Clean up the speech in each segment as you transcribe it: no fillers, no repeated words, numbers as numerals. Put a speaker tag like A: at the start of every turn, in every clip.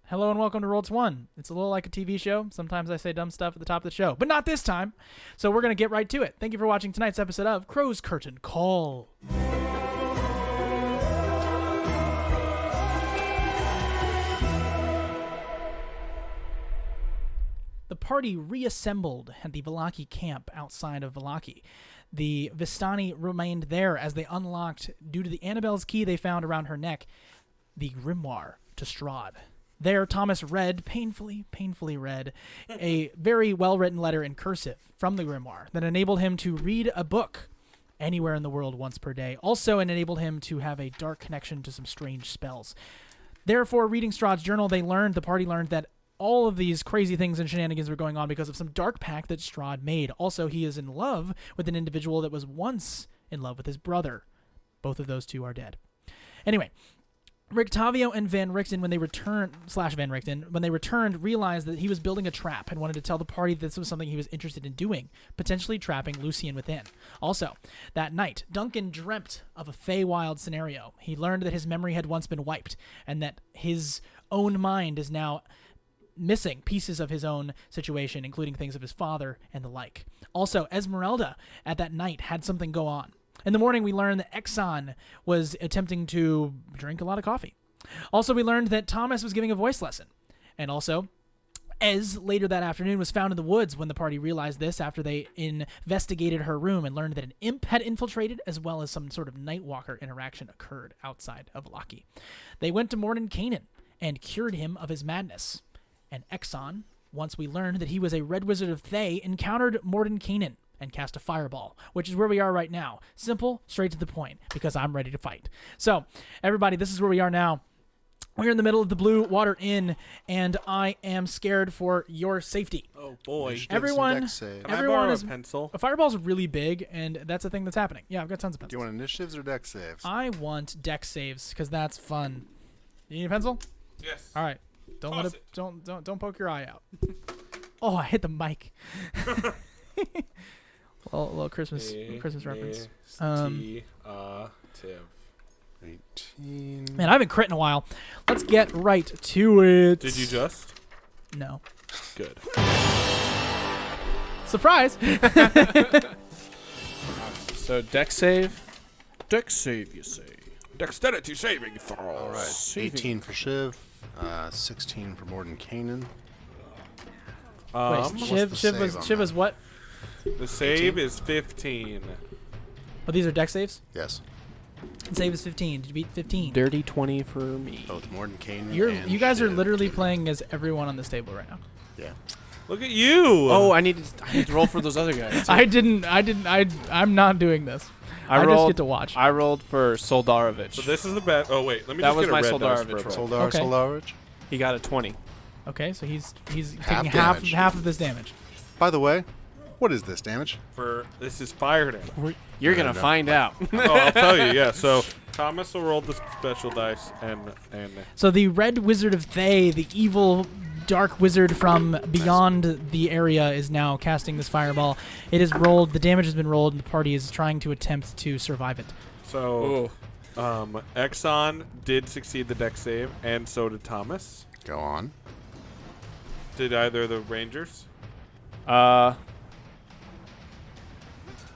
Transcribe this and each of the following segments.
A: Hello and welcome to Roll 1. It's a little like a TV show. Sometimes I say dumb stuff at the top of the show, but not this time. So we're going to get right to it. Thank you for watching tonight's episode of Crow's Curtain Call. The party reassembled at the Vallaki camp outside of Vallaki. The Vistani remained there as they unlocked, due to the Annabelle's key they found around her neck, the grimoire to Strahd. There, Thomas read, painfully read, a very well-written letter in cursive from the grimoire that enabled him to read a book anywhere in the world once per day. Also, it enabled him to have a dark connection to some strange spells. Therefore, reading Strahd's journal, the party learned that all of these crazy things and shenanigans were going on because of some dark pact that Strahd made. Also, he is in love with an individual that was once in love with his brother. Both of those two are dead. Anyway, Rictavio and Van Richten, when they returned, realized that he was building a trap and wanted to tell the party that this was something he was interested in doing, potentially trapping Lucian within. Also, that night, Duncan dreamt of a Feywild scenario. He learned that his memory had once been wiped, and that his own mind is now missing pieces of his own situation, including things of his father and the like. Also, Esmeralda, at that night, had something go on. In the morning, we learned that Exxon was attempting to drink a lot of coffee. Also, we learned that Thomas was giving a voice lesson. And also, Ez, later that afternoon, was found in the woods when the party realized this after they investigated her room and learned that an imp had infiltrated, as well as some sort of Nightwalker interaction occurred outside of Loki. They went to Mordenkainen and cured him of his madness. And Exxon, once we learned that he was a Red Wizard of Thay, encountered Mordenkainen and cast a fireball, which is where we are right now. Simple, straight to the point, because I'm ready to fight. So, everybody, this is where we are now. We're in the middle of the Blue Water Inn, and I am scared for your safety.
B: Oh boy!
A: Everyone
B: is
A: a
B: pencil.
A: A fireball's really big, and that's a thing that's happening. Yeah, I've got tons of pencils.
C: Do you want initiatives or dex saves?
A: I want dex saves because that's fun. You need a pencil?
B: Yes.
A: All right. Don't poke your eye out. Oh, I hit the mic. Well, a little Christmas reference.
C: 18.
A: Man, I haven't crit in a while. Let's get right to it.
B: Did you just?
A: No.
B: Good.
A: Surprise!
D: So dex save. Dex save, you say.
B: Dexterity saving throw.
C: All right. 18 for Shiv. 16 for Mordenkainen.
A: Wait, Shiv was what?
B: The save
C: 18?
B: is 15.
A: Oh, these are dex saves?
C: Yes.
A: Save is 15. Did you beat 15?
D: Dirty 20 for me.
C: Both Mordenkainen and
A: You guys are
C: Shiv
A: literally
C: did.
A: playing as everyone on this table right now.
C: Yeah.
B: Look at you.
D: Oh, I need to roll for those other guys. Too.
A: I'm not doing this. I just get to watch.
D: I rolled for Soldarovich.
B: So this is the bet. Oh wait, let me
D: That
B: just
D: was
B: get a
D: my
B: red dice
D: Soldarovich
B: for a
D: roll.
B: moment.
A: Okay.
D: He got a 20.
A: Okay, so he's
C: Half
A: taking
C: damage.
A: half of this damage.
C: By the way, what is this damage?
B: This is fire damage.
D: You're
C: I
D: gonna
C: know.
D: find out.
B: Oh, I'll tell you. Yeah. So Thomas will roll the special dice and
A: So the Red Wizard of Thay, the evil dark wizard from beyond the area, is now casting this fireball. It is rolled. The damage has been rolled, and the party is trying to attempt to survive it.
B: so Exxon did succeed the dex save, and so did Thomas.
C: Go on.
B: Did either of the Rangers?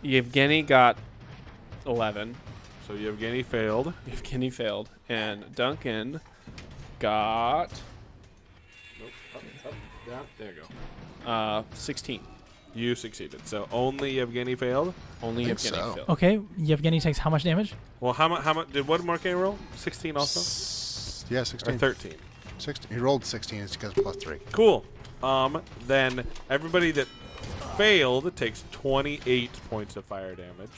D: Yevgeny got 11.
B: So Yevgeny failed.
D: Yevgeny failed, and Duncan got
B: Down. There you go.
D: 16.
B: You succeeded. So only Yevgeny failed.
D: Only
C: I think
D: Yevgeny
C: so.
D: failed.
A: Okay, Yevgeny takes how much damage?
B: Well, how much did what Marquet roll? 16 also?
C: Yeah,
B: Or
C: 16.
B: 13.
C: 16. He rolled 16. It's because +3.
B: Cool. Then everybody that failed takes 28 points of fire damage.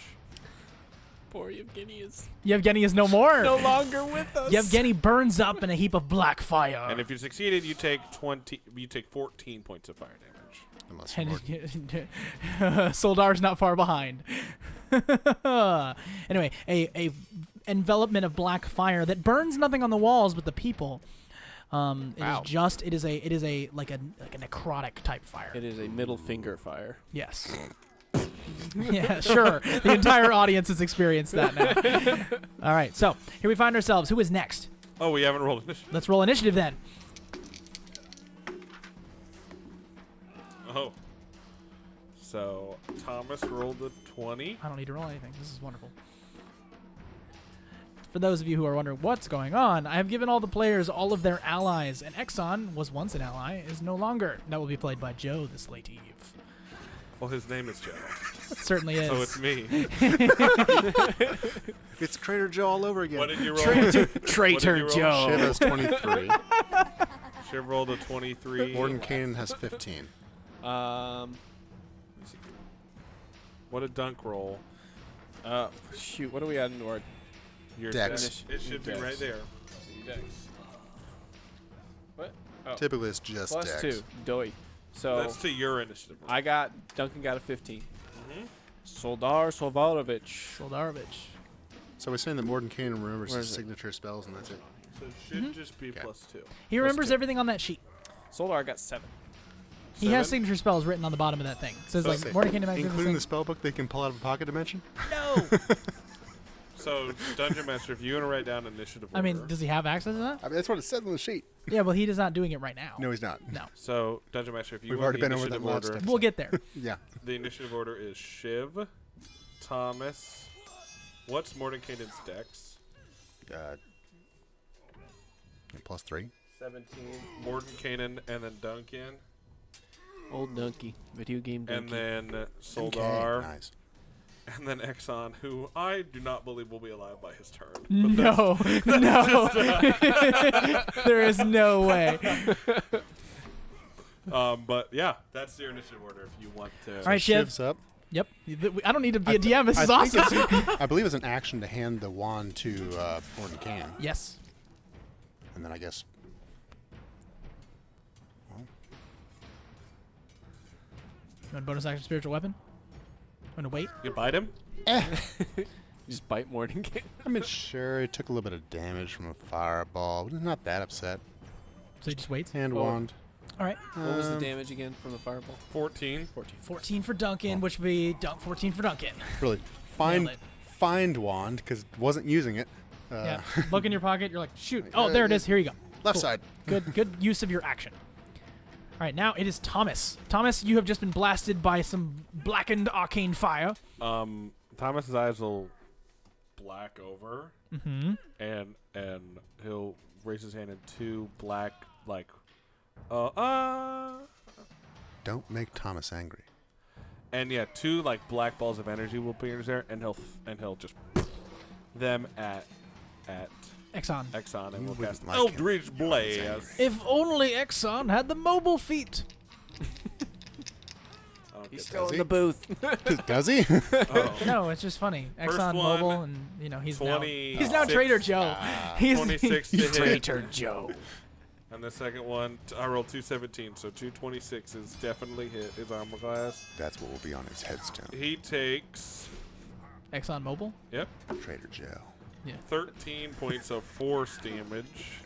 D: Poor Yevgeny is
A: Yevgeny is no more.
D: no longer with us.
A: Yevgeny burns up in a heap of black fire.
B: And if you succeeded, you take 14 points of fire damage.
C: Unless you're
A: Soldar's not far behind. Anyway, a envelopment of black fire that burns nothing on the walls but the people.
D: Wow.
A: It is a necrotic type fire.
D: It is a middle finger fire.
A: Yes. Yeah, sure. The entire audience has experienced that now. All right, so here we find ourselves. Who is next?
B: Oh, we haven't rolled initiative.
A: Let's roll initiative then.
B: So Thomas rolled a 20.
A: I don't need to roll anything. This is wonderful. For those of you who are wondering what's going on, I have given all the players all of their allies, and Exxon was once an ally, is no longer. That will be played by Joe this late eve.
B: Well, his name is Joe.
A: It certainly is.
B: So it's me.
C: It's Trader Joe all over again.
B: What did you roll?
D: Traitor
B: roll?
D: Joe.
C: Shiv has 23.
B: Shiv rolled a 23.
C: Mordenkainen has 15.
B: What did Dunk roll?
D: Shoot, what do we add into our
B: Your
C: Dex.
B: It should be
D: Dex.
B: right there.
D: dex? What? Oh,
C: Typically, it's just
D: plus
C: Dex.
D: 2. Doy. So
B: That's to your initiative.
D: Duncan got a 15.
B: Mhm.
D: Soldar Solvarovich.
A: Soldarovich.
C: So we're saying that Mordenkainen remembers
D: Where
C: his
D: is it?
C: signature spells, and that's it.
B: So it should just be +2.
A: He remembers everything on that sheet.
D: Soldar got 7.
A: He has
B: 7?
A: signature spells written on the bottom of that thing. It says,
B: So
A: like,
B: say-
A: Mordenkainen Magazine.
C: Including the spell book they can pull out of a pocket dimension?
A: No!
B: So Dungeon Master, if you want to write down initiative order.
A: I mean, does he have access to that?
C: I mean, that's what it says on the sheet.
A: Yeah, well, he is not doing it right now.
C: No, he's not.
A: No.
B: So Dungeon Master, if you
C: We've
B: want
C: already
B: the
C: been over that
B: initiative
C: last
B: order,
C: episode.
A: We'll get there.
C: Yeah.
B: the initiative order is Shiv, Thomas. What's Mordenkainen's dex?
C: +3.
B: 17. Mordenkainen, and then Duncan,
D: Old Donkey. Video game
B: and
D: Donkey.
B: then Soldar,
C: Nice.
B: and then Exxon, who I do not believe will be alive by his turn. But
A: No. No. There is no way.
B: But yeah, that's your initiative order if you want to.
A: All right, Shiv.
C: Shiv's up.
A: Yep. I don't need to be a DM. This is
C: I think
A: awesome.
C: I believe it's an action to hand the wand to Mordenkainen.
A: Yes.
C: And then I guess...
A: You want bonus action spiritual weapon? Want to wait?
B: You bite him?
D: Just bite Mordenkainen.
C: I mean, sure, he took a little bit of damage from a fireball, but he's not that upset.
A: So he just waits.
C: Hand
D: Oh.
C: wand.
A: All right.
D: What was the damage again from the fireball?
B: 14.
D: 14.
A: 14 for Duncan, which would be 14 for Duncan.
C: Really,
A: Nailed it.
C: find wand, because wasn't using it.
A: Yeah. Look in your pocket. You're like, shoot. Oh, there it is. Here you go.
C: Left
A: Cool.
C: side.
A: Good use of your action. All right, now it is Thomas. Thomas, you have just been blasted by some blackened arcane fire.
B: Thomas's eyes will black over,
A: Mm-hmm.
B: and he'll raise his hand, and two black
C: Don't make Thomas angry.
B: and yeah, two like black balls of energy will appear there, and he'll just them at
A: Exxon.
B: Exxon, and
C: You
B: we'll
C: wouldn't
B: cast
C: like
B: Eldritch
C: him.
B: Blaze.
A: If only Exxon had the mobile feet.
B: I don't
D: He's
B: get
D: still
C: Does
D: in
C: he?
D: the booth.
C: Does he?
B: that. Oh.
A: No, it's just funny.
B: First
A: Exxon
B: one,
A: mobile, and he's now
B: 26.
A: Trader Joe. He's
B: 26 to hit.
A: Trader Joe.
B: And the second one, I rolled 217, so 226s definitely hit his armor class.
C: That's what will be on his headstone.
B: He takes,
A: Exxon mobile.
B: yep,
C: Trader Joe.
B: 13 points of force damage.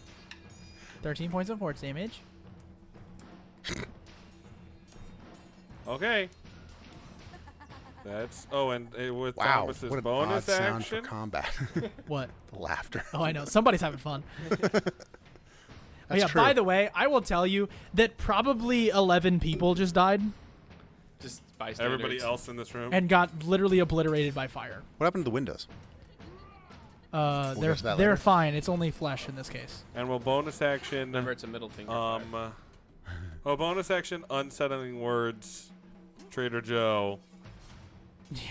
A: 13 points of force damage.
B: Okay. That's and with
C: Wow,
B: Thomas's
C: what an
B: bonus
C: odd sound
B: action.
C: for combat.
A: What?
C: The laughter.
A: Oh, I know. Somebody's having fun. Oh,
C: That's
A: yeah,
C: true.
A: by the way, I will tell you that probably 11 people just died
D: Just bystanders.
B: Everybody else in this room.
A: and got literally obliterated by fire.
C: What happened to the windows?
A: They're
C: get to that
A: they're
C: later.
A: fine. It's only flesh in this case.
B: And we'll bonus action.
D: Remember, it's a middle finger. fire.
B: Bonus action, unsettling words, Trader Joe,
A: Yeah.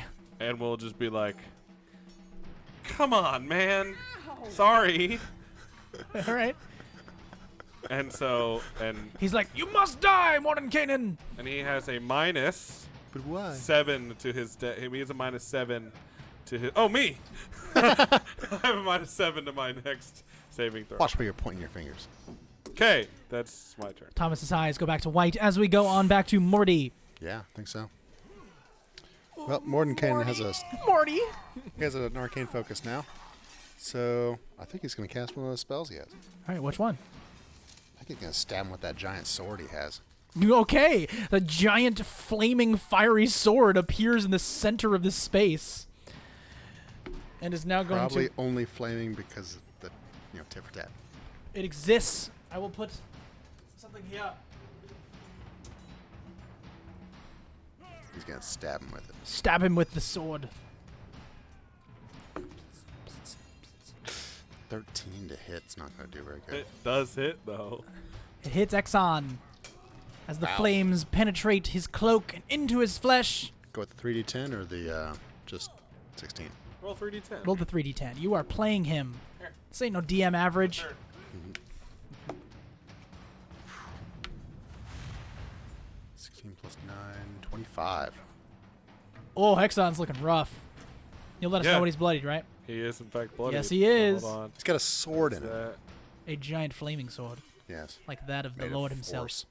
B: and we'll just be like, "Come on, man, sorry."
A: All right.
B: And so, and
A: He's like, you must die, Mordenkainen.
B: he has a minus
C: But why?
B: 7 to his. He has a minus 7 to his. Oh, me! I have a minus 7 to my next saving throw.
C: Watch where you're pointing your fingers.
B: Okay, that's my turn.
A: Thomas's eyes go back to white as we go on back to Morty.
C: Yeah, I think so. Well, Mordenkainen has
A: Morty.
C: he has an arcane focus now. So I think he's going to cast one of those spells he has.
A: All right, which one?
C: I think he's going to stab him with that giant sword he has.
A: Okay, the giant flaming fiery sword appears in the center of this space, and is now going
C: Probably
A: to.
C: only flaming because of the, tit for tat.
A: It exists. I will put something here.
C: He's gonna stab him with it.
A: Stab him with the sword.
C: 13 to hit. It's not gonna do very good.
B: It does hit though.
A: It hits Exxon as the
C: Wow.
A: flames penetrate his cloak and into his flesh.
C: Go with the 3d10 or the just 16.
B: Roll 3d10.
A: Roll the 3d10. You are playing him. This ain't no DM average.
C: 16 plus 9, 25.
A: Oh, Hexon's looking rough. You'll let us
B: Yeah.
A: know when he's bloodied, right?
B: He is in fact bloody.
A: Yes, he is.
B: Hold on.
C: He's got a sword in it.
B: That-
A: A giant flaming sword,
C: Yes.
A: like that of the
C: Made of
A: Lord himself.
C: force.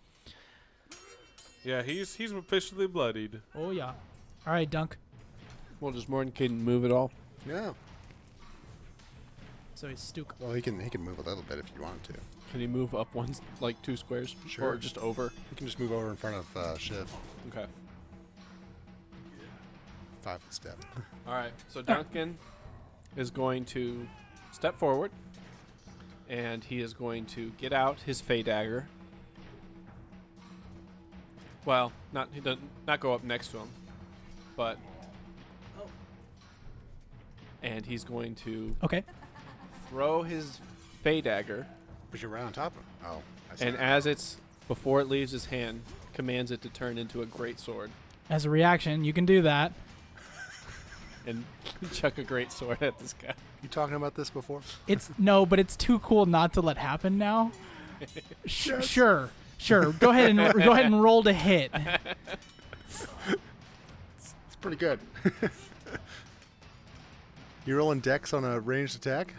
B: Yeah, he's officially bloodied.
A: Oh, yeah. All right, Dunk.
D: Well, does Mordenkainen move at all?
C: Yeah.
A: So he's Stook.
C: Well, he can move a little bit if you want to.
D: Can he move up one, like 2 squares?
C: Sure.
D: Or just over?
C: He can just move over in front of Shiv.
D: Okay.
C: 5-foot step.
D: All right. So Duncan is going to step forward, and he is going to get out his Fey dagger. Well, he doesn't not go up next to him, but and he's going to
A: Okay.
D: throw his Fey dagger,
C: But you're right on top of him. Oh, I see.
D: and before it leaves his hand, commands it to turn into a great sword
A: As a reaction, you can do that.
D: and chuck a great sword at this guy.
C: You talking about this before?
A: It's no, but it's too cool not to let happen now. Sure. Go ahead and roll to hit.
C: It's pretty good. You rolling dex on a ranged attack?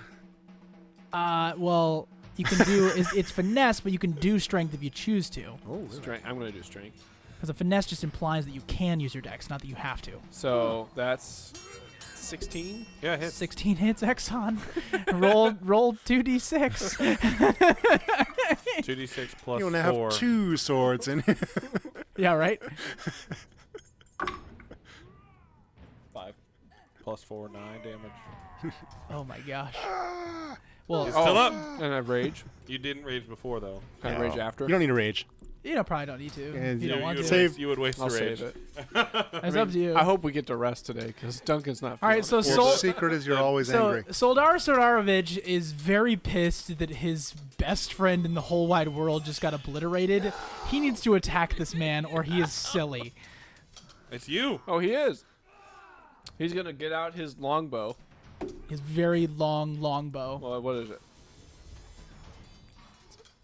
A: Well, you can do it's finesse, but you can do strength if you choose to.
C: Oh,
D: Strength. I'm going to do strength.
A: Because a finesse just implies that you can use your dex, not that you have to.
D: So that's 16.
B: Yeah, hit.
A: 16 hits, Exxon. roll 2d6.
B: 2d6 plus
C: You only
B: 4.
C: have 2 swords in here.
A: Yeah, right.
D: 5.
B: Plus 4, 9 damage.
A: Oh my gosh. Well,
B: He's still up.
D: And I have rage.
B: You didn't rage before though.
D: Can I rage after?
C: You don't need to rage.
A: probably don't need to.
C: Yeah,
A: if you don't want
B: would
A: to.
C: Save-
B: waste, you would waste
D: I'll
B: the rage.
D: save it.
A: It's up to you.
D: I hope we get to rest today because Duncan's not.
A: All right, so
D: feeling it.
C: Well,
A: Sol-
C: the secret is you're always
A: So
C: angry.
A: Soldar Sodarovich is very pissed that his best friend in the whole wide world just got obliterated. He needs to attack this man, or he is silly.
B: It's you.
D: Oh, he is. He's gonna get out his longbow.
A: His very long bow.
D: Well, what is it?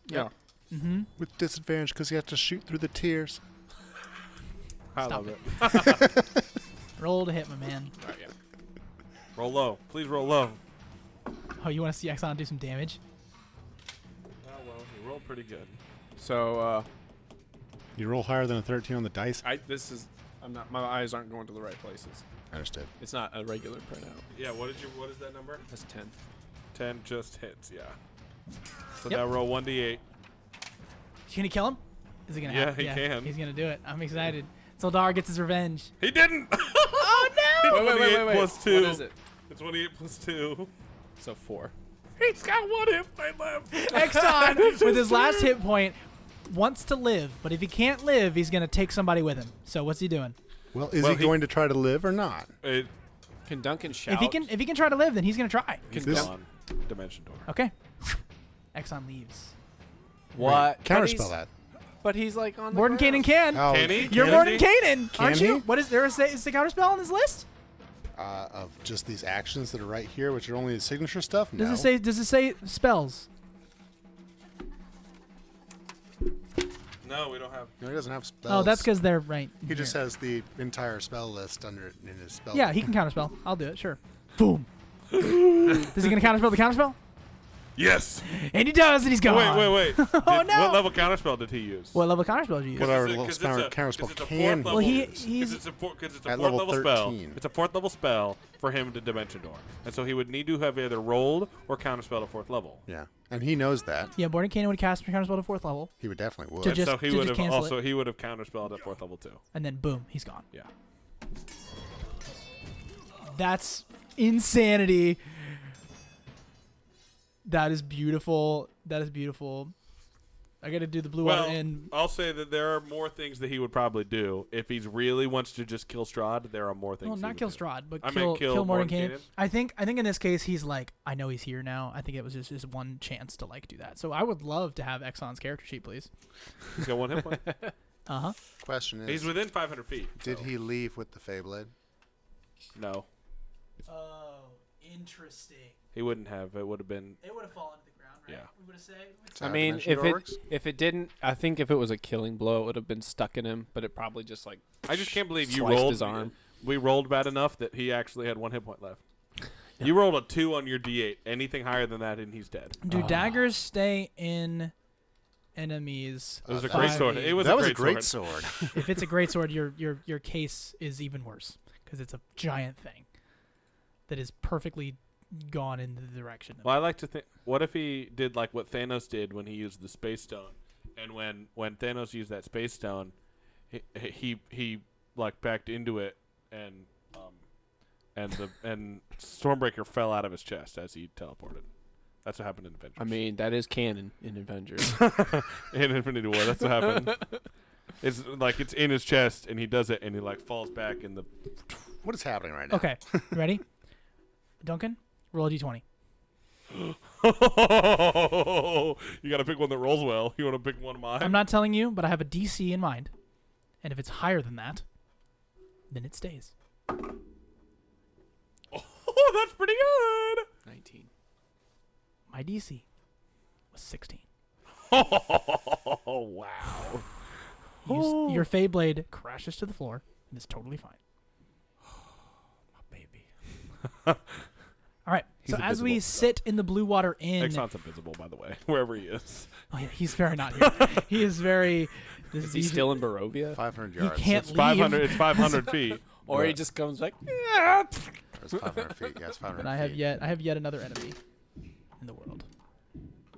D: Yeah.
A: Mm-hmm.
C: With disadvantage because you have to shoot through the tears.
B: I
A: Stop
B: love it.
A: Roll to hit, my man.
D: All right, yeah.
B: Roll low. Please roll low.
A: Oh, you want to see Exxon do some damage?
B: Oh well, you rolled pretty good.
D: So
C: You roll higher than a 13 on the dice?
D: I'm not. My eyes aren't going to the right places.
C: Understood.
D: It's not a regular printout.
B: Yeah. What is that number?
D: That's 10.
B: 10 just hits. Yeah. So
A: Yep.
B: now roll 1d8.
A: Can he kill him? Is he gonna?
B: Yeah,
A: have,
B: he can.
A: He's gonna do it. I'm excited. Soldar gets his revenge.
B: He didn't.
A: Oh no!
D: Wait.
B: Plus 2.
D: What is it?
B: It's 1d8 plus 2.
D: So 4.
B: He's got 1 hit point left.
A: Exxon, with his last hit point, wants to live, but if he can't live, he's gonna take somebody with him. So what's he doing?
C: Well, is
B: Well,
C: he
B: he-
C: going to try to live or not?
D: Can Duncan shout?
A: If he can try to live, then he's gonna try.
B: He's
C: This-
B: gone. Dimension door.
A: Okay. Exxon leaves.
D: What?
C: Counterspell that.
D: But he's like on the
A: Mordenkainen
D: ground.
A: can.
C: Oh,
B: Can he?
A: You're
B: Can he?
A: Mordenkainen, aren't
C: Can
A: you?
C: he?
A: What is there? Is the counterspell on this list?
C: Of just these actions that are right here, which are only the signature stuff? No.
A: Does it say spells?
B: No, we don't have.
C: No, he doesn't have spells.
A: Oh, that's because they're right.
C: He just
A: here.
C: has the entire spell list under in his spell.
A: Yeah, he can counterspell. I'll do it. Sure. Boom. Is he gonna counterspell the counterspell?
B: Yes.
A: And he does, and he's gone.
B: Wait.
A: Oh, no.
B: What level counterspell did he use?
A: What level counterspell did you use?
C: Whatever
B: Because
C: level
B: it's
C: counter,
B: a-
C: counterspell
B: because it's a
C: can
B: fourth
A: Well,
C: he
A: he-
C: use.
A: he's
B: Because it's a
C: at
B: fourth
C: level
B: level spell.
C: 13.
B: It's a fourth level spell for him to dimension door, and so he would need to have either rolled or counterspelled a fourth level.
C: Yeah, and he knows that.
A: Yeah, Mordenkainen would cast counterspell to 4th level,
C: He would definitely would.
A: To
B: And
A: just-
B: so he
A: to
B: would
A: just
B: have
A: cancel
B: he would have counterspelled at fourth level too.
A: and then boom, he's gone.
B: Yeah.
A: That's insanity. That is beautiful. That is beautiful. I got to do the blue
B: Well,
A: water inn.
B: I'll say that there are more things that he would probably do if he really wants to just kill Strahd. There are more things.
A: Well,
B: he
A: not
B: would
A: kill
B: do.
A: Strahd, but
B: I
A: kill,
B: meant kill
A: kill
B: Morton
A: Mordenkainen.
B: Kanan.
A: I think in this case he's like, I know he's here now. I think it was just his one chance to like do that. So I would love to have Exxon's character sheet, please.
B: He's got 1 hit point.
C: Question is,
B: He's within 500 feet.
C: did
B: so.
C: he leave with the Feyblade?
B: No,
A: Oh, interesting.
B: he wouldn't have. It would have been.
A: It would have fallen to the ground, right?
B: Yeah.
A: We would have said.
C: Is that
D: I
C: how
D: mean,
C: Dimension Door works?
D: if it didn't, I think if it was a killing blow, it would have been stuck in him. But it probably just like
B: I just can't believe you
D: sliced
B: rolled
D: his arm.
B: We rolled bad enough that he actually had 1 hit point left. You rolled a 2 on your D8. Anything higher than that, and he's dead.
A: Do daggers stay in enemies?
B: It was a
C: that
B: great
C: was-
B: sword. It was
C: that
B: a
C: was
B: great
C: a great
B: sword.
C: sword.
A: If it's a great sword, your case is even worse because it's a giant thing that is perfectly gone in the direction.
B: Well, I like to think. What if he did like what Thanos did when he used the Space Stone, and when Thanos used that Space Stone, he like backed into it, and Stormbreaker fell out of his chest as he teleported. That's what happened in Avengers.
D: I mean, that is canon in Avengers.
B: in Infinity War, that's what happened. It's like it's in his chest, and he does it, and he like falls back in the.
C: What is happening right now?
A: Okay, you ready? Duncan, roll a d20.
B: You gotta pick one that rolls well. You want to pick one of mine?
A: I'm not telling you, but I have a DC in mind, and if it's higher than that, then it stays.
B: Oh, that's pretty good.
D: 19.
A: My DC was 16.
B: Oh wow.
A: Your Feyblade crashes to the floor and is totally fine.
D: Baby.
A: All right.
B: He's
A: So as we
B: invisible.
A: sit in the Blue Water Inn,
B: Exxon's invisible, by the way, wherever he is.
A: oh yeah, he's very not here. He is very. This
D: Is he still in Barovia?
C: 500
A: He
C: yards.
A: can't
B: It's
A: leave.
B: 500. It's 500 feet.
D: Or he
B: But-
D: just comes like,
C: It's 500 feet. Yeah, it's 500
A: And I have yet another enemy in the world.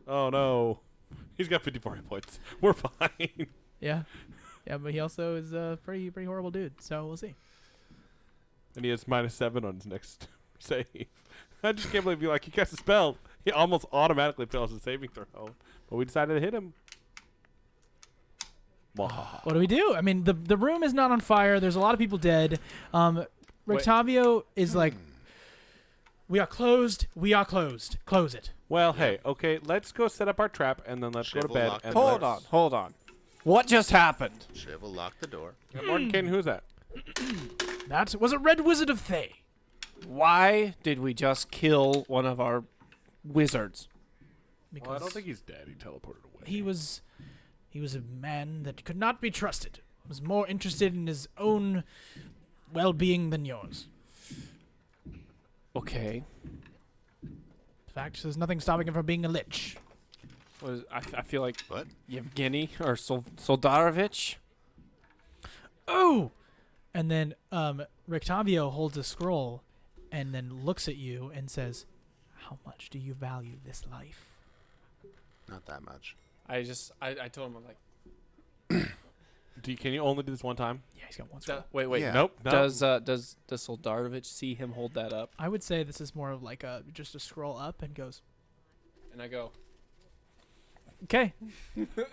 B: Oh no, he's got 54 hit points. We're fine.
A: Yeah, yeah, but he also is a pretty horrible dude. So we'll see.
B: And he has -7 on his next save. I just can't believe he casts a spell. He almost automatically fails his saving throw. But we decided to hit him. Mwahaha.
A: What do we do? I mean, the room is not on fire. There's a lot of people dead. Rictavio is like, we are closed. We are closed. Close it.
B: Well, hey, okay, let's go set up our trap and then let's go to
C: Shiv will
B: bed.
C: lock the
B: And
C: door.
D: hold on. What just happened?
C: Shiv will lock the door.
B: Morton Kane, who's that?
A: That was a red wizard of Thay.
D: Why did we just kill one of our wizards?
A: Because
B: Well, I don't think he's dead. He teleported away.
A: he was a man that could not be trusted. Was more interested in his own well-being than yours.
D: Okay.
A: In fact, there's nothing stopping him from being a lich.
D: I feel like
C: What?
D: Yevgeny or Soldarovich.
A: Oh! And then Rictavio holds a scroll and then looks at you and says, how much do you value this life?
C: Not that much.
D: I told him, I'm like,
B: Can you only do this one time?
A: Yeah, he's got one scroll.
D: wait.
C: Yeah.
B: Nope. No.
D: Does Soldarovich see him hold that up?
A: I would say this is more of like just a scroll up and goes,
D: And I go,
A: okay.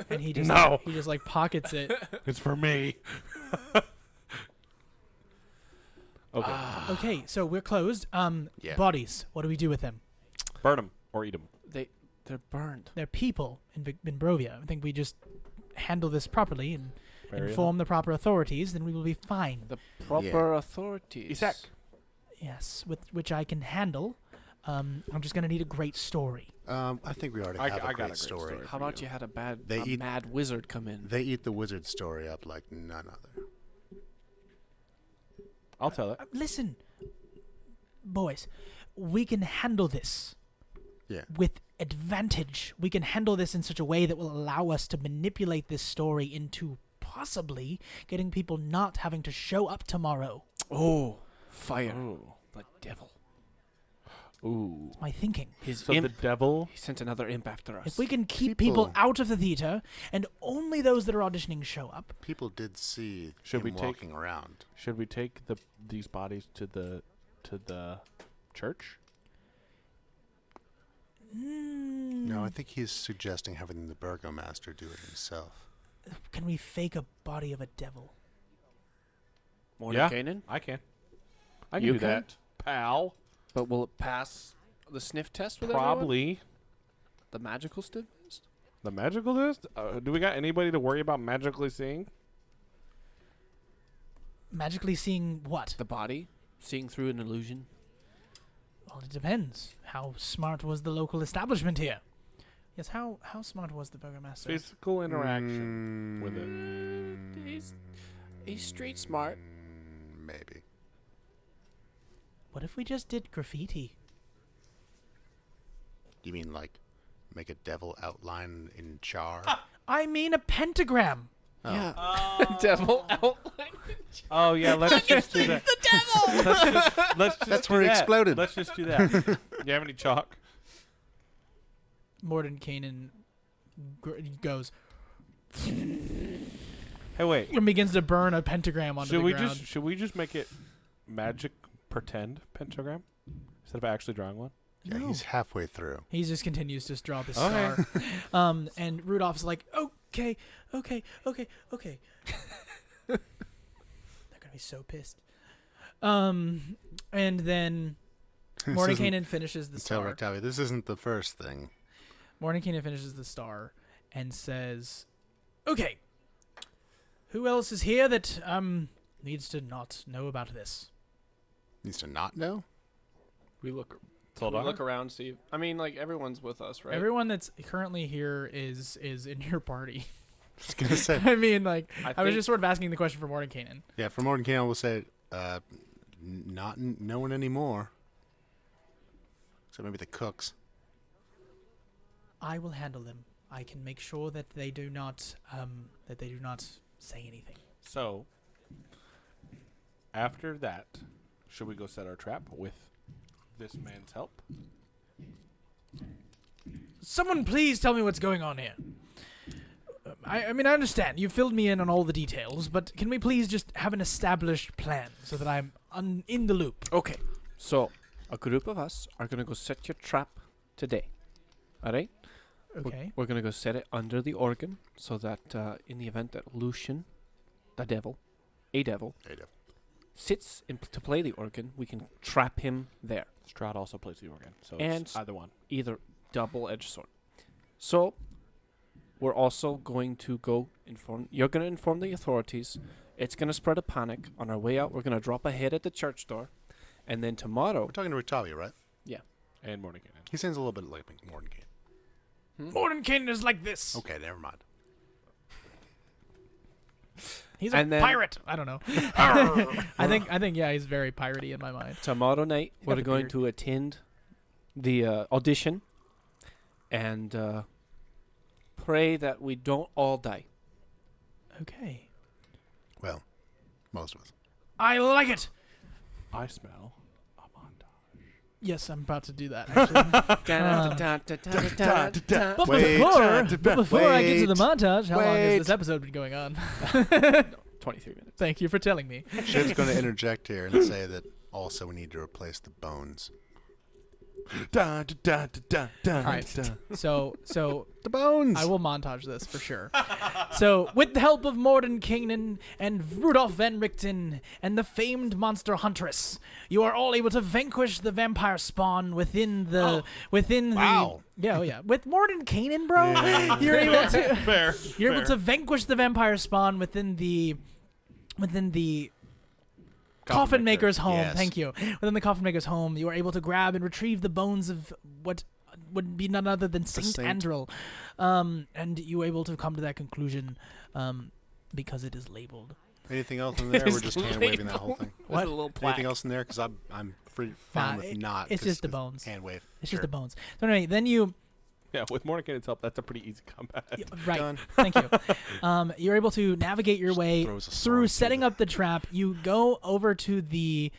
A: And he just
B: No.
A: he just like pockets it.
B: It's for me. Okay.
A: Okay, so we're closed.
C: Yeah.
A: Bodies. What do we do with them?
B: Burn him or eat him.
D: they're burned.
A: They're people in Brovia. I think we just handle this properly and
B: Bury 'em.
A: inform the proper authorities, then we will be fine.
D: The proper authorities.
B: Isaac.
A: Yes, with which I can handle. I'm just gonna need a great story.
C: I think we already
B: I
C: have
B: got
C: a
B: a
C: great
B: great
C: story.
B: story.
D: How about you had a
C: They eat-
D: mad wizard come in?
C: They eat the wizard story up like none other.
B: I'll tell it.
A: Listen, boys, we can handle this
C: Yeah.
A: with advantage. We can handle this in such a way that will allow us to manipulate this story into possibly getting people not having to show up tomorrow.
D: Oh, fire!
B: Ooh.
D: The devil.
B: Ooh.
A: My thinking.
D: His
B: So
D: imp.
B: the devil.
D: He sent another imp after us.
A: If we can keep people
C: People-
A: out of the theater and only those that are auditioning show up,
C: People did see
B: Should
C: him
B: we take-
C: walking around.
B: Should we take these bodies to the church?
C: No, I think he's suggesting having the Burgomaster do it himself.
A: Can we fake a body of a devil?
D: Mordenkainen?
B: I can. I can
D: You
B: do
D: can?
B: that, pal.
D: But will it pass the sniff test with everyone?
B: Probably.
D: The magical sniff test?
B: The magical test? Do we got anybody to worry about magically seeing?
A: Magically seeing what?
D: The body? Seeing through an illusion?
A: Well, it depends. How smart was the local establishment here? Yes, how smart was the Burgomaster?
B: Physical interaction with it.
D: He's street smart.
C: Maybe.
A: What if we just did graffiti?
C: You mean like make a devil outline in char?
A: I mean a pentagram.
C: Oh.
D: Yeah. Devil outline.
B: Oh yeah, let's just do that.
A: The devil.
B: Let's just
C: That's
B: do
C: where it
B: that.
C: exploded.
B: Let's just do that. You have any chalk?
A: Mordenkainen goes
B: Hey, wait.
A: and begins to burn a pentagram onto the ground.
B: Should we just make it magic pretend pentagram instead of actually drawing one?
C: Yeah,
A: No.
C: he's halfway through.
A: He just continues to draw the
B: Okay.
A: star. And Rudolph's like, okay. They're gonna be so pissed. And then Mordenkainen finishes the
C: Tell
A: star.
C: Octavia, this isn't the first thing.
A: Mordenkainen finishes the star and says, "Okay, who else is here that needs to not know about this?"
C: Needs to not know?
D: We look
B: Soldar?
D: look around, see. I mean, like, everyone's with us, right?
A: Everyone that's currently here is in your party.
C: I was gonna say.
A: I mean, like, I was
D: think-
A: just sort of asking the question for Mordenkainen.
C: Yeah, for Mordenkainen, we'll say, no one anymore. So maybe the cooks.
A: I will handle them. I can make sure that they do not say anything.
B: So, after that, should we go set our trap with this man's help?
A: Someone please tell me what's going on here. I mean, I understand. You filled me in on all the details, but can we please just have an established plan so that I'm in the loop?
D: Okay, so a group of us are going to go set your trap today. All right?
A: Okay.
D: We're going to go set it under the organ so that in the event that Lucian, a devil, sits to play the organ, we can trap him there.
B: Stroud also plays the organ, so
D: And
B: it's either one.
D: Either double-edged sword. So, we're also going to go you're going to inform the authorities. It's going to spread a panic. On our way out, we're going to drop a head at the church door. And then tomorrow...
C: We're talking to Octavia, right?
B: And Mordenkainen.
C: He sounds a little bit like Mordenkainen.
A: Mordenkainen is like this.
C: Okay, never mind.
A: He's a
D: And then-
A: pirate. I don't know. I think yeah, he's very piratey in my mind.
D: Tomorrow night,
A: He's got
D: we're
A: the
D: going
A: beard.
D: to attend the audition and pray that we don't all die.
A: Okay.
C: Well, most of us.
A: I like it.
B: I smell a montage.
A: Yes, I'm about to do that. Actually. But
C: Wait.
A: before I get to the
C: Wait.
A: montage, how long has
C: Wait.
A: this episode been going on?
D: 23 minutes.
A: Thank you for telling me.
C: Shiv's going to interject here and say that also we need to replace the bones.
B: All
A: right. So
C: The bones!
A: I will montage this for sure. So, with the help of Mordenkainen and Rudolf van Richten and the famed monster Huntress, you are all able to vanquish the vampire spawn within the
C: Wow.
A: yeah. With Mordenkainen, bro, you're able to
B: Fair.
A: you're able to vanquish the vampire spawn within the Coffin Maker's home.
C: Yes.
A: Thank you. Within the Coffin Maker's home, you are able to grab and retrieve the bones of what would be none other than Saint
C: saint.
A: Andril. And you were able to come to that conclusion because it is labeled.
C: Anything else in there? We're just hand waving that whole thing.
D: What? A little plaque.
C: Anything else in there? Because I'm fine with not.
A: It's
C: 'cause
A: just the bones.
C: Hand wave.
A: It's just the bones. So anyway, then you...
B: Yeah, with Mordenkainen's help, that's a pretty easy combat.
A: Yeah, right.
C: Done.
A: Thank you. You're able to navigate your way
C: throws a sword
A: through
C: through
A: setting
C: the-
A: up the trap. You go over to the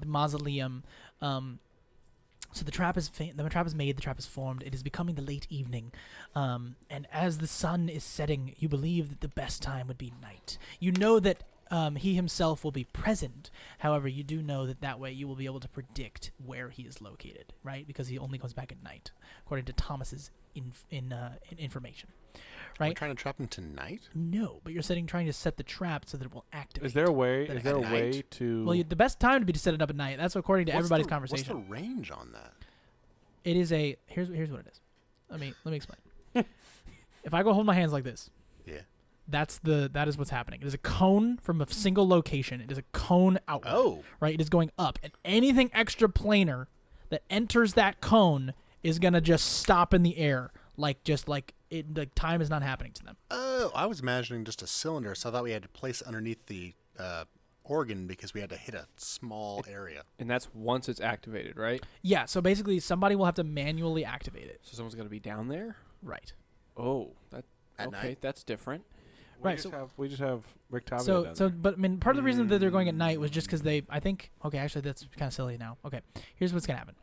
A: mausoleum. So the trap is the trap is made. The trap is formed. It is becoming the late evening, and as the sun is setting, you believe that the best time would be night. You know that he himself will be present. However, you do know that way you will be able to predict where he is located, right? Because he only comes back at night, according to Thomas's information.
C: We're
A: Right?
C: trying to trap him tonight?
A: No, but you're trying to set the trap so that it will activate.
B: Is there a way?
A: That
B: Is there a
C: at
B: way
C: night?
B: to?
A: Well, the best time to be to set it up at night. That's according to everybody's conversation.
C: What's the range on that?
A: It is a here's what it is. Let me explain. If I go hold my hands like this,
C: Yeah.
A: that is what's happening. It is a cone from a single location. It is a cone outward.
C: Oh.
A: Right? It is going up, and anything extra planar that enters that cone is gonna just stop in the air, the time is not happening to them.
C: Oh, I was imagining just a cylinder, so I thought we had to place it underneath the organ because we had to hit a small area.
D: And that's once it's activated, right?
A: Yeah. So basically, somebody will have to manually activate it.
D: So someone's gonna be down there.
A: Right.
D: Oh, that
C: At
D: okay.
C: night?
D: That's different.
A: Right,
B: We just have Rick Tavia
A: So,
B: down
A: so,
B: there.
A: but I mean, part of the reason that they're going at night was just because I think, okay, actually, that's kind of silly now. Okay, here's what's gonna happen.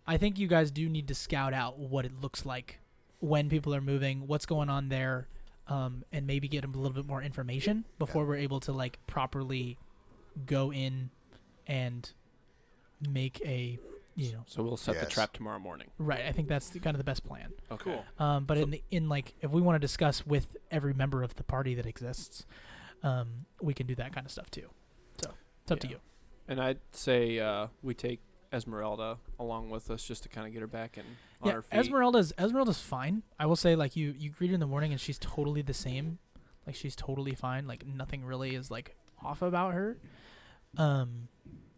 A: I think you guys do need to scout out what it looks like when people are moving, what's going on there, and maybe get a little bit more information before we're able to properly go in and make a,
D: So we'll set the
C: Yes.
D: trap tomorrow morning.
A: right. I think that's kind of the best plan.
D: Okay.
B: Cool.
A: But if we want to discuss with every member of the party that exists, we can do that kind of stuff too. So it's up to
D: Yeah.
A: you.
D: And I'd say we take Esmeralda along with us just to kind of get her back and on her feet.
A: Esmeralda's fine. I will say, you greet her in the morning and she's totally the same. Like, she's totally fine. Like, nothing really is off about her.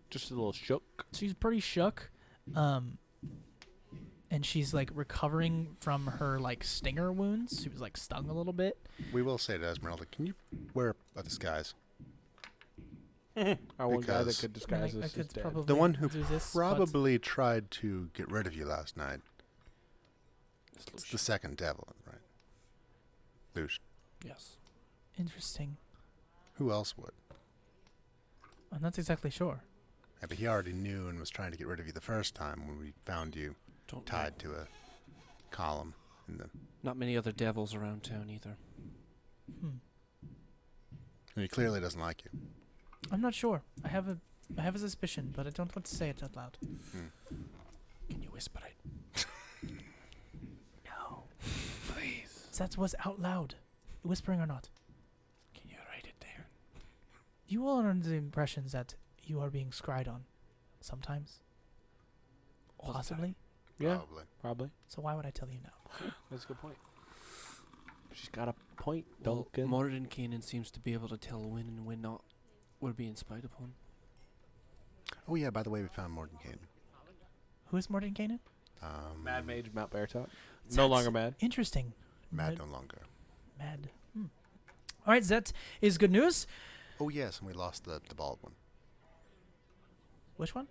B: Just a little shook.
A: She's pretty shook. And she's recovering from her stinger wounds. She was stung a little bit.
C: We will say to Esmeralda, can you wear a disguise?
B: Our one guy that
C: Because-
B: could disguise
A: I
B: us is
A: could
B: dead.
A: probably
C: The one who
A: do this, but-
C: probably tried to get rid of you last night. It's the second devil, right? Lucian.
D: Yes.
A: Interesting.
C: Who else would?
A: I'm not exactly sure.
C: Yeah, but he already knew and was trying to get rid of you the first time when we found you
D: Don't
C: tied to a column in the.
D: Not many other devils around town either.
A: Hmm.
C: And he clearly doesn't like you.
A: I'm not sure. I have a suspicion, but I don't want to say it out loud.
D: Can you whisper it?
A: No.
D: Please.
A: That was out loud. Whispering or not.
D: Can you write it down?
A: You all are under the impressions that you are being scryed on. Sometimes.
D: All the
A: Possibly.
B: Yeah,
C: Probably.
B: probably.
A: So why would I tell you now?
B: That's a good point. She's got a point,
D: Well,
B: Duncan.
D: Morden Kanan seems to be able to tell when and when not we're being spied upon.
C: Oh yeah, by the way, we found Morden Kane.
A: Who is Morton Kanan?
B: Mad Mage Mount Beartop.
A: That's
B: No longer mad.
A: Interesting.
C: Mad no longer.
A: Mad. All right, that is good news.
C: Oh yes, and we lost the bald one.
A: Which one?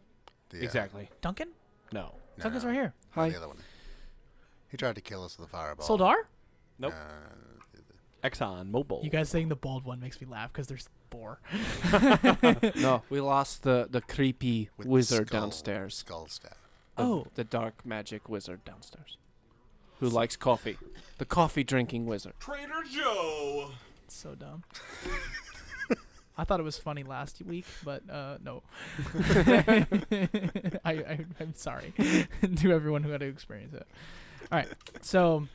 C: The,
B: Exactly.
A: Duncan?
B: No.
C: No,
A: Duncan's
C: no,
A: right here.
D: Hi.
C: The other one. He tried to kill us with a fireball.
A: Soldar?
B: Nope.
C: Uh,
B: Exxon Mobil.
A: You guys saying the bald one makes me laugh because there's four.
D: No, we lost the creepy
C: with the
D: wizard
C: skull-
D: downstairs.
C: Skull staff.
A: Oh.
D: The dark magic wizard downstairs. Who likes coffee. The coffee drinking wizard.
B: Trader Joe.
A: So dumb. I thought it was funny last week, but no. I'm sorry to everyone who had to experience it. All right, so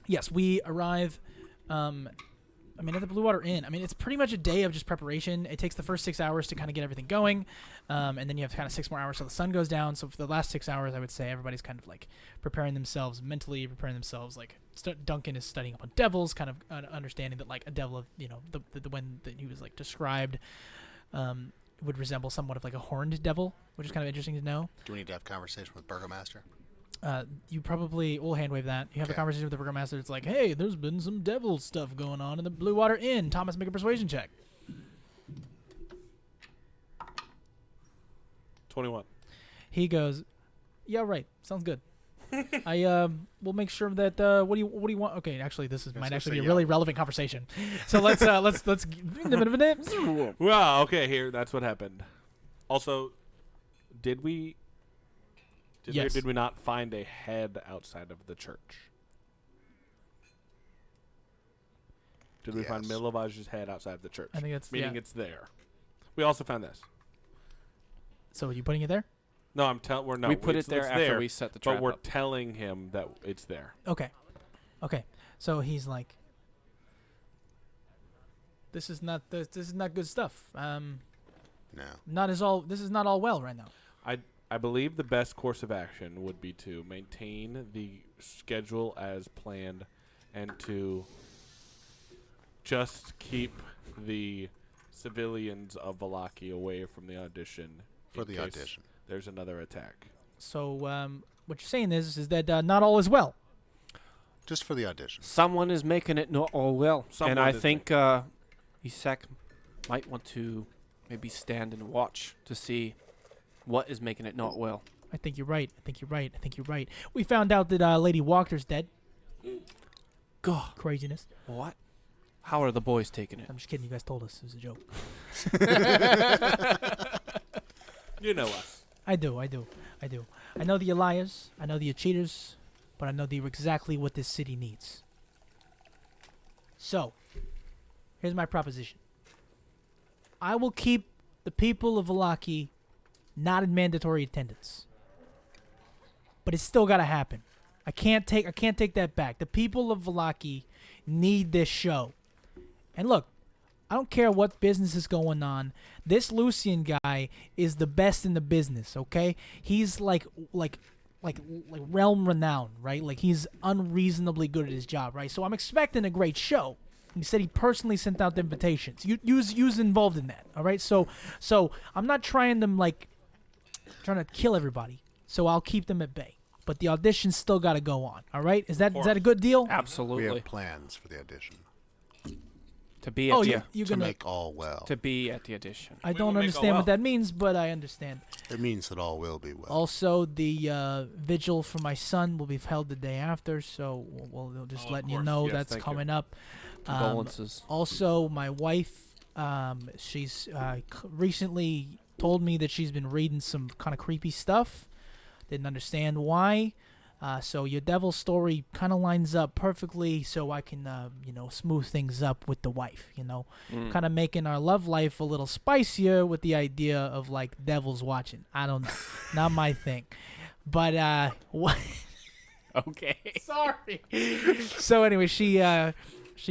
A: yes, we arrive. At the Blue Water Inn. It's pretty much a day of just preparation. It takes the first 6 hours to kind of get everything going, and then you have kind of 6 more hours till the sun goes down. So for the last 6 hours, I would say everybody's kind of preparing themselves mentally, preparing themselves. Duncan is studying up on devils, kind of understanding that a devil of the one that he was described would resemble somewhat of a horned devil, which is kind of interesting to know.
C: Do we need to have a conversation with Burgomaster?
A: You probably will hand wave that. You have a
C: Okay.
A: conversation with the burgomaster. It's hey, there's been some devil stuff going on in the Blue Water Inn. Thomas, make a persuasion check.
B: 21.
A: He goes, yeah, right. Sounds good. I will make sure that what do you want? Okay, actually, this
C: Yes,
A: might
C: let's
A: actually be
C: say
A: a really relevant conversation. So let's
B: Wow. Okay. Here. That's what happened. Also, did we?
A: Yes.
B: Did we not find a head outside of the church? Did we find
C: Yes.
B: Milovaj's head outside the church?
A: I think that's
B: Meaning
A: yeah.
B: it's there. We also found this.
A: So are you putting it there?
B: No, I'm telling. We're no.
D: we put it
B: it's
D: there after
B: there,
D: we set the trap
B: but we're
D: up.
B: telling him that it's there.
A: Okay. Okay. So he's like, this is not good stuff.
C: No.
A: This is not all well right now.
B: I believe the best course of action would be to maintain the schedule as planned, and to just keep the civilians of Valaki away from the audition.
C: For
B: in
C: the
B: case
C: audition.
B: there's another attack.
A: So what you're saying is that not all is well.
C: Just for the audition.
D: Someone is making it not all well.
B: Someone
D: and I
B: is
D: think Isak might want to maybe stand and watch to see what is making it not well.
A: I think you're right. I think you're right. I think you're right. We found out that Lady Walker's dead.
D: God.
A: Craziness.
D: What? How are the boys taking it?
A: I'm just kidding. You guys told us it was a joke.
B: You know us.
A: I do. I know the Elias. I know the cheaters. But I know exactly what this city needs. So, here's my proposition. I will keep the people of Valaki not in mandatory attendance. But it's still gotta happen. I can't take that back. The people of Valaki need this show. And look, I don't care what business is going on. This Lucian guy is the best in the business, okay? He's like realm renowned, right? Like he's unreasonably good at his job, right? So I'm expecting a great show. He said he personally sent out the invitations. You was involved in that, all right? So I'm not trying to kill everybody. So I'll keep them at bay. But the audition's still got to go on, all right? Is that a good deal?
C: We
D: Absolutely.
C: have plans for the audition.
D: To be at the
A: you're
C: To
A: gonna.
C: make all well.
D: to be at the audition.
A: I
B: We
A: don't
B: will make
A: understand
B: all
A: what that means, but I understand.
C: It means that all will be well.
A: Also, the vigil for my son will be held the day after, so we'll just
B: Oh, of
A: letting you
B: course.
A: know
B: Yes,
A: that's
B: thank you.
A: coming up.
D: Condolences.
A: Also, my wife, she's recently told me that she's been reading some kind of creepy stuff. Didn't understand why. So your devil story kind of lines up perfectly, so I can, smooth things up with the wife. Kind of making our love life a little spicier with the idea of like devils watching. I don't know, not my thing. But what?
D: Okay.
A: Sorry. So anyway, she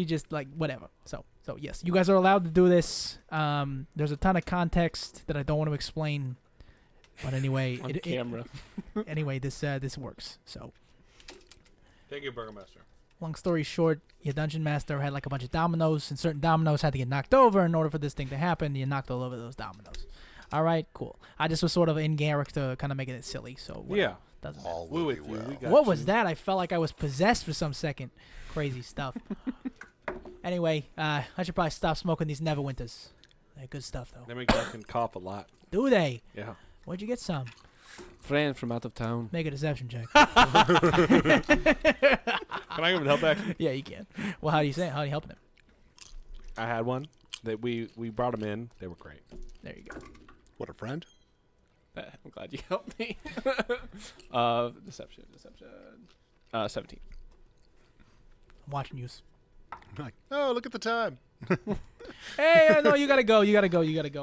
A: just like whatever. So yes, you guys are allowed to do this. There's a ton of context that I don't want to explain, but anyway,
D: On camera.
A: anyway, this works. So
B: Thank you, Burgermaster.
A: long story short, your dungeon master had like a bunch of dominoes, and certain dominoes had to get knocked over in order for this thing to happen. You knocked all over those dominoes. All right, cool. I just was sort of in character, kind of making it silly. So whatever.
B: Yeah.
A: Doesn't matter.
C: all
B: We
C: will
B: with
C: be
B: you.
C: well.
B: We got
A: What was
B: you.
A: that? I felt like I was possessed for some second. Crazy stuff. Anyway, I should probably stop smoking these Neverwinters. They're good stuff, though.
B: They make fucking cough a lot.
A: Do they?
B: Yeah.
A: Where'd you get some?
D: Friend from out of town.
A: Make a deception check.
B: Can I give him help back?
A: Yeah, you can. Well, how do you say it? How are you helping them?
B: I had one. That we brought them in. They were great.
A: There you go.
C: What a friend.
D: I'm glad you helped me. Deception. 17.
A: I'm watching you.
C: Like, oh, look at the time.
A: Hey, I know you gotta go.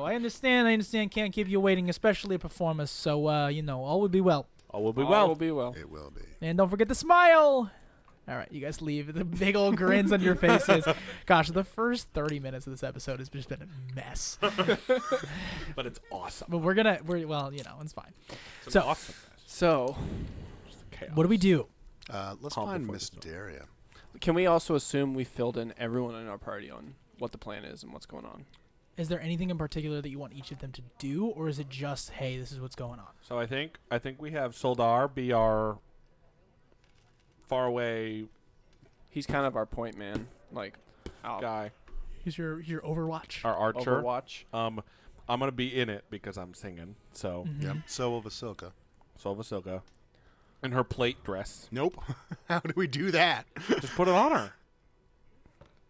A: I understand. Can't keep you waiting, especially a performance. So, all will be well.
B: All will be
D: All
B: well.
D: will be well.
C: It will be.
A: And don't forget to smile. All right, you guys leave. The big old grins on your faces. Gosh, the first 30 minutes of this episode has just been a mess.
B: But it's awesome.
A: But it's fine.
B: It's
A: So-
B: awesome. Guys.
D: So,
B: Just chaos.
A: What do we do?
C: Let's
B: Calm
C: find
B: before
C: Miss
B: the storm.
C: Daria.
D: can we also assume we filled in everyone in our party on what the plan is and what's going on?
A: Is there anything in particular that you want each of them to do, or is it just, hey, this is what's going on?
B: So I think we have Soldar be our far away
D: He's kind of our point man, like
B: guy,
A: He's your Overwatch.
B: our archer.
D: Overwatch.
B: I'm gonna be in it because I'm singing. So
A: Mhm.
C: Yep. So will Vasilka.
B: Vasilka, in her plate dress.
C: Nope. How do we do that?
B: Just put it on her.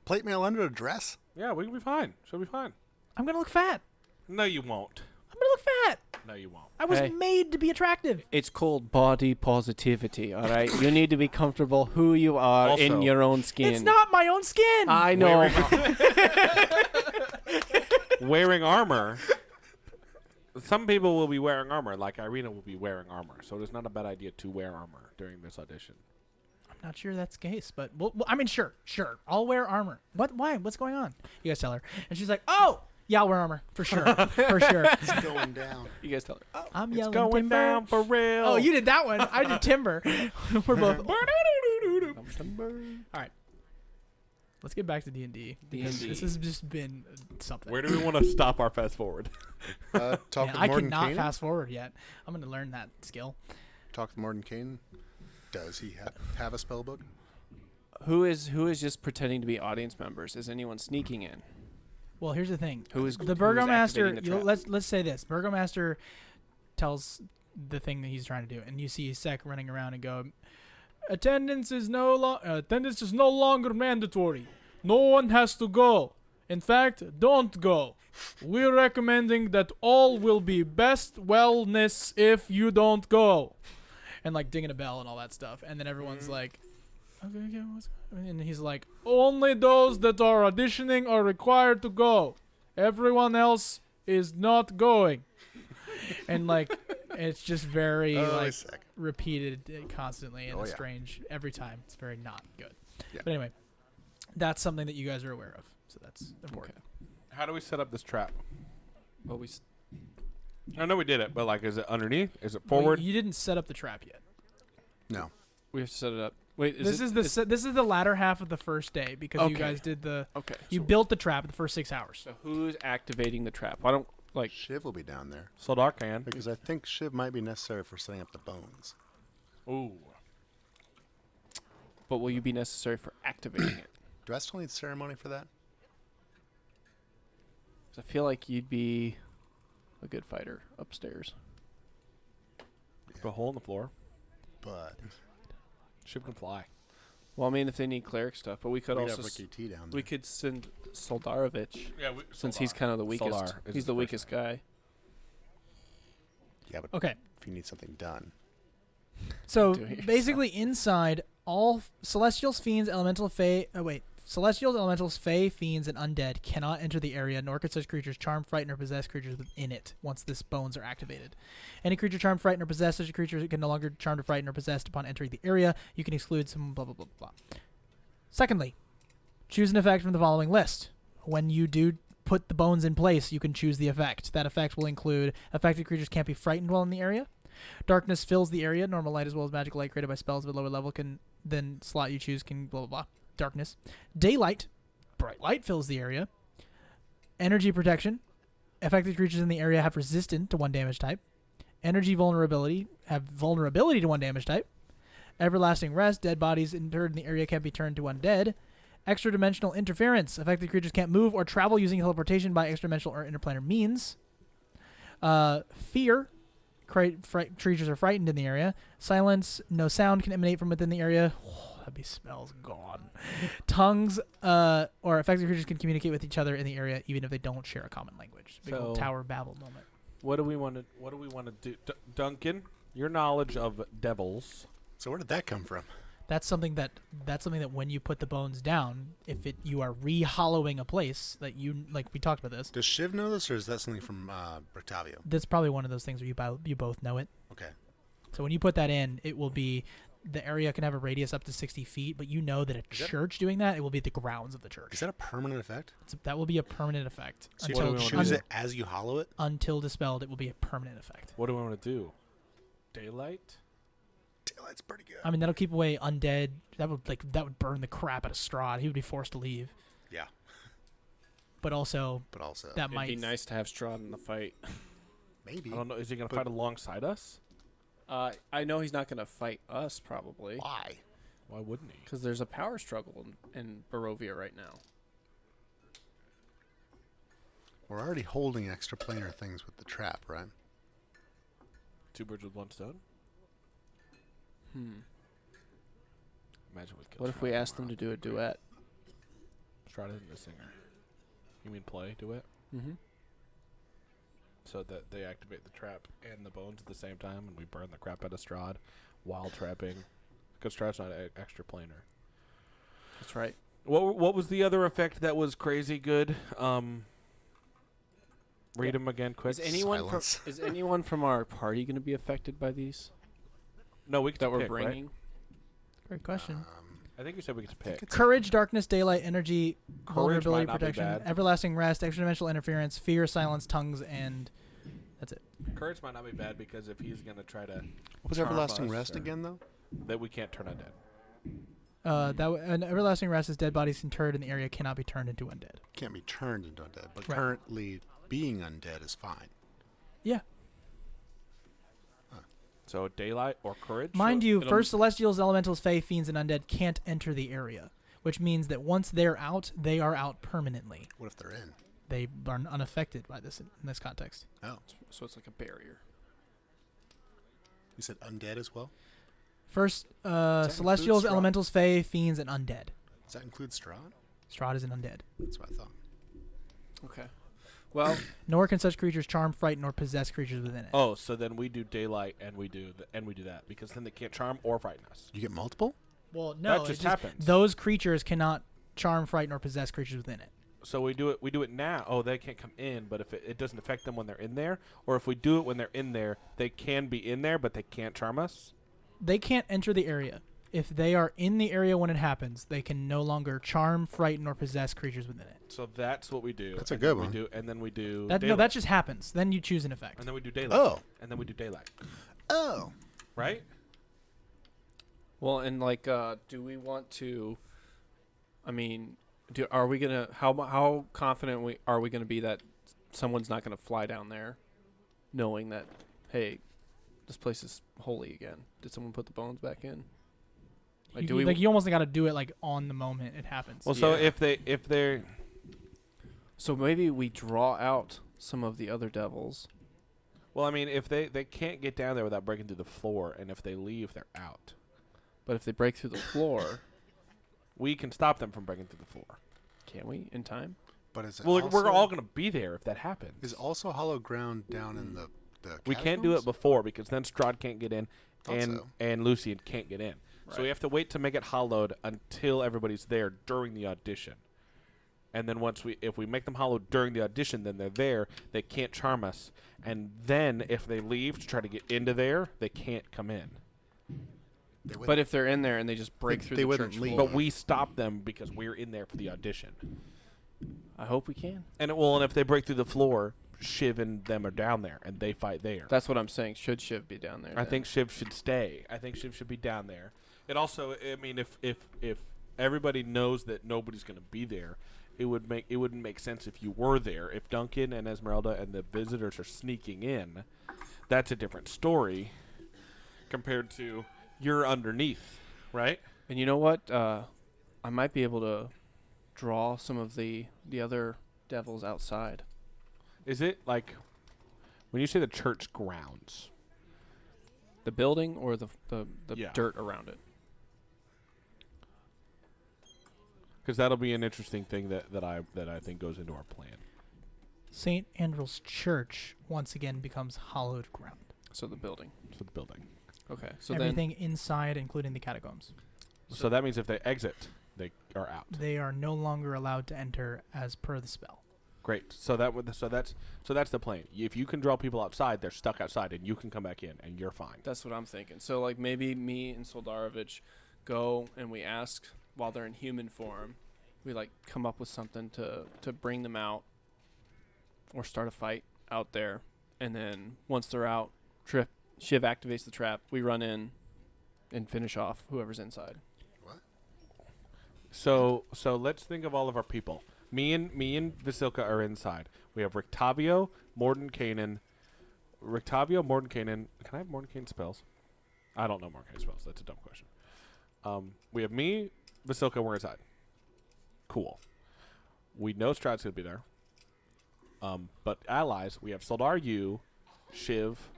C: Plate mail under a dress?
B: Yeah, we'll be fine. She'll be fine.
A: I'm gonna look fat.
B: No, you won't.
A: I'm gonna look fat.
B: No, you won't.
A: I was
D: Hey.
A: made to be attractive.
D: It's called body positivity, all right? You need to be comfortable who you are in
B: Also,
D: your own skin.
A: It's not my own skin.
D: I know.
B: Wearing armor. Some people will be wearing armor, like Irina will be wearing armor. So it's not a bad idea to wear armor during this audition.
A: I'm not sure that's the case, but I mean, sure. I'll wear armor. What? Why? What's going on? You guys tell her, and she's like, "Oh, yeah, I'll wear armor for sure, for sure."
C: It's going down.
D: You guys tell her. Oh.
A: I'm
B: It's
A: yelling
B: going
A: timber.
B: down for real.
A: Oh, you did that one. I did timber. We're both. All right. Let's get back to D&D. because
D: D&D.
A: This has just been something.
B: Where do we want to stop our fast forward?
C: Talk
A: Man,
C: with
A: I
C: Morton
A: cannot
C: Kane.
A: fast forward yet. I'm going to learn that skill.
C: Talk with Morton Kane. Does he have a spell book?
D: Who is just pretending to be audience members? Is anyone sneaking in?
A: Well, here's the thing.
D: Who is
A: The
D: who is
A: Burgomaster,
D: activating the trap?
A: let's say this. Burgomaster tells the thing that he's trying to do, and you see Sek running around and go, attendance is no longer mandatory. No one has to go. In fact, don't go. We're recommending that all will be best wellness if you don't go. And like dinging a bell and all that stuff. And then everyone's like, okay, and he's like, only those that are auditioning are required to go. Everyone else is not going. And like, it's just very like
C: sick.
A: repeated constantly and
C: Oh, yeah.
A: strange every time. It's very not good.
C: Yeah.
A: But anyway, that's something that you guys are aware of. So that's important.
B: How do we set up this trap?
D: Well,
B: I know we did it, but like, is it underneath? Is it
A: Well,
B: forward?
A: you didn't set up the trap yet.
C: No.
D: we have to set it up. Wait,
A: This is the latter half of the first day because you
D: Okay.
A: guys did the
D: okay.
A: you
D: so,
A: built the trap in the first 6 hours.
D: so who's activating the trap? Why don't like
C: Shiv will be down there
B: Soldar can.
C: because I think Shiv might be necessary for setting up the bones.
B: Ooh.
D: but will you be necessary for activating it?
C: Do I still need ceremony for that?
D: 'Cause I feel like you'd be a good fighter upstairs.
B: Put a hole in the floor.
C: But
B: Ship can fly.
D: Well, I mean, if they need cleric stuff, but we could
C: we'd
D: also
C: have Ricky T down there.
D: we could send Soldarovich
B: Yeah,
D: since he's kind of the weakest.
B: Soldar is
D: He's
B: the
D: the
B: first
D: weakest guy.
C: Yeah, but
A: Okay.
C: if you need something done,
A: So
D: Do it yourself.
A: basically, inside all Celestials, Fiends, Elemental, Fae. Oh wait, Celestials, Elementals, Fae, Fiends, and Undead cannot enter the area, nor can such creatures charm, frighten, or possess creatures within it once this bones are activated. Any creature charmed, frightened, or possessed, such a creature can no longer charmed, or frightened, or possessed upon entering the area. You can exclude some blah blah blah blah. Secondly, choose an effect from the following list. When you do put the bones in place, you can choose the effect. That effect will include affected creatures can't be frightened while in the area. Darkness fills the area. Normal light as well as magical light created by spells of a lower level can then slot you choose can blah blah blah. Darkness. Daylight. Bright light fills the area. Energy protection. Affected creatures in the area have resistance to one damage type. Energy vulnerability have vulnerability to one damage type. Everlasting rest. Dead bodies interred in the area can't be turned to undead. Extra dimensional interference. Affected creatures can't move or travel using teleportation by extra dimensional or interplanar means. Fear. Creatures are frightened in the area. Silence. No sound can emanate from within the area. Oh, that'd be smells gone. Tongues. Or affected creatures can communicate with each other in the area even if they don't share a common language. Big old
B: So-
A: Tower of Babel moment.
B: What do we want to do? Duncan, your knowledge of devils.
C: so where did that come from?
A: That's something that when you put the bones down, if you are re-hollowing a place that you like we talked about this.
C: Does Shiv know this, or is that something from Brictavio?
A: That's probably one of those things where you both know it.
C: Okay.
A: So when you put that in, it will be the area can have a radius up to 60 feet, but you know that a
C: Is that-
A: church doing that, it will be the grounds of the church.
C: Is that a permanent effect?
A: That will be a permanent effect.
C: So you
B: What do
C: can
B: we wanna
C: choose
B: do?
C: it as you hollow it?
A: Until dispelled, it will be a permanent effect.
B: What do we want to do? Daylight.
C: Daylight's pretty good.
A: I mean, that'll keep away undead. That would burn the crap out of Strahd. He would be forced to leave.
C: Yeah,
A: But also,
C: but also
A: that
D: It'd
A: might
D: be nice to have Strahd in the fight.
C: maybe.
B: I don't know. Is he gonna
C: But-
B: fight alongside us?
D: I know he's not going to fight us probably
C: Why?
B: Why wouldn't he?
D: because there's a power struggle in Barovia right now.
C: We're already holding extra planar things with the trap, right?
B: Two birds with one stone. Imagine we kill.
D: What if we asked them to do a duet?
B: Strahd isn't a singer. You mean play duet?
D: Mm-hmm.
B: so that they activate the trap and the bones at the same time, and we burn the crap out of Strahd while trapping, because Strahd's not extra planar.
D: That's right.
B: What was the other effect that was crazy good? Read them again, quick.
C: Silence.
D: Is anyone from our party going to be affected by these
B: No, we get
D: that
B: to
D: we're
B: pick, right?
D: bringing?
A: Great question.
B: I think you said we get to pick.
A: Courage, darkness, daylight, energy,
B: Courage
A: vulnerability,
B: might not be
A: protection,
B: bad.
A: everlasting rest, extra-dimensional interference, fear, silence, tongues, and that's it.
B: Courage might not be bad because if he's gonna try to
C: What was
B: charm
C: everlasting
B: us
C: rest
B: or-
C: again, though?
B: that we can't turn undead.
A: An everlasting rest is dead bodies interred in the area cannot be turned into undead.
C: Can't be turned into undead, but
A: Right.
C: currently being undead is fine.
A: Yeah.
B: So daylight or courage.
A: Mind you,
D: it'll-
A: first celestials, elementals, fae, fiends, and undead can't enter the area, which means that once they're out, they are out permanently.
C: What if they're in?
A: They are unaffected by this in this context.
C: Oh,
D: So it's like a barrier.
C: you said undead as well?
A: First,
C: include
A: celestials,
C: Strahd?
A: elementals, fae, fiends, and undead.
C: Does that include Strahd?
A: Strahd is an undead.
C: That's what I thought.
D: Okay. Well,
A: Nor can such creatures charm, frighten, or possess creatures within it.
B: Oh, so then we do daylight and we do that because then they can't charm or frighten us.
C: You get multiple?
A: Well, no,
B: that
A: it
B: just happens.
A: Those creatures cannot charm, frighten, or possess creatures within it.
B: So we do it now. Oh, they can't come in, but if it doesn't affect them when they're in there, or if we do it when they're in there, they can be in there, but they can't charm us.
A: They can't enter the area. If they are in the area when it happens, they can no longer charm, frighten, or possess creatures within it.
B: So that's what we do.
C: That's a
B: and
C: good
B: then
C: one.
B: We do, and then we do
A: That, no,
B: daylight.
A: that just happens. Then you choose an effect.
B: And then we do daylight.
C: Oh.
B: And then we do daylight.
C: Oh.
B: Right?
D: well, and like, do we want to? I mean, are we gonna? How confident are we gonna be that someone's not gonna fly down there, knowing that, hey, this place is holy again? Did someone put the bones back in? Like,
A: you almost got to do it like on the moment it happens.
B: Well, so
D: Yeah.
B: if they're
D: So maybe we draw out some of the other devils.
B: well, I mean, if they can't get down there without breaking through the floor, and if they leave, they're out.
D: But if they break through the floor,
B: We can stop them from breaking through the floor.
D: can we in time?
C: But is it
B: Well, we're
C: also-
B: all going to be there if that happens.
C: Is also hollow ground down in the
B: We can't do it
C: catacombs?
B: before because then Strahd can't get in,
C: Thought
B: and
C: so.
B: and Lucian can't get in. So we
D: Right.
B: have to wait to make it hollowed until everybody's there during the audition. And then if we make them hollowed during the audition, then they're there. They can't charm us. And then if they leave to try to get into there, they can't come in.
C: They
D: But
C: wouldn't-
D: if they're in there and they just break
C: They-
D: through
C: they
D: the
C: wouldn't
D: church
C: leave.
D: floor,
B: But we stop them because we're in there for the audition.
D: I hope we can.
B: And if they break through the floor, Shiv and them are down there, and they fight there.
D: That's what I'm saying. Should Shiv be down there?
B: I
D: then?
B: think Shiv should stay. I think Shiv should be down there. It also, I mean, if everybody knows that nobody's going to be there, it wouldn't make sense if you were there. If Duncan and Esmeralda and the visitors are sneaking in, that's a different story compared to you're underneath, right?
D: And you know what? I might be able to draw some of the other devils outside.
B: Is it like when you say the church grounds?
D: The building or the
B: Yeah.
D: dirt around it.
B: Because that'll be an interesting thing that I think goes into our plan.
A: St. Andrew's Church once again becomes hallowed ground.
D: So the building.
B: So the building.
D: Okay. So
A: Everything inside, including the catacombs.
B: So that means if they exit, they are out.
A: They are no longer allowed to enter as per the spell.
B: Great. So that's the plan. If you can draw people outside, they're stuck outside, and you can come back in, and you're fine.
D: that's what I'm thinking. So like maybe me and Soldarovich go and we ask while they're in human form, we like come up with something to bring them out or start a fight out there, and then once they're out, Shiv activates the trap. We run in and finish off whoever's inside.
B: So let's think of all of our people. Me and Vasilka are inside. We have Rictavio, Mordenkainen. Can I have Mordenkainen spells? I don't know Mordenkainen spells. That's a dumb question. We have me, Vasilka, we're inside. Cool. We know Strahd's going to be there. But allies, we have Soldar U, Shiv,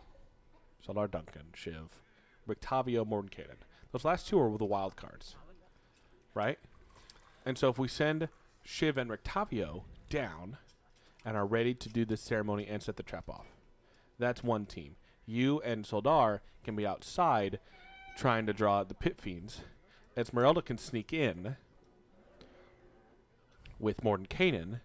B: Soldar Duncan, Shiv, Rictavio, Mordenkainen. Those last two are the wild cards. Right? And so if we send Shiv and Rictavio down and are ready to do this ceremony and set the trap off, That's one team. You and Soldar can be outside trying to draw the pit fiends. Esmeralda can sneak in with Mordenkainen,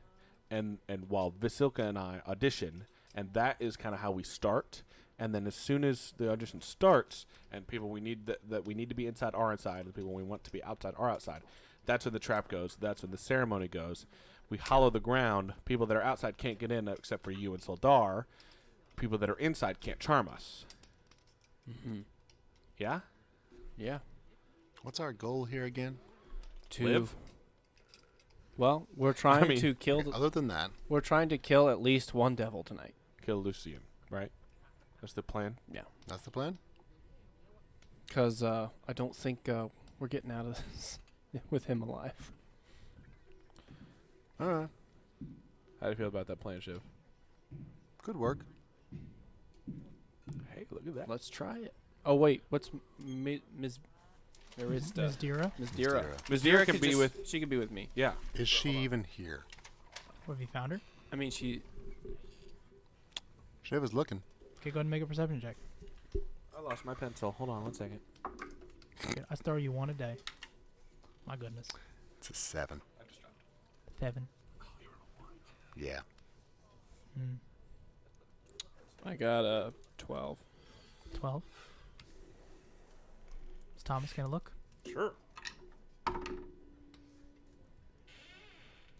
B: and while Vasilka and I audition, and that is kind of how we start. And then as soon as the audition starts, and people we need that we need to be inside are inside, and people we want to be outside are outside, that's when the trap goes. That's when the ceremony goes. We hollow the ground. People that are outside can't get in except for you and Soldar. People that are inside can't charm us.
D: Mm-hmm.
B: Yeah?
D: Yeah.
C: What's our goal here again?
D: To
B: Live?
D: Well, we're trying
B: mean-
D: to kill.
C: Other than that,
D: We're trying to kill at least one devil tonight.
B: Kill Lucian, right? That's the plan?
C: that's the plan.
D: Because I don't think we're getting out of this with him alive.
C: All right.
B: How do you feel about that plan, Shiv?
C: Good work.
B: Hey, look at that.
D: Let's try it. Oh wait, what's Ms. There is
A: Ms. Dira.
D: Ms. Dira.
B: Ms. Dira can
D: could
B: be
D: just-
B: with...
D: She can be with me.
B: Yeah.
C: Is she even here?
A: Where have you found her?
D: I mean, she.
C: Shiv is looking.
A: Okay, go ahead and make a perception check.
B: I lost my pencil. Hold on 1 second.
A: Okay, I throw you one a day. My goodness.
C: It's a 7.
A: 7.
C: Yeah.
A: Hmm.
D: I got a 12.
A: 12. Is Thomas gonna look?
B: Sure.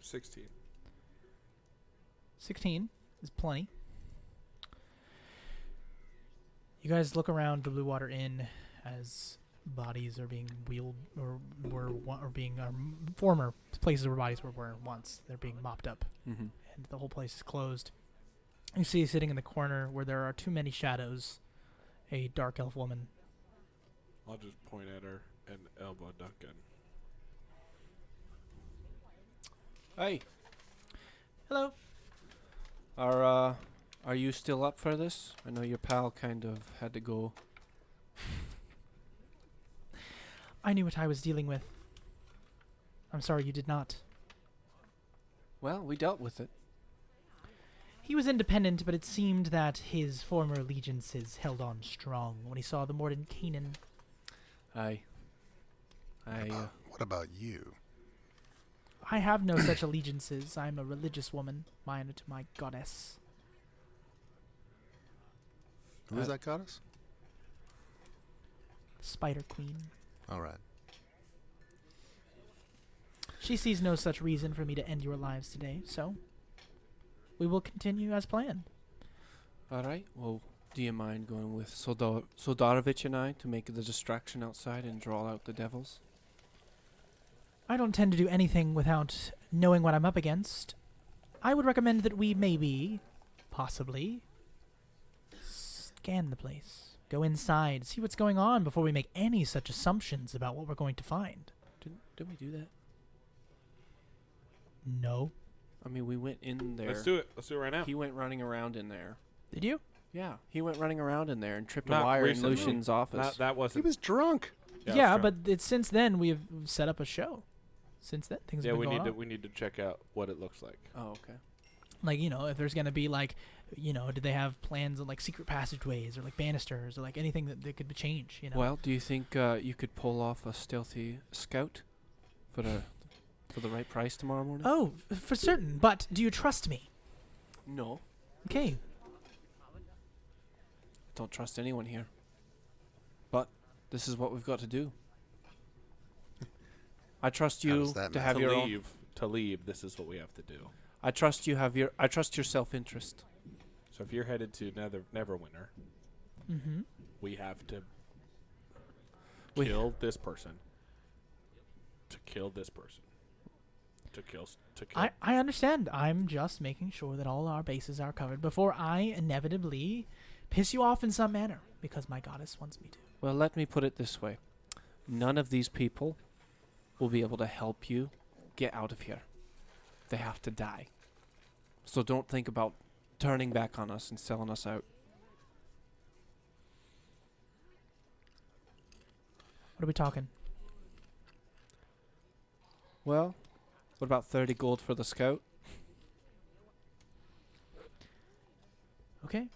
B: 16.
A: 16 is plenty. You guys look around the Blue Water Inn as bodies are being wheeled, or being former places where bodies were once. They're being mopped up,
D: Mm-hmm.
A: and the whole place is closed. You see, sitting in the corner where there are too many shadows, a dark elf woman.
B: I'll just point at her and elbow Duncan.
D: Hey,
A: Hello.
D: are you still up for this? I know your pal kind of had to go.
A: I knew what I was dealing with. I'm sorry you did not.
D: Well, we dealt with it.
A: He was independent, but it seemed that his former allegiances held on strong when he saw the Mordenkainen.
D: I
C: What about you?
A: I have no such allegiances. I'm a religious woman, minded to my goddess.
C: Who is that goddess?
A: Spider Queen.
C: All right.
A: She sees no such reason for me to end your lives today, so we will continue as planned.
D: all right. Well, do you mind going with Soldarovich and I to make the distraction outside and draw out the devils?
A: I don't tend to do anything without knowing what I'm up against. I would recommend that we maybe, possibly, scan the place. Go inside, see what's going on before we make any such assumptions about what we're going to find.
D: Did we do that?
A: No.
D: I mean, we went in there.
B: Let's do it. Let's do it right now.
D: He went running around in there.
A: Did you?
D: Yeah, he went running around in there and tripped
B: Not
D: a wire
B: recently.
D: in Lucian's office.
B: That
C: He
B: wasn't...
C: was drunk.
A: Yeah,
B: that's
A: but it's since then we have set up a show. Since then, things
B: yeah,
A: have
B: we
A: been going
B: need to
A: on.
B: we need to check out what it looks like.
D: Oh, okay.
A: Like, you know, if there's going to be, like, you know, do they have plans on, like, secret passageways or, like, banisters or, like, anything that they could change, you know?
D: Well, do you think you could pull off a stealthy scout for the right price tomorrow morning?
A: Oh, for certain. But do you trust me?
D: No,
A: Okay.
D: don't trust anyone here. But this is what we've got to do. I trust
C: How
D: you
C: does that
D: to
C: matter?
D: have
B: to
D: your own.
B: leave, to leave, this is what we have to do.
D: I trust you have your. I trust your self-interest.
B: So if you're headed to Neverwinter,
A: Mm-hmm.
B: we have to
D: We-
B: kill this person. To kill this person. To kill.
A: I understand. I'm just making sure that all our bases are covered before I inevitably piss you off in some manner, because my goddess wants me to.
D: Well, let me put it this way: none of these people will be able to help you get out of here. They have to die. So don't think about turning back on us and selling us out.
A: What are we talking?
D: Well, what about 30 gold for the scout?
A: Okay.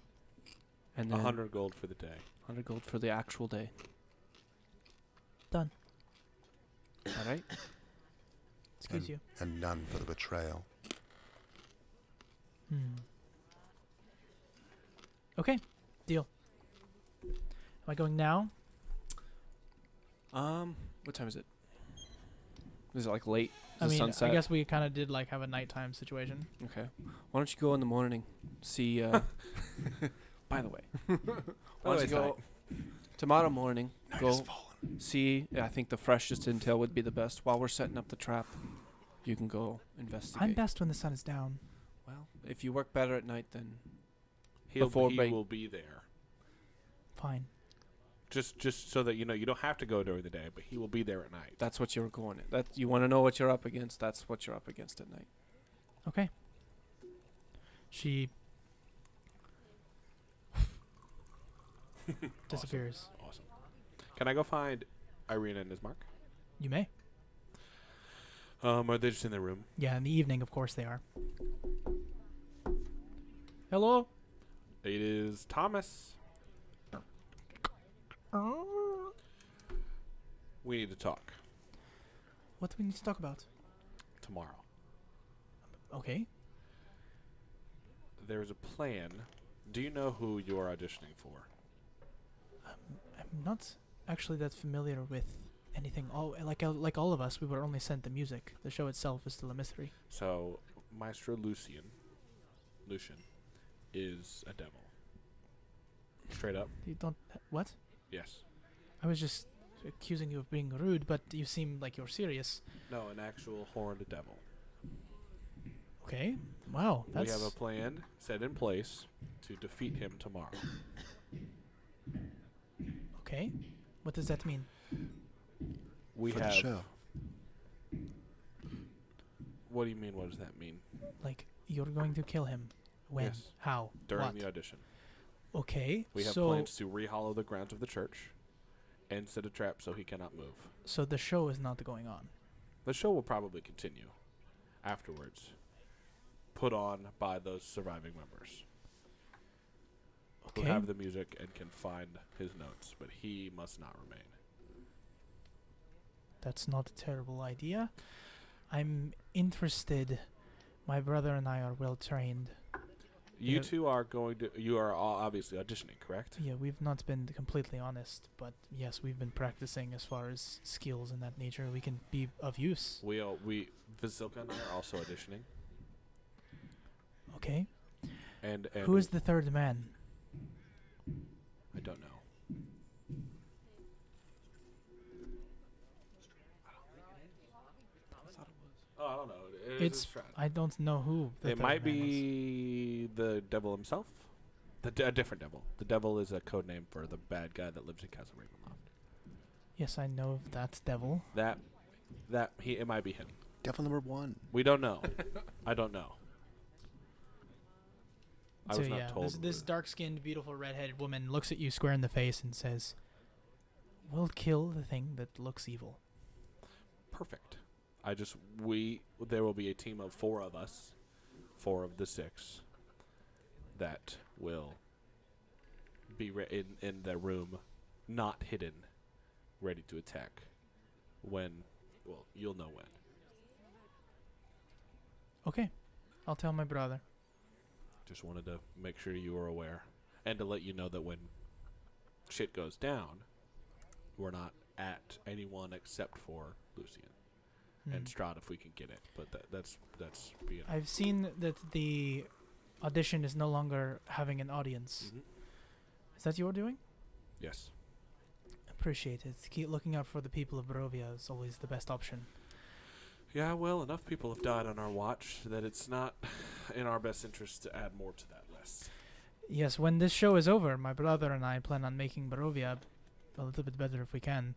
D: And then
B: 100 gold for the day.
D: 100 gold for the actual day.
A: Done.
D: All right.
A: Excuse you.
C: And none for the betrayal.
A: Okay, deal. Am I going now?
D: What time is it? Is it like late? Is
A: I
D: it
A: mean,
D: sunset?
A: I guess we kind of did like have a nighttime situation.
D: Okay. Why don't you go in the morning? See. By the way, why don't you go tomorrow morning?
C: Night
D: Go
C: has fallen.
D: see. I think the freshest intel would be the best. While we're setting up the trap, you can go investigate.
A: I'm best when the sun is down.
D: Well, if you work better at night, then
B: He
D: Before break.
B: will be there.
A: Fine.
B: Just so that you know, you don't have to go during the day, but he will be there at night.
D: that's what you're going at. That you want to know what you're up against. That's what you're up against at night.
A: Okay. She disappears.
B: Awesome. Can I go find Irina and Ismark?
A: You may.
B: Are they just in their room?
A: Yeah, in the evening, of course they are. Hello?
B: It is Thomas. We need to talk
A: What do we need to talk about?
B: tomorrow.
A: Okay.
B: There's a plan. Do you know who you're auditioning for?
A: I'm not actually that familiar with anything. Like all of us, we were only sent the music. The show itself is still a mystery.
B: So, Maestro Lucian is a devil. Straight up.
A: You don't... What?
B: Yes.
A: I was just accusing you of being rude, but you seem like you're serious.
B: No, an actual horned devil.
A: Okay. Wow,
B: We
A: that's...
B: have a plan set in place to defeat him tomorrow.
A: Okay. What does that mean?
B: We
C: For the
B: have.
C: show.
B: What do you mean? What does that mean?
A: Like, you're going to kill him. When?
B: Yes.
A: How?
B: During
A: What?
B: the audition,
A: Okay.
B: we have
A: so,
B: plans to rehollow the grounds of the church and set a trap so he cannot move.
A: So the show is not going on.
B: The show will probably continue afterwards, put on by those surviving members
A: Okay.
B: who have the music and can find his notes, but he must not remain.
A: That's not a terrible idea. I'm interested. My brother and I are well trained.
B: You
A: Yeah.
B: two are going to. You are all obviously auditioning, correct?
A: Yeah, we've not been completely honest, but yes, we've been practicing as far as skills in that nature. We can be of use.
B: We Vasilka and I are also auditioning,
A: Okay.
B: and
A: Who is the third man?
B: I don't know. Oh, I don't know.
A: It's. I don't know who. The
B: It
A: third
B: might
A: man is.
B: be the devil himself. A different devil. The devil is a code name for the bad guy that lives in Castle Ravenloft.
A: Yes, I know of that devil.
B: It might be him.
C: Devil number 1.
B: We don't know. I don't know. I
A: So
B: was not
A: yeah,
B: told.
A: this dark-skinned, beautiful, red-headed woman looks at you square in the face and says, "We'll kill the thing that looks evil."
B: Perfect. There will be a team of 4 of us, 4 of the 6, that will be in the room, not hidden, ready to attack. When, well, you'll know when.
A: Okay, I'll tell my brother.
B: Just wanted to make sure you were aware, and to let you know that when shit goes down, we're not at anyone except for Lucian and Strahd if we can get it. But that's being.
A: I've seen that the audition is no longer having an audience.
B: Mhm.
A: Is that your doing?
B: Yes.
A: Appreciate it. Keep looking out for the people of Barovia is always the best option.
B: Yeah, well, enough people have died on our watch that it's not in our best interest to add more to that list.
A: Yes, when this show is over, my brother and I plan on making Barovia a little bit better if we can.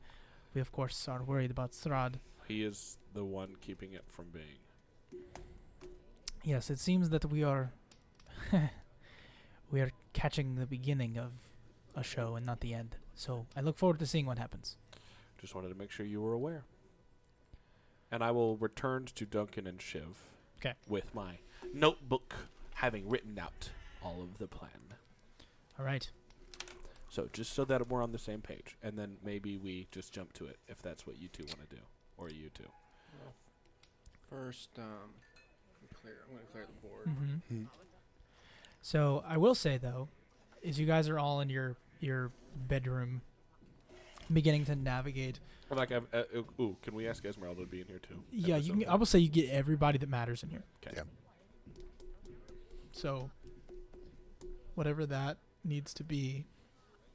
A: We, of course, are worried about Strahd.
B: He is the one keeping it from being.
A: Yes, it seems that we are we are catching the beginning of a show and not the end. So I look forward to seeing what happens.
B: Just wanted to make sure you were aware. And I will return to Duncan and Shiv
A: 'Kay.
B: with my notebook, having written out all of the plan.
A: All right.
B: So just so that we're on the same page, and then maybe we just jump to it if that's what you two want to do, or you two.
D: Well, first, I'm going to clear the board.
A: Mm-hmm. So I will say though, is you guys are all in your bedroom, beginning to navigate.
B: Or like, can we ask Esmeralda to be in here too?
A: Yeah, you can, I will say you get everybody that matters in here.
B: Okay.
C: Yeah.
A: So whatever that needs to be,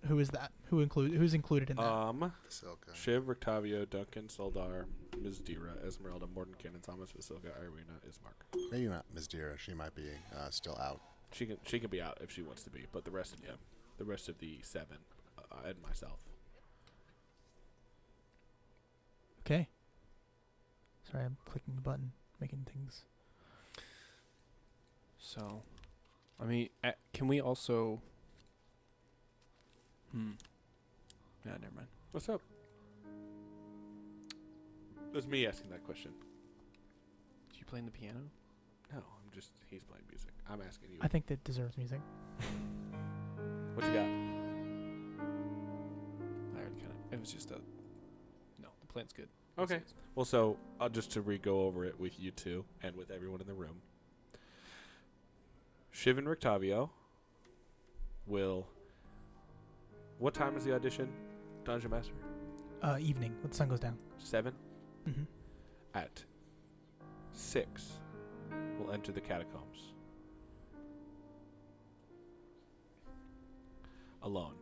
A: who is that? Who's included in that?
C: Vasilka.
B: Shiv, Rictavio, Duncan, Soldar, Ms. Dira, Esmeralda, Morton, Cannon, Thomas, Vasilka, Irina, Ismark.
C: Maybe not Ms. Dira. She might be still out.
B: She can be out if she wants to be, but the rest of them, the rest of the 7, and myself.
A: Okay. Sorry, I'm clicking the button, making things.
D: So, I mean, can we also... Yeah, never mind.
B: What's up? It was me asking that question.
D: Is you playing the piano?
B: No, he's playing music. I'm asking you.
A: I think that deserves music.
B: What you got?
D: I already kind of... It was just a... No, the plan's good.
B: Okay. Well, so I'll just to re-go over it with you two and with everyone in the room. Shiv and Rictavio will... What time is the audition, Dungeon Master?
A: Evening, when the sun goes down.
B: 7?
A: Mm-hmm.
B: At 6, we'll enter the catacombs. Alone.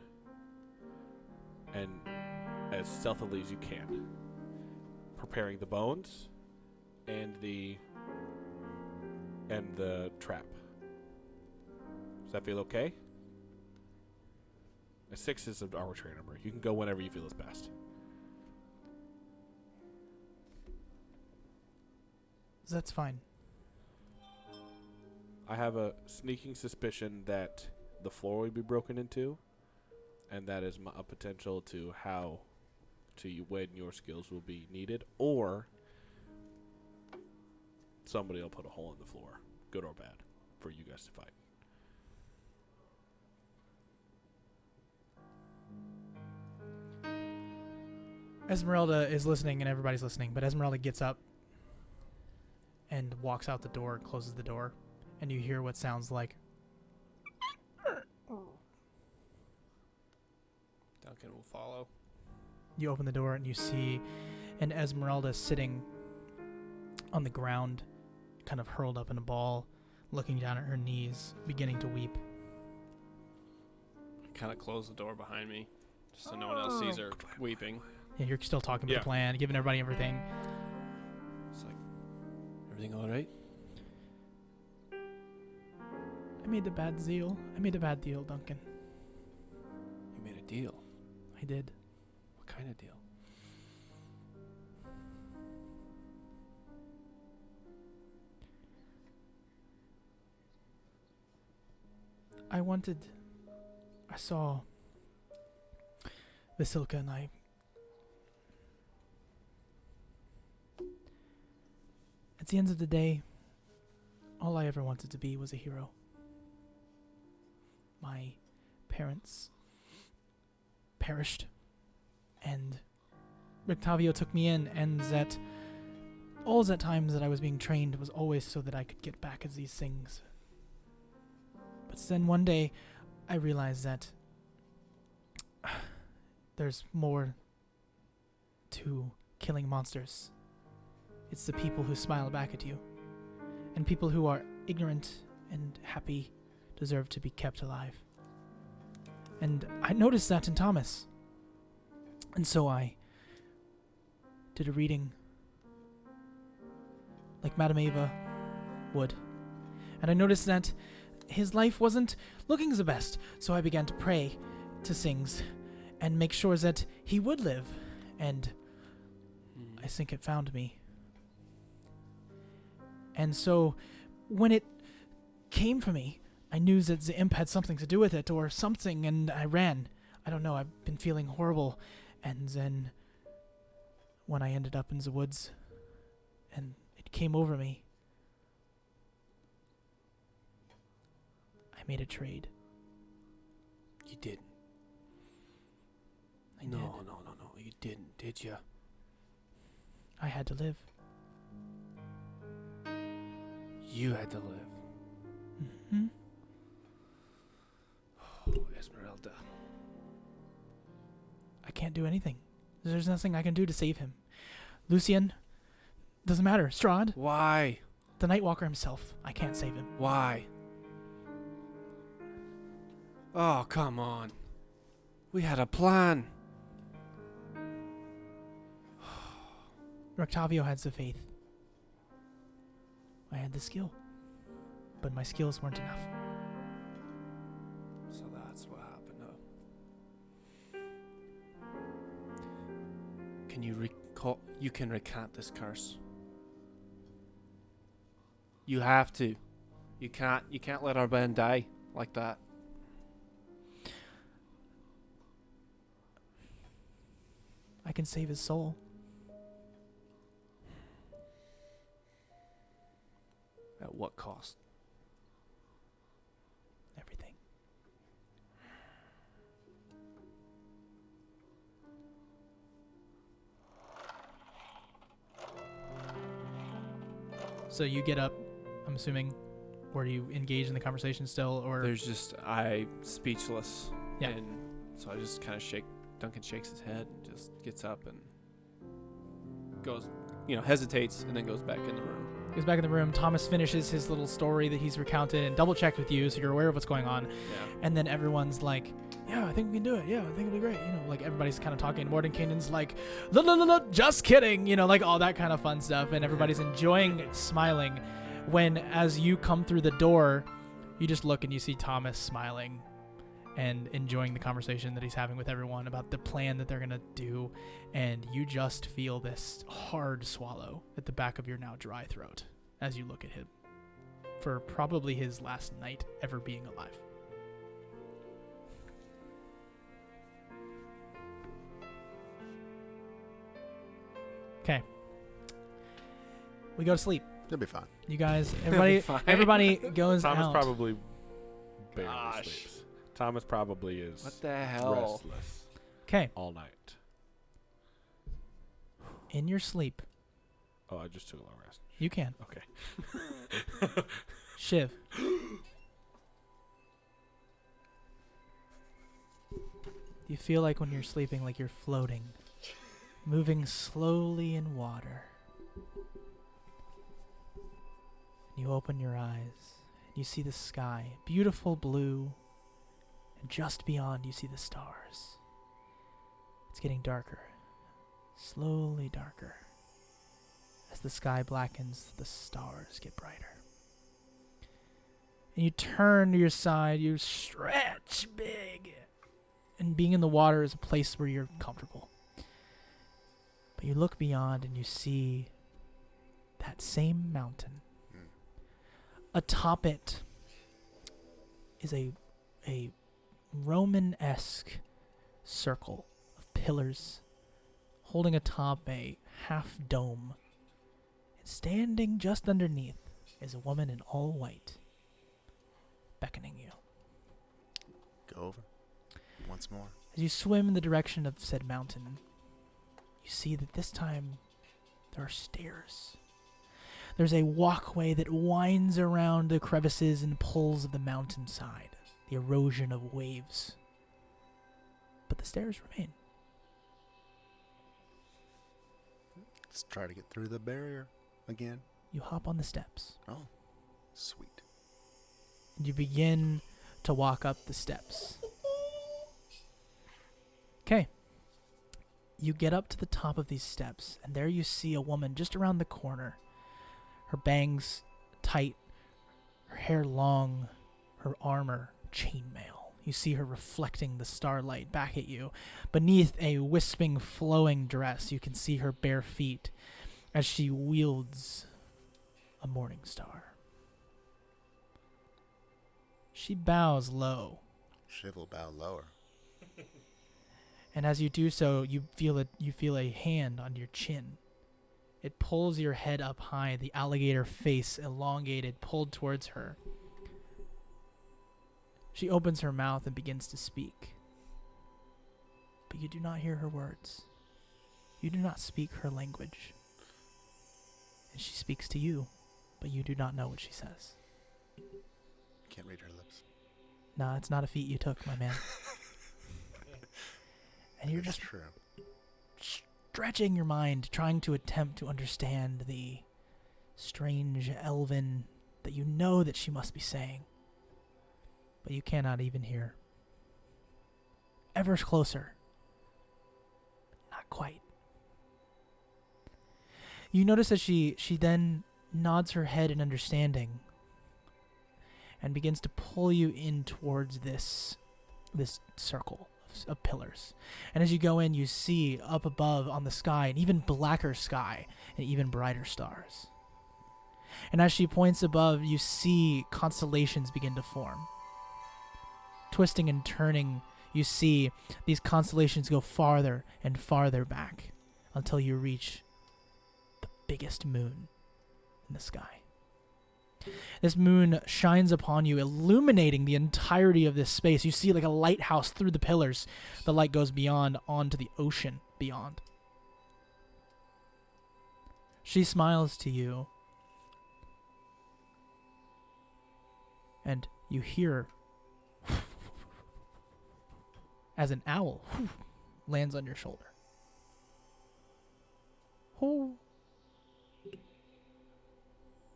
B: And as stealthily as you can. Preparing the bones and the trap. Does that feel okay? A 6 is an arbitrary number. You can go whenever you feel is best.
A: That's fine.
B: I have a sneaking suspicion that the floor will be broken into, and that is a potential to how to when your skills will be needed, or somebody will put a hole in the floor, good or bad, for you guys to fight.
A: Esmeralda is listening and everybody's listening, but Esmeralda gets up and walks out the door, closes the door, and you hear what sounds like.
D: Duncan will follow.
A: You open the door and you see an Esmeralda sitting on the ground, kind of hurled up in a ball, looking down at her knees, beginning to weep.
D: I kind of close the door behind me, just so no one else sees her weeping.
A: Yeah, you're still talking about the plan, giving everybody everything.
D: It's like, everything all right?
A: I made a bad deal. I made a bad deal, Duncan.
D: You made a deal.
A: I did.
D: What kind of deal?
A: I saw Vasilka and I. At the end of the day, all I ever wanted to be was a hero. My parents perished, and Rictavio took me in, and that all that times that I was being trained was always so that I could get back at these things. But then one day, I realized that there's more to killing monsters. It's the people who smile back at you, and people who are ignorant and happy deserve to be kept alive. And I noticed that in Thomas. And so I did a reading like Madame Ava would. And I noticed that his life wasn't looking the best. So I began to pray to things and make sure that he would live. And I think it found me. And so when it came for me, I knew that the imp had something to do with it or something, and I ran. I don't know, I've been feeling horrible. And then when I ended up in the woods and it came over me, I made a trade.
D: You didn't.
A: I did.
D: No. You didn't, did you?
A: I had to live.
D: You had to live.
A: Hmm.
D: Oh, Esmeralda.
A: I can't do anything. There's nothing I can do to save him. Lucien, doesn't matter. Strahd,
D: Why?
A: the Nightwalker himself. I can't save him.
D: Why? Oh, come on. We had a plan.
A: Octavio had the faith. I had the skill. But my skills weren't enough.
D: So that's what happened. Can you recall? You can recant this curse. You have to. You can't let our man die like that.
A: I can save his soul.
D: At what cost?
A: Everything. So you get up, I'm assuming, or do you engage in the conversation still, or
D: There's just I speechless.
A: Yeah.
D: And so I just kind of shake. Duncan shakes his head and just gets up and goes, hesitates and then goes back in the room.
A: goes back in the room. Thomas finishes his little story that he's recounted and double checked with you, so you're aware of what's going on.
D: Yeah.
A: And then everyone's like, yeah, I think we can do it. Yeah, I think it'll be great. Like everybody's kind of talking. Mordenkainen's like, la, just kidding. Like all that kind of fun stuff. And everybody's enjoying smiling when, as you come through the door, you just look and you see Thomas smiling and enjoying the conversation that he's having with everyone about the plan that they're going to do. And you just feel this hard swallow at the back of your now dry throat as you look at him for probably his last night ever being alive. Okay. We go to sleep.
C: It'll be fine.
A: You guys, everybody goes
B: Thomas
A: out.
B: probably barely
D: Gosh.
B: sleeps. Thomas probably is
D: What the hell?
B: restless
A: Okay.
B: all night.
A: In your sleep,
B: Oh, I just took a long rest.
A: you can.
B: Okay.
A: Shiv. You feel like when you're sleeping, like you're floating, moving slowly in water. You open your eyes, and you see the sky, beautiful blue, and just beyond you see the stars. It's getting darker, slowly darker. As the sky blackens, the stars get brighter. And you turn to your side, you stretch big. And being in the water is a place where you're comfortable. But you look beyond and you see that same mountain. Atop it is a Roman-esque circle of pillars holding atop a half dome. And standing just underneath is a woman in all white, beckoning you.
C: Go over. Once more.
A: As you swim in the direction of said mountain, you see that this time there are stairs. There's a walkway that winds around the crevices and pulls of the mountainside, the erosion of waves. But the stairs remain.
C: Let's try to get through the barrier again.
A: You hop on the steps,
C: Oh, sweet.
A: and you begin to walk up the steps. Okay. You get up to the top of these steps, and there you see a woman just around the corner. Her bangs tight, her hair long, her armor chainmail. You see her reflecting the starlight back at you. Beneath a wisping, flowing dress, you can see her bare feet as she wields a morning star. She bows low.
C: Shiv will bow lower.
A: And as you do so, you feel a hand on your chin. It pulls your head up high, the alligator face elongated, pulled towards her. She opens her mouth and begins to speak. but you do not hear her words. You do not speak her language. And she speaks to you, but you do not know what she says.
C: Can't read her lips.
A: Nah, it's not a feat you took, my man. And you're
C: That's
A: just
C: true.
A: stretching your mind, trying to attempt to understand the strange elven that you know that she must be saying. But you cannot even hear. Ever closer. Not quite. You notice that she then nods her head in understanding and begins to pull you in towards this circle of pillars. And as you go in, you see up above on the sky an even blacker sky and even brighter stars. And as she points above, you see constellations begin to form. Twisting and turning, you see these constellations go farther and farther back until you reach the biggest moon in the sky. This moon shines upon you, illuminating the entirety of this space. You see like a lighthouse through the pillars. The light goes beyond onto the ocean beyond. She smiles to you, and you hear as an owl lands on your shoulder. Oh.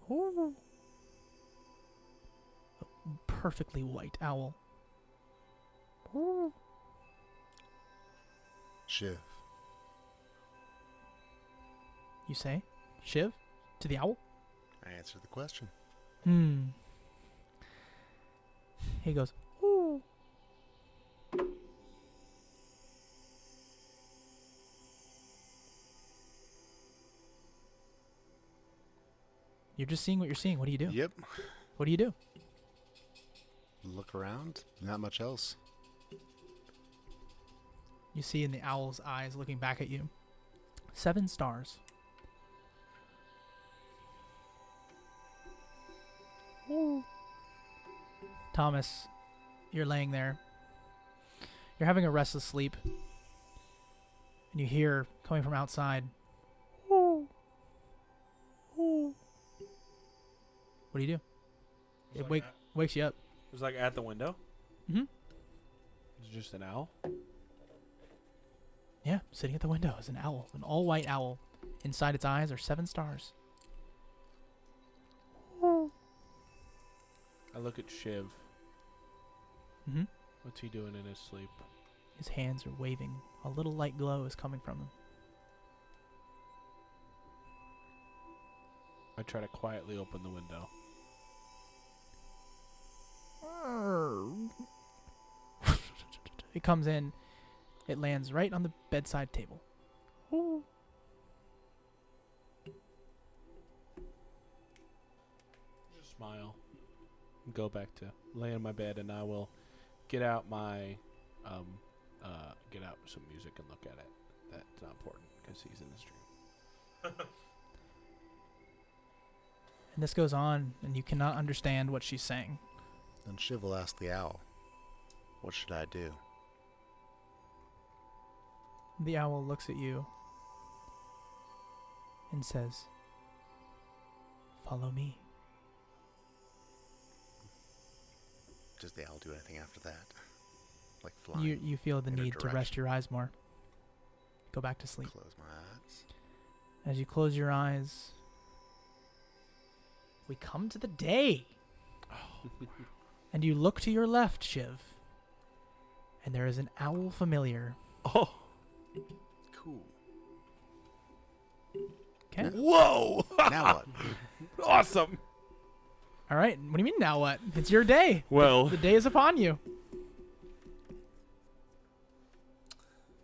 A: Oh. A perfectly white owl. Oh.
C: Shiv.
A: You say? Shiv? To the owl?
C: I answered the question.
A: He goes, ooh. You're just seeing what you're seeing. What do you do?
C: Yep.
A: What do you do?
C: Look around. Not much else.
A: You see in the owl's eyes looking back at you 7 stars. Ooh. Thomas, you're laying there. You're having a restless sleep. And you hear coming from outside. Ooh. Ooh. What do you do? It wakes you up.
B: It was like at the window.
A: Mm-hmm.
B: It's just an owl.
A: Yeah, sitting at the window is an owl. An all-white owl. Inside its eyes are 7 stars.
B: I look at Shiv.
A: Mm-hmm.
B: What's he doing in his sleep?
A: His hands are waving. A little light glow is coming from him.
B: I try to quietly open the window.
A: It comes in. It lands right on the bedside table.
B: Smile. Go back to lay in my bed, and I will get out my get out some music and look at it. That's not important because he's in the stream.
A: And this goes on, and you cannot understand what she's saying.
C: Then Shiv will ask the owl, what should I do?
A: The owl looks at you and says, "Follow me."
C: Does the owl do anything after that? Like flying?
A: You feel the
C: in a
A: need to rest your eyes more. Go back to sleep.
C: Close my eyes.
A: As you close your eyes, we come to the day. And you look to your left, Shiv, and there is an owl familiar.
B: Oh,
C: Cool.
A: Okay.
B: whoa!
C: Now what?
B: Awesome.
A: All right. What do you mean now what? It's your day.
B: Well,
A: The day is upon you.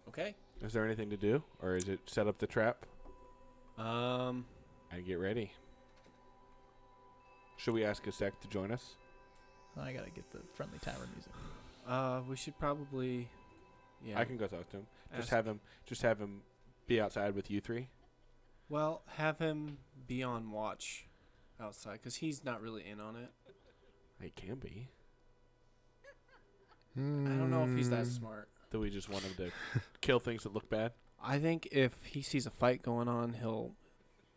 D: Okay.
B: is there anything to do, or is it set up the trap
D: Um.
B: and get ready? Should we ask a sec to join us?
A: I gotta get the friendly tavern music.
D: We should probably. Yeah.
B: I can go talk to him. Just
D: Ask-
B: have him be outside with you 3.
D: Well, have him be on watch outside because he's not really in on it.
B: He can be.
D: I don't know if he's that smart.
B: Do we just want him to kill things that look bad.
D: I think if he sees a fight going on, he'll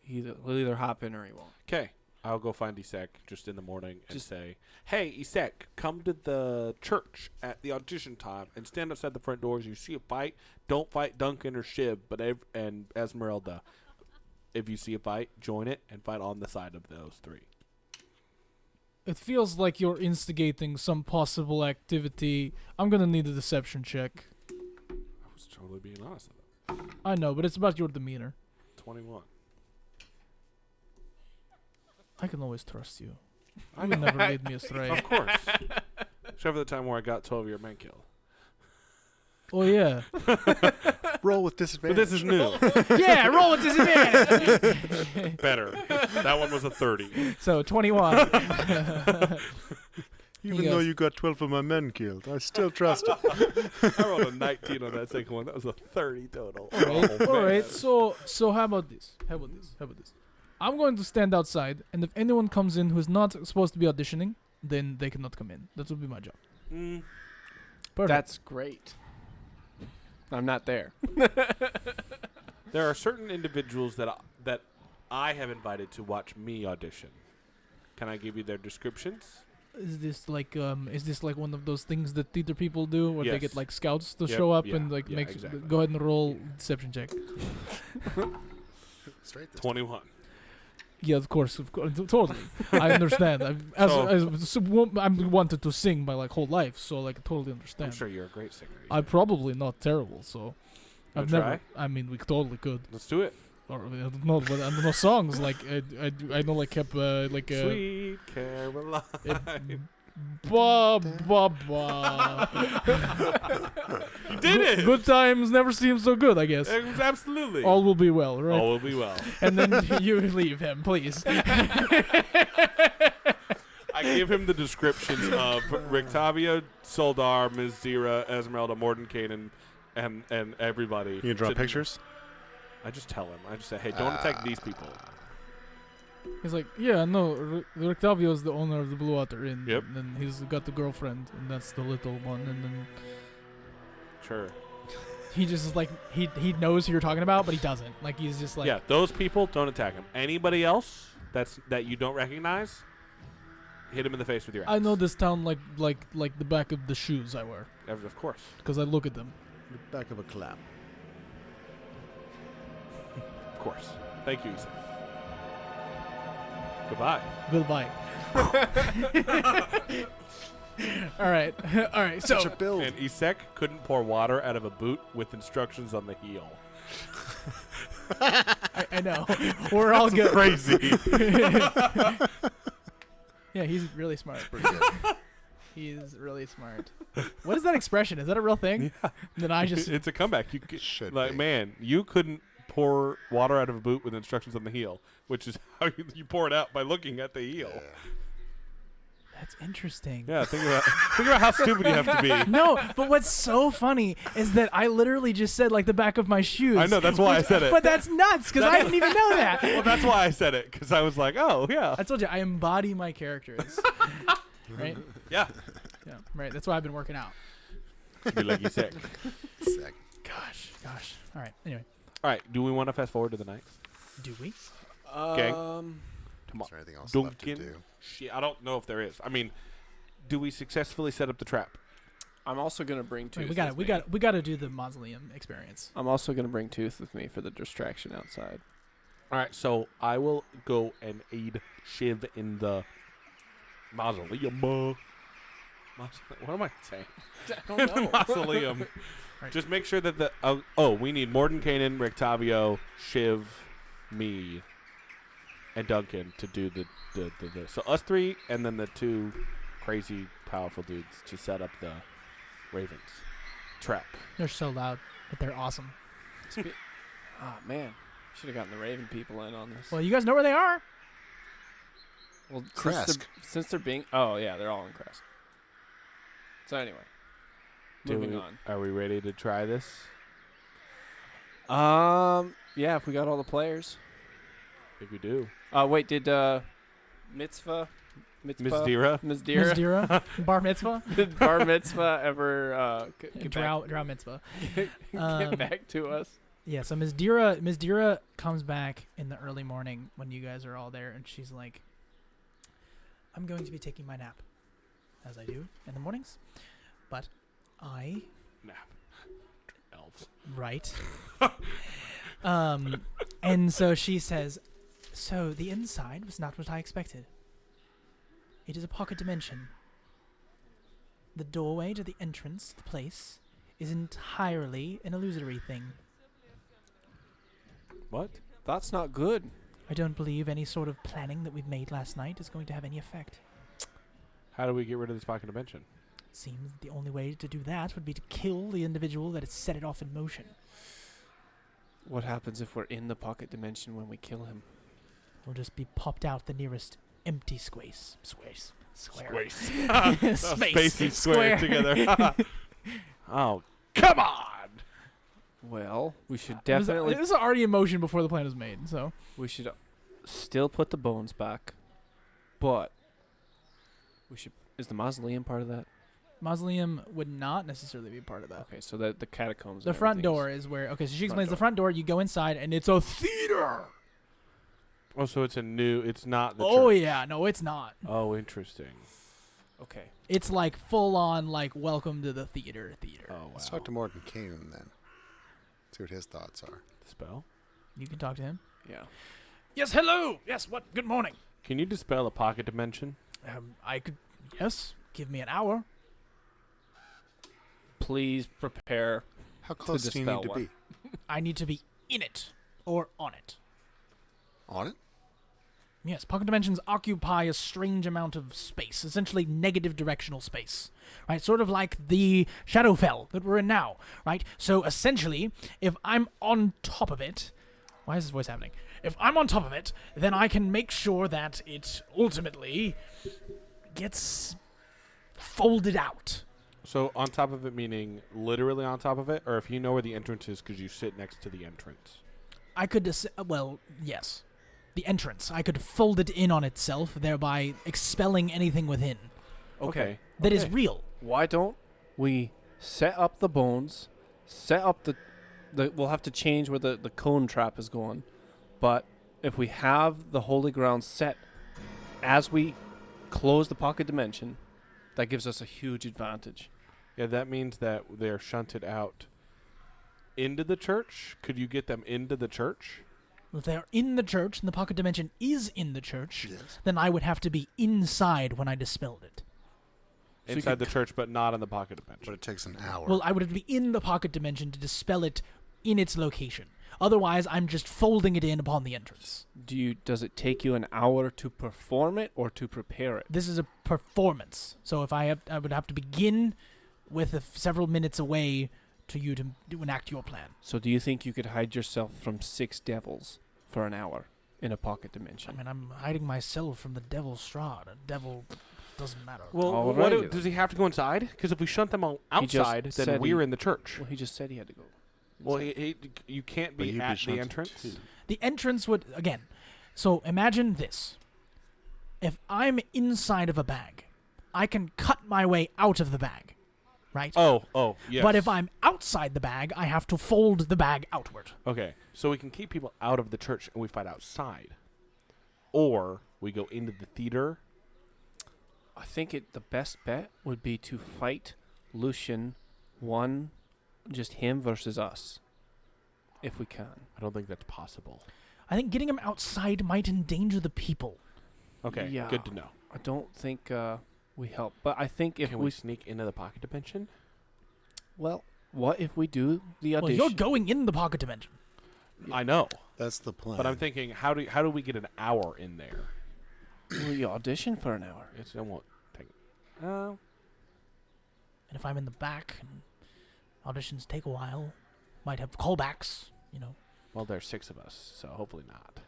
D: either hop in or he won't.
B: Okay. I'll go find Isek just in the morning and
D: Just-
B: say, hey, Isek, come to the church at the audition time and stand outside the front doors. You see a fight, don't fight Duncan or Shiv and Esmeralda. If you see a fight, join it and fight on the side of those three.
A: It feels like you're instigating some possible activity. I'm gonna need a deception check.
B: I was totally being honest with them.
A: I know, but it's about your demeanor.
B: 21.
A: I can always trust you. You will never lead me astray.
B: Of course. Except for the time where I got 12 of your men killed.
A: Oh yeah.
C: Roll with
B: But
C: disadvantage.
B: this is new.
A: Yeah, roll with disadvantage.
B: Better. That one was a 30.
A: So 21.
C: Even
A: He
C: though
A: goes-
C: you got 12 of my men killed, I still trust it.
B: I rolled a 19 on that second one. That was a 30 total.
A: All right.
B: Oh,
A: All right.
B: man.
A: So how about this? I'm going to stand outside, and if anyone comes in who's not supposed to be auditioning, then they cannot come in. That will be my job.
B: Mm,
A: Perfect.
D: That's great. I'm not there.
B: there are certain individuals that I have invited to watch me audition. Can I give you their descriptions?
A: Is this like one of those things that theater people do, where they
B: Yes.
A: get like scouts to
B: Yep,
A: show up
B: yeah,
A: and like
B: yeah,
A: make?
B: exactly.
A: Go ahead and roll deception check.
C: Straight this
B: 21.
A: Yeah, of course, totally. I understand. I'm wanted to sing my like whole life, so like I totally understand.
B: I'm sure you're a great singer.
A: I'm probably not terrible, so
B: Wanna
A: I've never.
B: try?
A: I mean, we totally could.
B: Let's do it.
A: Or I don't know, but I don't know songs like I know like
B: Sweet Caroline.
A: ba ba ba.
B: You did it.
A: Good times never seem so good, I guess.
B: Absolutely.
A: All will be well, right?
B: All will be well.
A: And then you leave him, please.
B: I give him the descriptions of Rictavio, Soldar, Ms. Zira, Esmeralda, Mordenkainen, and everybody.
C: You draw
B: to-
C: pictures?
B: I just tell him. I just say, hey, don't attack these people.
A: He's like, yeah, no, Rictavio is the owner of the Blue Water Inn.
B: Yep.
A: And then he's got the girlfriend, and that's the little one. And then
B: Sure.
A: he just is like, he knows who you're talking about, but he doesn't. Like, he's just like,
B: Yeah, those people, don't attack him. Anybody else that you don't recognize, hit him in the face with your axe.
A: I know this town like the back of the shoes I wear,
B: Of course.
A: because I look at them.
C: The back of a clap.
B: Of course. Thank you, Issa. Goodbye.
A: Goodbye. All right. All right. So
C: Such a build.
B: And Isek couldn't pour water out of a boot with instructions on the heel.
A: I know. We're all good.
B: Crazy.
A: Yeah, he's really smart.
C: Pretty good.
A: He's really smart. What is that expression? Is that a real thing?
B: Yeah.
A: Then I just
B: It's a comeback.
C: Should
B: like,
C: be.
B: man, you couldn't pour water out of a boot with instructions on the heel, which is how you pour it out by looking at the heel.
C: Yeah.
A: That's interesting.
B: Yeah, think about how stupid you have to be.
A: No, but what's so funny is that I literally just said like the back of my shoes.
B: I know, that's why I said it.
A: But that's nuts because I didn't even know that.
B: Well, that's why I said it, because I was like, oh, yeah.
A: I told you I embody my characters. Right?
B: Yeah.
A: Yeah. Right. That's why I've been working out.
B: Be like Isek.
C: Sick.
A: Gosh. All right. Anyway,
B: All right, do we want to fast forward to the night?
A: do we?
B: Okay.
C: Is
B: Tomorrow.
C: there anything else left to
B: Duncan.
C: do?
B: Shit, I don't know if there is. I mean, do we successfully set up the trap?
D: I'm also gonna bring Tooth.
A: Wait, we got to do the mausoleum experience.
D: I'm also gonna bring Tooth with me for the distraction outside.
B: All right, so I will go and aid Shiv in the mausoleum. What am I saying?
D: I don't know.
B: Mausoleum.
A: Right.
B: Just make sure that we need Mordenkainen, Rictavio, Shiv, me, and Duncan to do the so us three and then the two crazy powerful dudes to set up the Ravens trap.
A: They're so loud, but they're awesome.
D: Oh man, should have gotten the Raven people in on this.
A: Well, you guys know where they are.
D: Well,
C: Kresk.
D: since they're being, oh yeah, they're all in Kresk. So anyway, moving on.
B: Are we ready to try this?
D: Yeah, if we got all the players.
B: I think we do.
D: Wait, did Mitzvah
B: Miss Dira.
D: Ms.
A: Ms.
D: Dira.
A: Dira, bar mitzvah,
D: Did bar mitzvah ever
A: drow mitzvah.
D: get back to us?
A: Yeah, so Ms. Dira comes back in the early morning when you guys are all there, and she's like, I'm going to be taking my nap, as I do in the mornings, but I...
B: Nap. Elves.
A: Right. And so she says, so the inside was not what I expected. It is a pocket dimension. The doorway to the entrance to the place is entirely an illusory thing.
B: What?
D: That's not good.
A: I don't believe any sort of planning that we've made last night is going to have any effect.
B: How do we get rid of this pocket dimension?
A: Seems that the only way to do that would be to kill the individual that has set it off in motion.
D: What happens if we're in the pocket dimension when we kill him?
A: We'll just be popped out the nearest empty square.
B: Space.
A: Space.
B: Spacey square together. Oh, come on!
D: Well, we should definitely...
A: It was already in motion before the plan was made, so...
D: We should still put the bones back, but we should... Is the mausoleum part of that?
A: Mausoleum would not necessarily be part of that.
D: Okay, so the catacombs.
A: The
D: and
A: front
D: everything
A: door is where... Okay, so she explains the
B: door.
A: front door, you go inside, and it's a theater!
B: Oh, so it's a new... It's not the
A: Oh,
B: church.
A: yeah. No, it's not.
B: Oh, interesting.
D: Okay.
A: It's like full-on, like, welcome to the theater.
B: Oh, wow.
C: Let's talk to Morton Kane then. See what his thoughts are.
B: Dispel?
A: You can talk to him.
D: Yeah.
A: Yes, hello! Yes, what? Good morning.
B: Can you dispel a pocket dimension?
A: I could... Yes, give me an hour.
D: Please prepare.
C: How close do you
D: dispel
C: need to
D: one.
C: be?
A: I need to be in it. Or on it.
C: On it?
A: Yes, pocket dimensions occupy a strange amount of space, essentially negative directional space, right? Sort of like the Shadowfell that we're in now, right? So essentially, if I'm on top of it, why is this voice happening? If I'm on top of it, then I can make sure that it ultimately gets folded out.
B: So on top of it meaning literally on top of it? Or if you know where the entrance is because you sit next to the entrance?
A: I could, well, yes. The entrance. I could fold it in on itself, thereby expelling anything within
D: Okay.
A: that is
D: Okay.
A: real.
D: Why don't we set up the bones, set up the we'll have to change where the cone trap is going, but if we have the holy ground set as we close the pocket dimension, that gives us a huge advantage.
B: Yeah, that means that they're shunted out into the church. Could you get them into the church?
A: If they are in the church and the pocket dimension is in the church,
C: Yes.
A: then I would have to be inside when I dispelled it.
D: So you
B: Inside
D: could
B: the church, but not in the pocket
C: But
B: dimension.
C: it takes an hour.
A: Well, I would have to be in the pocket dimension to dispel it in its location. Otherwise, I'm just folding it in upon the entrance.
D: Does it take you an hour to perform it or to prepare it?
A: This is a performance. So if I would have to begin with several minutes away to you to enact your plan.
D: So do you think you could hide yourself from 6 devils for an hour in a pocket
A: I
D: dimension?
A: mean, I'm hiding myself from the devil's strahd. A devil doesn't matter.
B: Well,
D: Alrighty
B: does he have to go inside? Because if we shunt them all
D: He just
B: outside, then
D: said
B: we're
D: he-
B: in the church.
D: Well, he just said he had to go.
B: Well,
D: inside.
B: you can't
C: But
B: be
C: you'd be
B: at the
C: shunted
B: entrance.
C: too.
A: The entrance would, again, so imagine this. If I'm inside of a bag, I can cut my way out of the bag, right?
B: Oh, yes.
A: But if I'm outside the bag, I have to fold the bag outward.
B: Okay, so we can keep people out of the church and we fight outside. Or we go into the theater.
D: I think the best bet would be to fight Lucian just him versus us, if we can.
B: I don't think that's possible.
A: I think getting him outside might endanger the people.
B: Okay,
D: Yeah.
B: good to know.
D: I don't think we help, but I think if
B: Can we sneak into the pocket dimension?
D: well, what if we do the
A: Well,
D: audition?
A: you're going in the pocket dimension.
B: I know,
C: That's the plan.
B: but I'm thinking, how do we get an hour in there?
D: Will you audition for an hour?
B: It won't take.
A: And if I'm in the back, and auditions take a while, might have callbacks, you know.
B: Well, there's 6 of us, so hopefully not.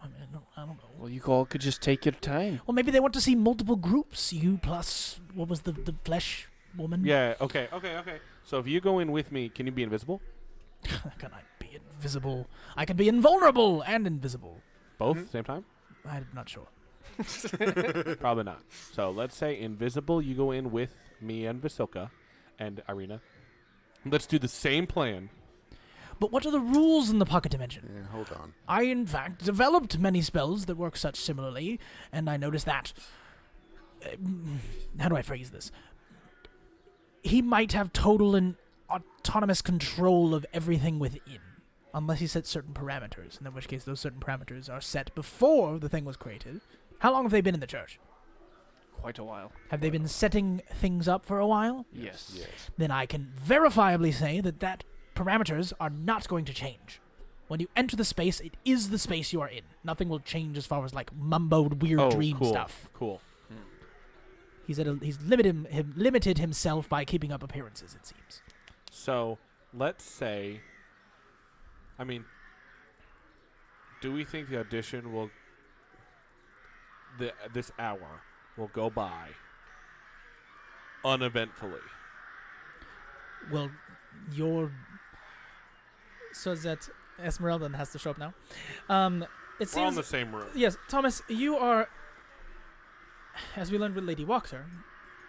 A: I mean, I don't know.
D: Well, you all could just take your time.
A: Well, maybe they want to see multiple groups. You plus, what was the flesh woman?
B: Yeah. Okay. So if you go in with me, can you be invisible?
A: Can I be invisible? I can be invulnerable and invisible.
B: Both same time?
A: I'm not sure.
B: Probably not. So let's say invisible, you go in with me and Vasilka and Irina. Let's do the same plan.
A: But what are the rules in the pocket dimension?
C: Yeah, hold on.
A: I, in fact, developed many spells that work such similarly, and I noticed that... how do I phrase this? He might have total and autonomous control of everything within, unless he sets certain parameters, in which case those certain parameters are set before the thing was created. How long have they been in the church?
D: Quite a while.
A: Have they been setting things up for a while?
D: Yes.
A: Then I can verifiably say that parameters are not going to change. When you enter the space, it is the space you are in. Nothing will change as far as like mumboed weird dream
B: cool.
A: stuff.
B: Cool.
A: He's limited himself by keeping up appearances, it seems.
B: So let's say, I mean, do we think the audition will, this hour will go by uneventfully?
A: Well, so that Esmeralda has to show up now. It
B: We're all in
A: seems
B: the same room.
A: yes, Thomas, you are, as we learned with Lady Walker,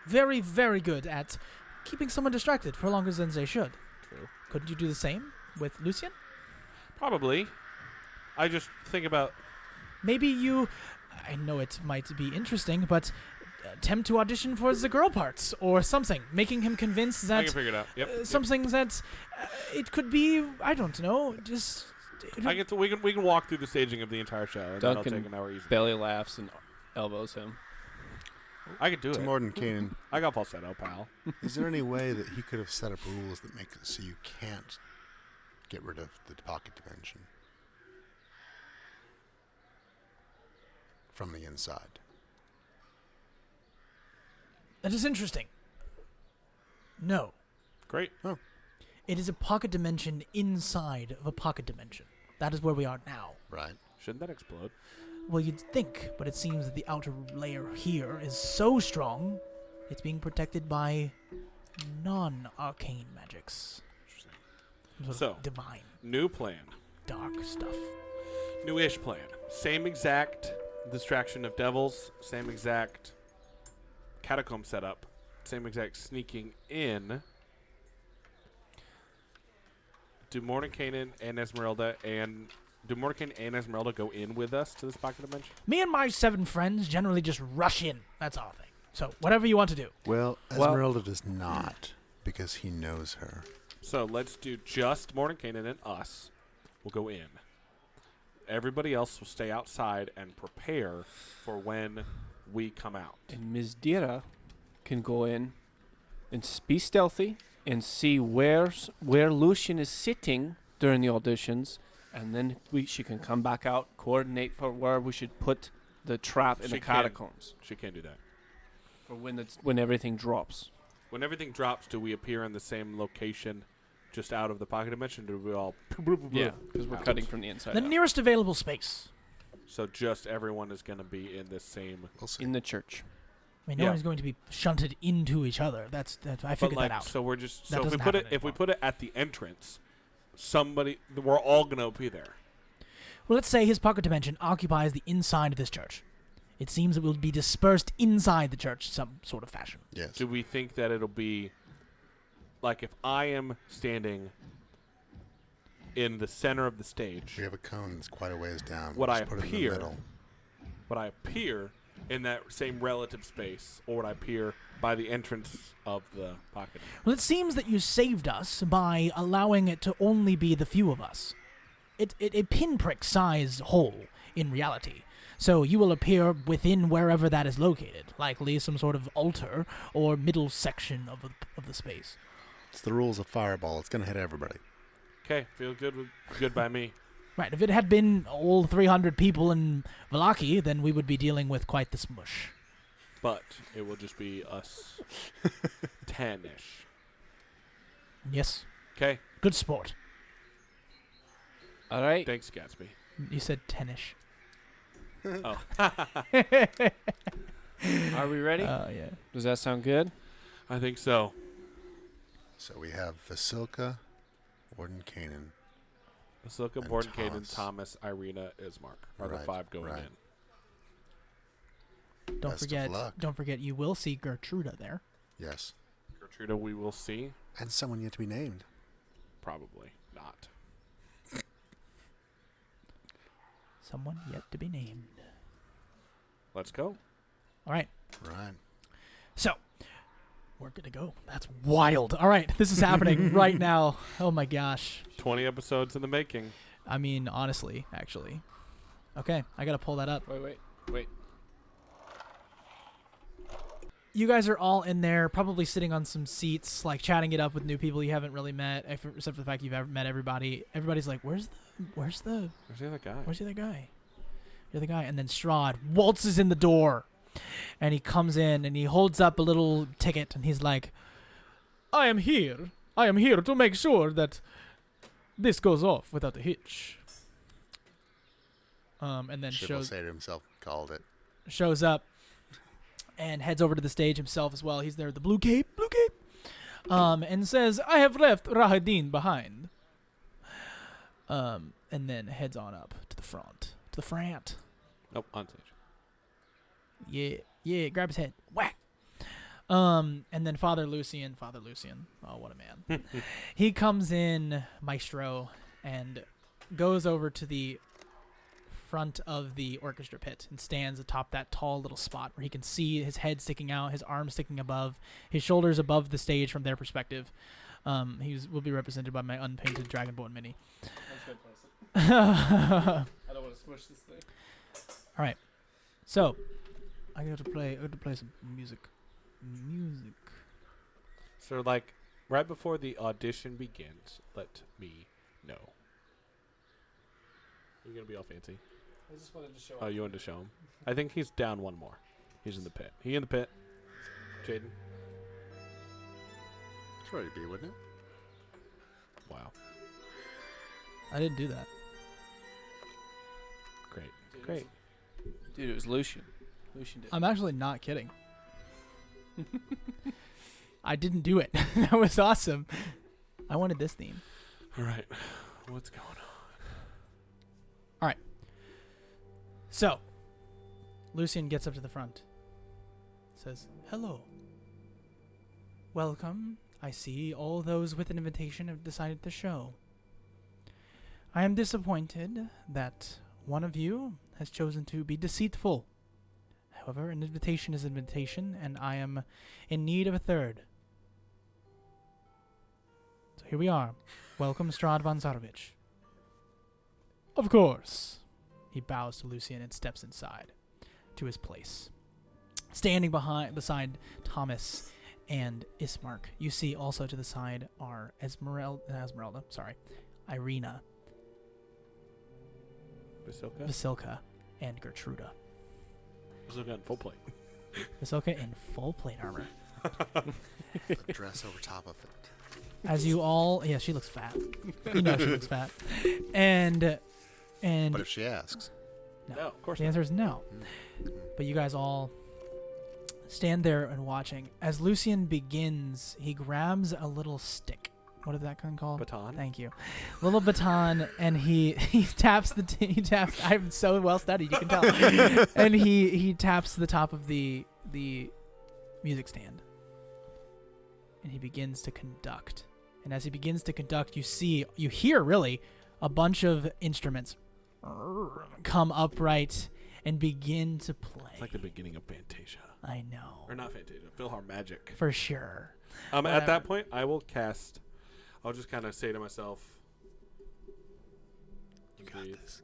A: very, very good at keeping someone distracted for longer than they should.
B: True.
A: Couldn't you do the same with Lucien?
B: Probably. I just think about
A: Maybe you, I know it might be interesting, but attempt to audition for the girl parts or something, making him convinced
B: I
A: that
B: can figure it out. Yep.
A: something that it could be, I don't know, just...
B: I can we can walk through the staging of the entire show, and that'll
D: Duncan
B: take an hour easy.
D: Belly laughs and elbows him.
B: I could do
C: To
B: it.
C: Morden Kanan,
B: I got falsetto, pal.
C: is there any way that he could have set up rules that make it so you can't get rid of the pocket dimension from the inside?
A: That is interesting. No.
B: Great.
A: It is a pocket dimension inside of a pocket dimension. That is where we are now.
C: Right.
B: Shouldn't that explode?
A: Well, you'd think, but it seems that the outer layer here is so strong, it's being protected by non-arcane magics.
B: Interesting.
A: Sort
B: So-
A: of divine,
B: New plan.
A: dark stuff.
B: Newish plan. Same exact distraction of devils. Same exact catacomb setup. Same exact sneaking in. Do Mordecainan and Esmeralda go in with us to this pocket dimension?
A: Me and my 7 friends generally just rush in. That's our thing. So, whatever you want to do.
C: Well,
D: Well-
C: Esmeralda does not, because he knows her.
B: So let's do just Mordecainan and us. We'll go in. Everybody else will stay outside and prepare for when we come out.
D: And Ms. Dira can go in and be stealthy and see where Lucian is sitting during the auditions, and then she can come back out, coordinate for where we should put the trap in
B: She
D: the
B: can.
D: catacombs
B: She can't do that.
D: for when everything drops.
B: When everything drops, do we appear in the same location just out of the pocket dimension? Do we all...
D: Yeah, because we're
B: out?
D: cutting from the inside
A: The
D: out.
A: nearest available space.
B: So just everyone is going to be in the same...
C: We'll see.
D: in the church.
A: I mean, no
B: Yeah.
A: one is going to be shunted into each other. I figured that out.
B: So we're just...
A: That
B: So if we
A: doesn't
B: put it
A: happen
B: if we
A: anymore.
B: put it at the entrance, we're all going to be there.
A: Well, let's say his pocket dimension occupies the inside of this church. It seems it will be dispersed inside the church in some sort of fashion.
C: Yes.
B: Do we think that it'll be... Like if I am standing in the center of the stage...
C: We have a cone that's quite a ways down.
B: Would
C: We'll
B: I
C: just put it in the
B: appear-
C: middle.
B: Would I appear in that same relative space, or would I appear by the entrance of the pocket?
A: Well, it seems that you saved us by allowing it to only be the few of us. It a pinprick size hole in reality. So you will appear within wherever that is located, likely some sort of altar or middle section of the space.
C: It's the rules of Fireball. It's going to hit everybody.
B: Okay, feel good by me.
A: Right, if it had been all 300 people in Valaki, then we would be dealing with quite the smush.
B: But it will just be us 10-ish.
A: Yes,
B: Okay,
A: good sport.
D: All right.
B: thanks, Gatsby.
A: You said 10-ish.
B: Oh,
D: Are we ready?
A: Yeah.
D: Does that sound good?
B: I think so.
C: So we have Vasilka, Warden Kanan.
B: Vasilka,
C: And
B: Borden, Caden,
C: Thomas.
B: Thomas, Irina, Ismark are the
C: Right,
B: 5 going
C: right.
B: in.
A: Don't
C: Best of
A: forget.
C: luck.
A: Don't forget. You will see Gertruda there.
C: Yes.
B: Gertruda, we will see.
C: And someone yet to be named.
B: Probably not.
A: Someone yet to be named.
B: Let's go.
A: All right.
C: Right.
A: So, we're good to go. That's wild. All right. This is happening right now. Oh my gosh.
B: 20 episodes in the making.
A: I mean, honestly, actually. Okay. I got to pull that up.
D: Wait.
A: You guys are all in there, probably sitting on some seats, like chatting it up with new people you haven't really met, except for the fact you've ever met everybody. Everybody's like, where's the
B: other guy?
A: Where's the other guy? The other guy. And then Strahd waltzes in the door. And he comes in and he holds up a little ticket and he's like, I am here to make sure that this goes off without a hitch. And then
C: Shiv will say to himself, called it.
A: shows up and heads over to the stage himself as well. He's there with the blue cape. And says, I have left Rahadin behind. And then heads on up to the front. To the front.
B: Nope, on stage.
A: Yeah, grab his head. Whack. And then Father Lucian. Oh, what a man. He comes in, maestro, and goes over to the front of the orchestra pit and stands atop that tall little spot where he can see his head sticking out, his arms sticking above, his shoulders above the stage from their perspective. Will be represented by my unpainted Dragonborn mini.
D: I don't want to smush this thing.
A: All right. So, I got to play some music.
B: So, like, right before the audition begins, let me know. You're going to be all fancy.
D: I just wanted to show
B: Oh, you wanted to show him? I think he's down one more. He's in the pit. He in the pit. Jaden.
C: It's ready to be, wouldn't it?
B: Wow.
A: I didn't do that.
B: Great.
D: Dude, it was Lucian. Lucian did.
A: I'm actually not kidding. I didn't do it. That was awesome. I wanted this theme.
B: All right. What's going on?
A: So, Lucian gets up to the front. Says, hello. Welcome. I see all those with an invitation have decided to show. I am disappointed that one of you has chosen to be deceitful. However, an invitation is an invitation, and I am in need of a third. So here we are. Welcome, Strahd von Zarovich. Of course. He bows to Lucian and steps inside to his place. Standing beside Thomas and Ismark, you see also to the side are Irina, Vasilka, and Gertruda.
B: Vasilka in full plate.
A: Vasilka in full plate armor.
C: The dress over top of it.
A: As you all, yeah, she looks fat. You know she looks fat. And
C: But if she asks.
B: No, of course
A: the answer is no. But you guys all stand there and watching. As Lucian begins, he grabs a little stick. What is that thing called?
B: Baton.
A: Thank you. Little baton, and he taps he taps. I'm so well studied, you can tell. And he taps the top of the music stand, and he begins to conduct. And as he begins to conduct, you hear really a bunch of instruments come upright and begin to play.
B: It's like the beginning of Fantasia.
A: I know.
B: Or not Fantasia, PhilharMagic.
A: For sure.
B: At that point, I'll just kind of say to myself,
C: You got this.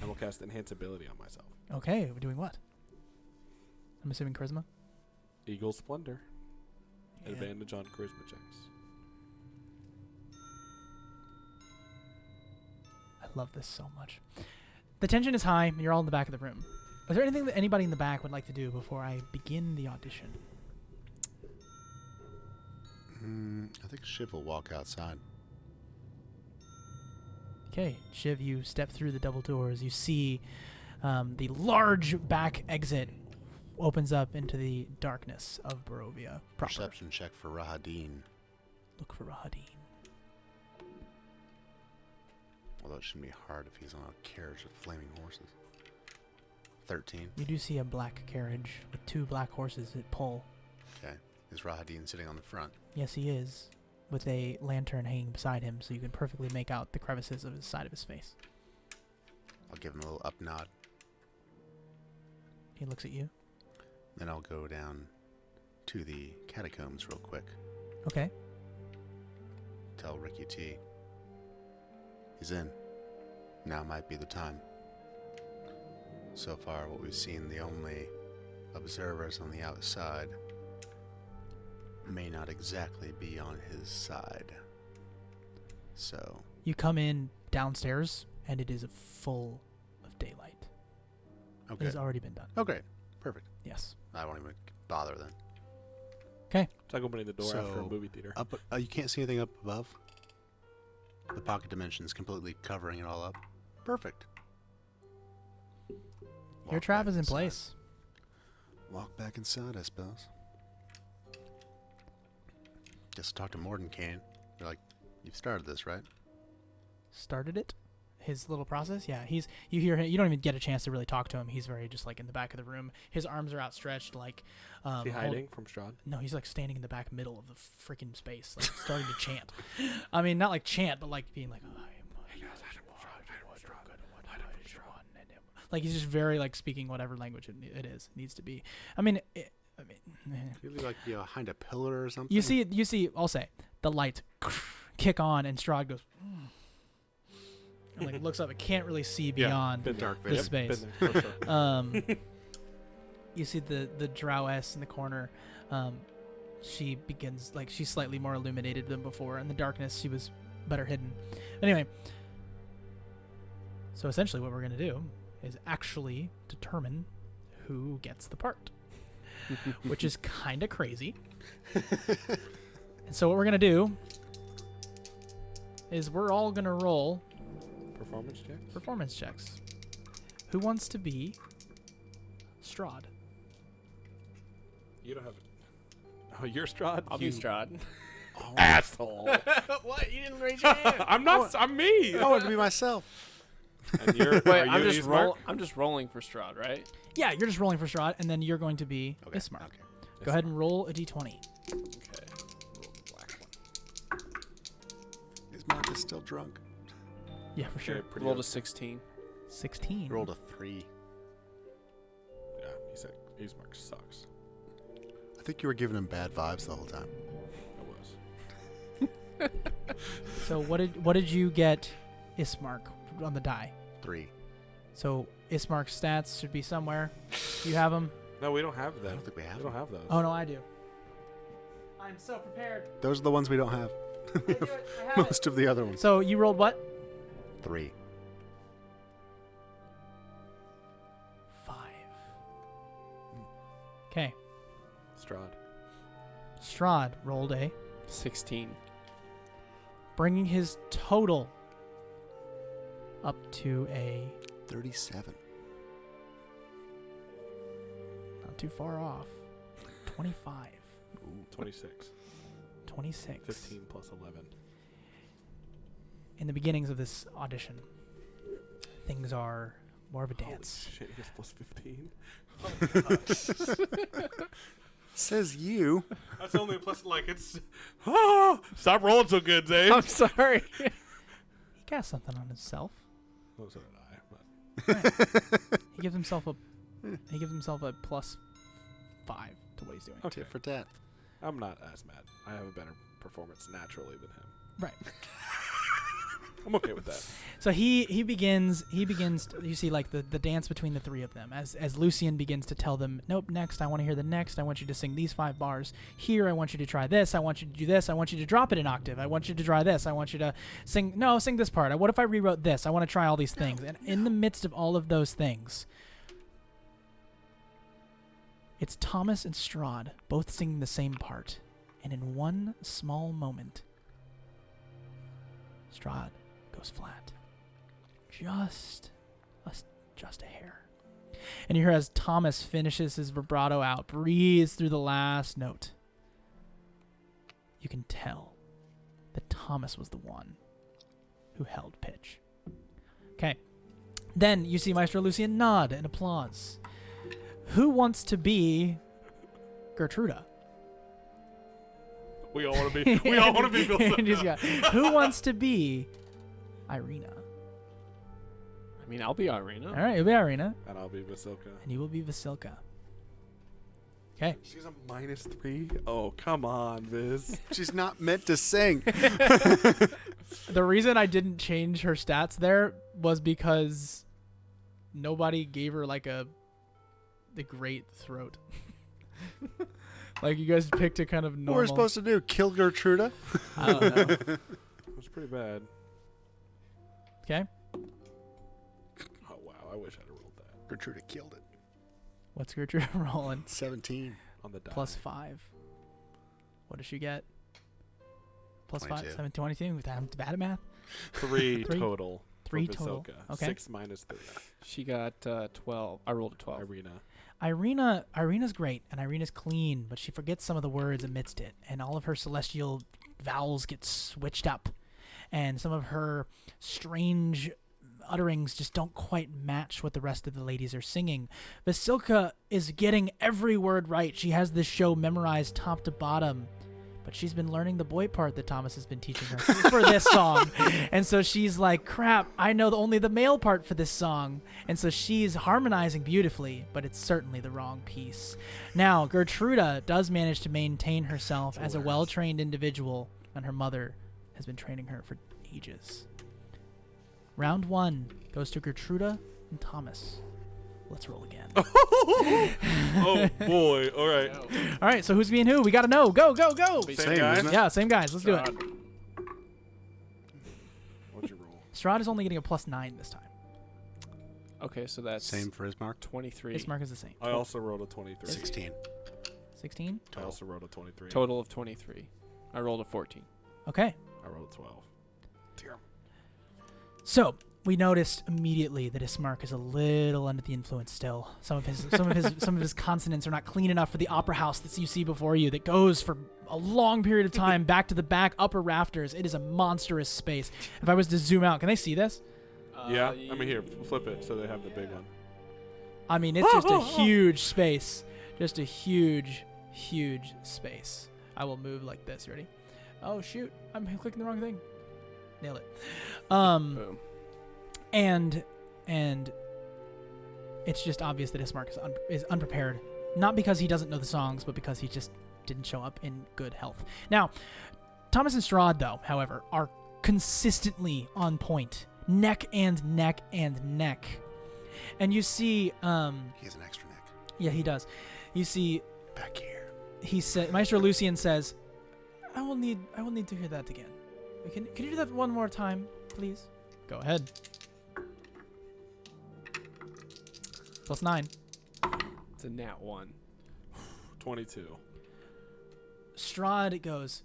B: I will cast Enhance Ability on myself.
A: Okay, we're doing what? I'm assuming charisma?
B: Eagle Splendor.
A: Yeah.
B: Advantage on charisma checks.
A: I love this so much. The tension is high. You're all in the back of the room. Is there anything that anybody in the back would like to do before I begin the audition?
C: I think Shiv will walk outside.
A: Okay, Shiv, you step through the double doors. You see the large back exit opens up into the darkness of Barovia proper.
C: Perception check for Rahadin.
A: Look for Rahadin.
C: Although it shouldn't be hard if he's on a carriage with flaming horses. 13.
A: You do see a black carriage with 2 black horses that pull.
C: Okay. Is Rahadin sitting on the front?
A: Yes, he is, with a lantern hanging beside him, so you can perfectly make out the crevices of his side of his face.
C: I'll give him a little up nod.
A: He looks at you.
C: Then I'll go down to the catacombs real quick.
A: Okay.
C: Tell Ricky T. He's in. Now might be the time. So far, what we've seen, the only observers on the outside may not exactly be on his side. So,
A: You come in downstairs, and it is full of daylight. It
C: okay.
A: has already been done.
C: Oh, great. Perfect.
A: Yes.
C: I won't even bother then.
B: It's like opening the door after a
C: So,
B: movie theater.
C: Up, you can't see anything up above? The pocket dimension is completely covering it all up. Perfect.
A: Your
C: Walk
A: trap
C: back
A: is in
C: inside.
A: place.
C: Walk back inside, I suppose. Just talk to Morden Kane. You're like, you've started this, right?
A: Started it. His little process. Yeah, you hear him. You don't even get a chance to really talk to him. He's very just like in the back of the room. His arms are outstretched, like.
B: Is he hiding from Strahd?
A: No, he's like standing in the back middle of the freaking space, like starting to chant. I mean, not like chant, but like being like, like he's just very like speaking whatever language it needs to be. I mean,
C: You'd be like behind a pillar or something.
A: you see. I'll say the lights kick on, and Strahd goes. And like looks up. It can't really see beyond
B: Been
C: dark
A: the
C: vision.
A: space.
B: Been there, for sure.
A: You see the Drowess in the corner. She begins like she's slightly more illuminated than before. In the darkness, she was better hidden. Anyway, so essentially, what we're gonna do is actually determine who gets the part, which is kind of crazy. And so what we're gonna do is we're all gonna roll
B: Performance checks?
A: Who wants to be Strahd?
B: You don't have it. Oh, you're Strahd?
D: I'll be Strahd.
B: Oh, asshole.
A: What? You didn't raise your hand.
B: I'm not. I'm me.
C: I want to be myself.
B: And you're,
D: Wait,
B: are
D: I'm
B: you
D: just
B: Ismark?
D: I'm just rolling for Strahd, right?
A: Yeah, you're just rolling for Strahd, and then you're going to be
C: Okay.
A: Ismark.
C: Okay.
A: Go ahead and roll a d20.
B: Okay. Roll the black one.
C: Is Mark is still drunk?
A: Yeah, for sure.
B: Okay, pretty
D: Rolled
B: good.
D: a 16.
A: 16.
C: He rolled a 3.
B: Yeah, he said Ismark sucks.
C: I think you were giving him bad vibes the whole time.
B: I was.
A: So what did you get, Ismark, on the die?
C: 3.
A: So Ismark's stats should be somewhere. Do you have them?
B: No, we don't have
C: I
B: them.
C: don't think we have
B: We
C: them.
B: don't have those.
A: Oh no, I do. I'm so prepared.
C: Those are the ones we don't have.
A: I do it. I have
C: Most of the other ones.
A: So you rolled what?
C: 3.
A: 5. Okay.
B: Strahd.
A: Strahd rolled a,
D: 16.
A: bringing his total up to a
C: 37.
A: not too far off. 25.
B: 26.
A: 26.
B: 15 plus 11.
A: In the beginnings of this audition, things are more of a dance.
B: Holy shit, he gets plus 15.
C: Says you.
B: That's only a plus, like, it's... Stop rolling so good, Zane.
D: I'm sorry.
A: He got something on himself.
B: Oh, so did I. But
A: He gives himself a plus 5 to what he's doing.
B: Okay.
C: Tit for tat.
B: I'm not as mad. I have a better performance naturally than him.
A: Right.
B: I'm okay with that.
A: So he begins you see like the dance between the three of them as Lucian begins to tell them, nope, next I want to hear the next. I want you to sing these 5 bars. Here I want you to try this. I want you to do this. I want you to drop it an octave. I want you to try this. I want you to sing this part. What if I rewrote this? I want to try all these things. And in the midst of all of those things, it's Thomas and Strahd both singing the same part. And in one small moment, Strahd goes flat. Just a hair. And you hear as Thomas finishes his vibrato out, breathes through the last note. You can tell that Thomas was the one who held pitch. Okay. Then you see Maestro Lucian nod in applause. Who wants to be Gertruda?
B: We all want to be. We all want to be
A: And he's
B: Vasilka.
A: got, who wants to be Irina?
D: I mean, I'll be Irina.
A: All right, you'll be Irina,
B: And I'll be Vasilka.
A: and you will be Vasilka. Okay.
B: She's a -3. Oh, come on, Viz.
C: She's not meant to sing.
A: The reason I didn't change her stats there was because nobody gave her like the great throat. Like you guys picked a kind of normal.
C: What we're supposed to do? Kill Gertruda?
A: I don't know.
B: It was pretty bad.
A: Okay.
B: Oh wow, I wish I'd have rolled that
C: Gertruda killed it.
A: What's Gertrude rolling?
C: 17.
B: on the die.
A: +5. What does she get? +5,
C: 22.
A: 7, 22. I'm bad at math.
B: 3
A: Three.
B: total.
A: Three
B: for
A: total.
B: Vasilka.
A: Okay.
B: 6 minus 3.
D: She got 12. I rolled a 12.
B: Irina.
A: Irina's great, and Irina's clean, but she forgets some of the words amidst it, and all of her celestial vowels get switched up, and some of her strange utterings just don't quite match what the rest of the ladies are singing. Vasilka is getting every word right. She has this show memorized top to bottom, but she's been learning the boy part that Thomas has been teaching her for this song. And so she's like, crap, I know only the male part for this song. And so she's harmonizing beautifully, but it's certainly the wrong piece. Now, Gertruda does manage to maintain herself as a well-trained individual, and her mother has been training her for ages. Round 1 goes to Gertruda and Thomas. Let's roll again.
B: Oh boy! All right.
A: All right, so who's being who? We got to know. Go, go, go.
B: Same
C: Same,
B: guys.
C: isn't it?
A: Yeah, same guys. Let's do it.
B: What'd you roll?
A: Strahd is only getting a +9 this time.
D: Okay, so that's
C: Same for Ismark.
D: 23.
A: His mark is the same.
B: I also rolled a 23.
C: 16.
A: 16?
B: I also rolled a 23.
D: Total of 23. I rolled a 14.
A: Okay.
B: I rolled a 12.
A: So we noticed immediately that Ismark is a little under the influence still. Some of his consonants are not clean enough for the opera house that you see before you that goes for a long period of time back to the back upper rafters. It is a monstrous space. If I was to zoom out, can they see this?
B: Yeah. I mean, here, flip it so they have the big one.
A: I mean, it's just a huge space. Just a huge, huge space. I will move like this. Ready? Oh, shoot. I'm clicking the wrong thing. Nailed it.
D: Boom.
A: And it's just obvious that Ismark is unprepared. Not because he doesn't know the songs, but because he just didn't show up in good health. Now, Thomas and Strahd, though, however, are consistently on point. Neck and neck and neck. And you see...
C: He has an extra neck.
A: Yeah, he does. You see...
C: Back here.
A: He said, Maestro Lucian says, I will need to hear that again. Can you do that one more time, please? Go ahead. +9.
D: It's a nat 1.
B: 22.
A: Strahd goes,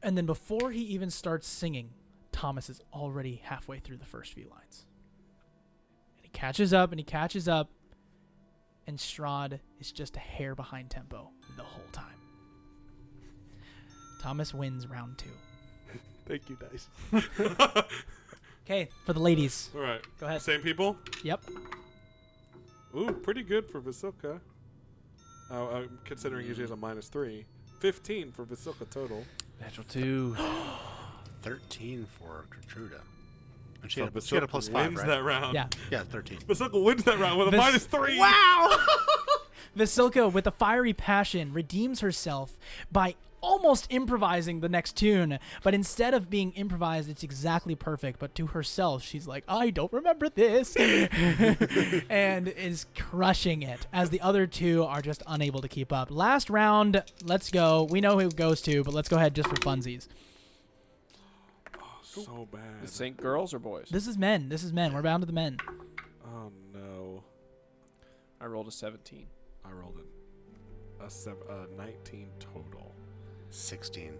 A: and then before he even starts singing, Thomas is already halfway through the first few lines. And he catches up, and Strahd is just a hair behind tempo the whole time. Thomas wins round 2.
B: Thank you, Dice.
A: Okay, for the ladies.
B: All right.
A: Go ahead.
B: Same people?
A: Yep.
B: Ooh, pretty good for Vasilka. Considering usually has a -3. 15 for Vasilka total.
D: Natural 2.
C: 13 for Gertruda. And
B: So
C: she had a
B: Vasilka
C: +5,
B: wins
C: right?
B: that round.
A: Yeah.
C: Yeah, 13.
B: Vasilka wins that round with a -3.
A: Wow! Vasilka, with a fiery passion, redeems herself by almost improvising the next tune, but instead of being improvised, it's exactly perfect. But to herself, she's like, I don't remember this, and is crushing it, as the other two are just unable to keep up. Last round, let's go. We know who it goes to, but let's go ahead just for funsies.
B: Oh, so bad.
D: This ain't girls or boys?
A: This is men. We're bound to the men.
B: Oh, no.
D: I rolled a 17.
B: I rolled a 19 total.
C: 16.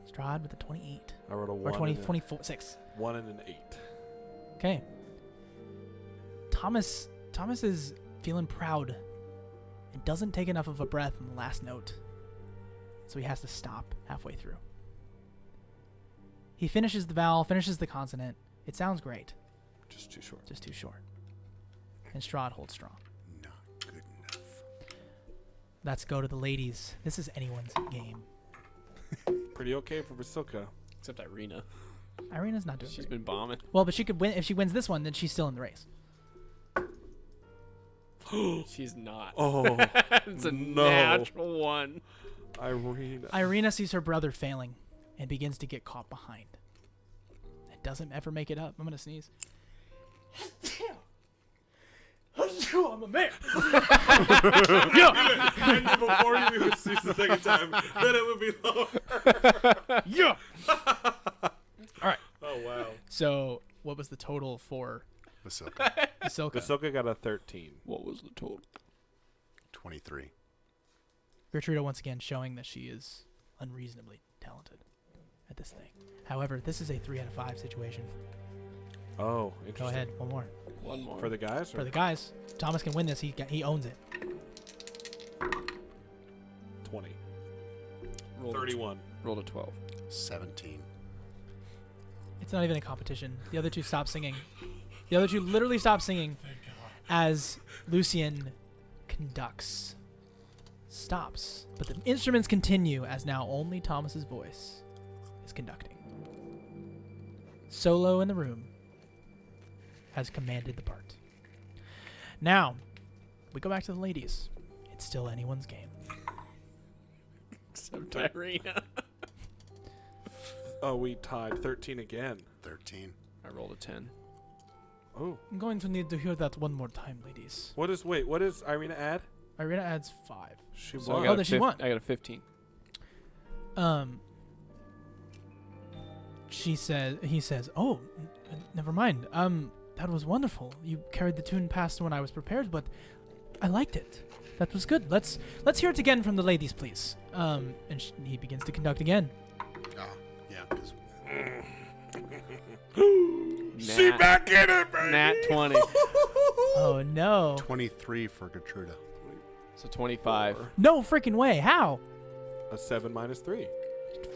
A: Strahd with a 28.
B: I rolled a 1
A: Or 20,
B: and
A: 24, 6.
B: 1 and an 8.
A: Okay. Thomas is feeling proud and doesn't take enough of a breath in the last note. So he has to stop halfway through. He finishes the vowel, finishes the consonant, It sounds great,
B: Just too short.
A: just too short. And Strahd holds strong.
C: Not good enough.
A: Let's go to the ladies. This is anyone's game.
B: Pretty okay for Vasilka.
D: Except Irina.
A: Irina's not doing
D: She's
A: great.
D: been bombing.
A: Well, but she could win. If she wins this one, then she's still in the race.
D: She's not.
B: Oh,
D: It's a
B: no.
D: natural one.
B: Irene.
A: Irina sees her brother failing and begins to get caught behind. It doesn't ever make it up. I'm going to sneeze. I'm a man.
B: And before you even sneeze the second time, then it would be lower.
A: Yeah. All right.
B: Oh, wow.
A: So, what was the total for
C: Vasilka,
A: Ahsoka?
B: Vasilka got a 13.
D: What was the total?
C: 23.
A: Gertruda once again showing that she is unreasonably talented at this thing. However, this is a 3 out of 5 situation.
B: Oh, interesting.
A: Go ahead, one more.
D: One more.
B: For the guys?
A: For the guys, if Thomas can win this. He owns it.
B: 20.
D: Roll
B: 31.
D: Roll a 12.
C: 17.
A: It's not even a competition. The other two stop singing. The other two literally stop singing as Lucian conducts. Stops. But the instruments continue as now only Thomas's voice is conducting. Solo in the room has commanded the part. Now, we go back to the ladies. It's still anyone's game.
D: Except Irina.
B: Oh, we tied 13 again.
C: 13.
D: I rolled a 10.
B: Oh.
A: I'm going to need to hear that one more time, ladies.
B: What does Irina add?
A: Irina adds 5.
B: She
D: So I
B: won.
D: got
A: Oh,
D: a
A: then she won.
D: I got a 15.
A: He says, "Oh, never mind. That was wonderful. You carried the tune past when I was prepared, but I liked it. That was good. Let's hear it again from the ladies, please." And he begins to conduct again.
C: Ah, yeah. 'Cause
B: She back in it, baby.
D: Nat 20.
A: Oh no!
C: 23 for Gertruda.
D: So 25.
A: No freaking way! How?
B: A 7 minus 3.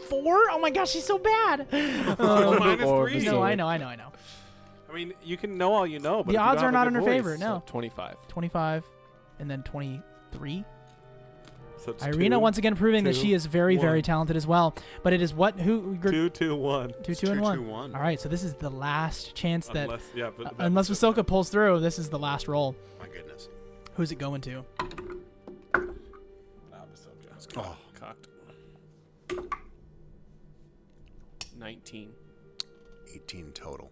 A: 4? Oh my gosh, she's so bad.
B: Minus
D: Or
B: 3.
A: No, I know.
B: I mean, you can know all you know, but
A: The
B: if you
A: odds
B: don't
A: are
B: have a
A: not in
B: good
A: her
B: voice-
A: favor. No,
D: 25.
A: 25, and then 23.
B: So it's
A: Irina
B: 2,
A: once again proving that
B: 2,
A: she is very,
B: 1.
A: very talented as well. But it is what? Who?
B: 2, 2, 1.
A: 2, 2, and 1.
C: 2-1.
A: All right, so this is the last chance that,
B: Unless, yeah, but
A: unless Vasilka pulls through, this is the last roll.
C: My goodness.
A: Who's it going to?
B: Vasilka.
C: Oh,
D: Cocked. 19.
C: 18 total.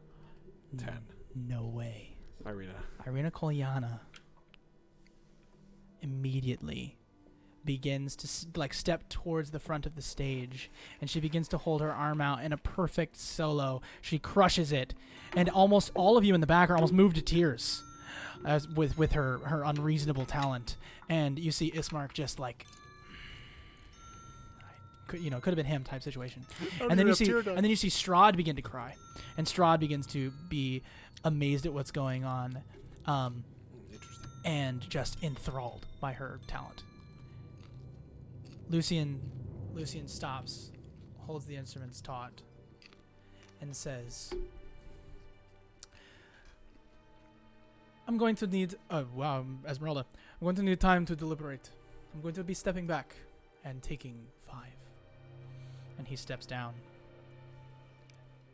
B: 10.
A: No way.
B: Irina.
A: Irina Kolyana immediately begins to step towards the front of the stage, and she begins to hold her arm out in a perfect solo. She crushes it, and almost all of you in the back are almost moved to tears as with her unreasonable talent. And you see Ismark just like, could have been him type situation. And then you see Strahd begin to cry, and Strahd begins to be amazed at what's going on,
B: Interesting.
A: and just enthralled by her talent. Lucian stops, holds the instruments taut, and says, "I'm going to need Esmeralda. I'm going to need time to deliberate. I'm going to be stepping back and taking 5." And he steps down.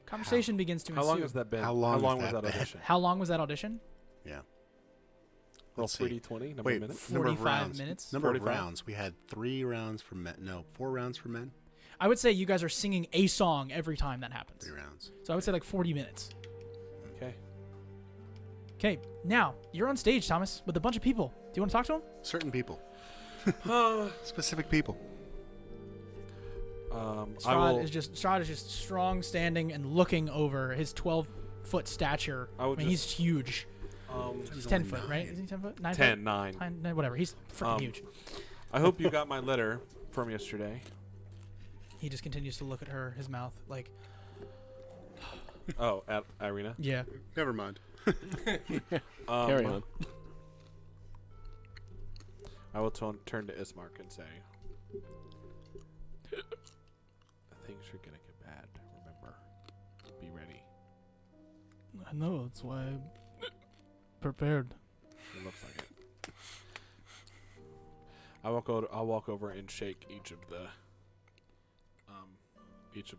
A: Conversation begins to ensue.
B: How long has that been?
C: How long
B: was
C: has
B: that
C: that been?
B: audition?
A: How long was that audition?
C: Yeah.
B: Roll
C: Let's see.
B: 3d20, number
C: Wait,
B: of minutes.
C: number of
A: 45
C: rounds.
A: minutes.
C: Number of
B: 45?
C: rounds. We had 3 rounds for men. No, 4 rounds for men.
A: I would say you guys are singing a song every time that happens.
C: 3 rounds.
A: So I would say like 40 minutes.
B: Okay.
A: Okay, now you're on stage, Thomas, with a bunch of people. Do you want to talk to them?
C: Certain people. Specific people.
A: Strahd is just strong, standing and looking over his 12-foot stature.
B: I would
A: he's huge. He's
C: He's
A: 10
C: only
A: foot,
C: 9.
A: right? Is he 10 foot? 9
B: 10,
A: foot?
B: 9.
A: 9, whatever. He's freaking huge.
B: I hope you got my letter from yesterday.
A: He just continues to look at her, his mouth, like,
B: Oh, at Irina.
A: yeah.
C: Never mind.
D: Carry on.
B: I will turn to Ismark and say, things are gonna get bad. Remember, be ready.
A: I know, that's why I prepared.
B: It looks like it. I'll walk over and shake each of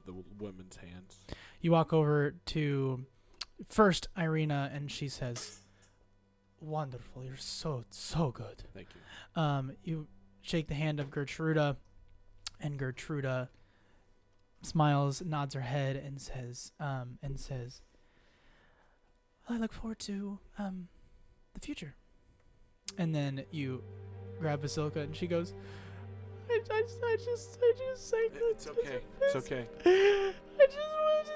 B: the women's hands.
A: You walk over to first Irina, and she says, "Wonderful, you're so good."
B: Thank you.
A: You shake the hand of Gertruda, and Gertruda smiles, nods her head, and says, "I look forward to the future." And then you grab Vasilka, and she goes, I just say good.
B: It's okay. It's okay.
A: I just want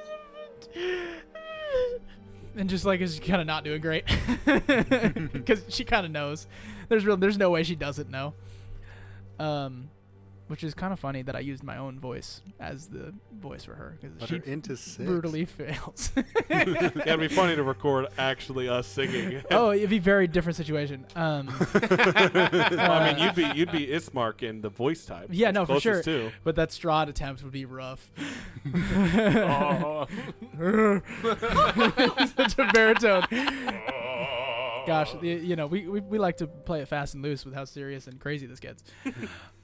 A: and just like is kind of not doing great because she kind of knows. There's no way she doesn't know. Which is kind of funny that I used my own voice as the voice for her because she
C: into 6.
A: brutally fails.
B: It'd be funny to record actually us singing.
A: Oh, it'd be a very different situation.
B: I mean, you'd be Ismark in the voice type.
A: Yeah,
B: That's
A: no, for sure.
B: closest to.
A: But that Strahd attempt would be rough. Such a baritone. Gosh, we like to play it fast and loose with how serious and crazy this gets.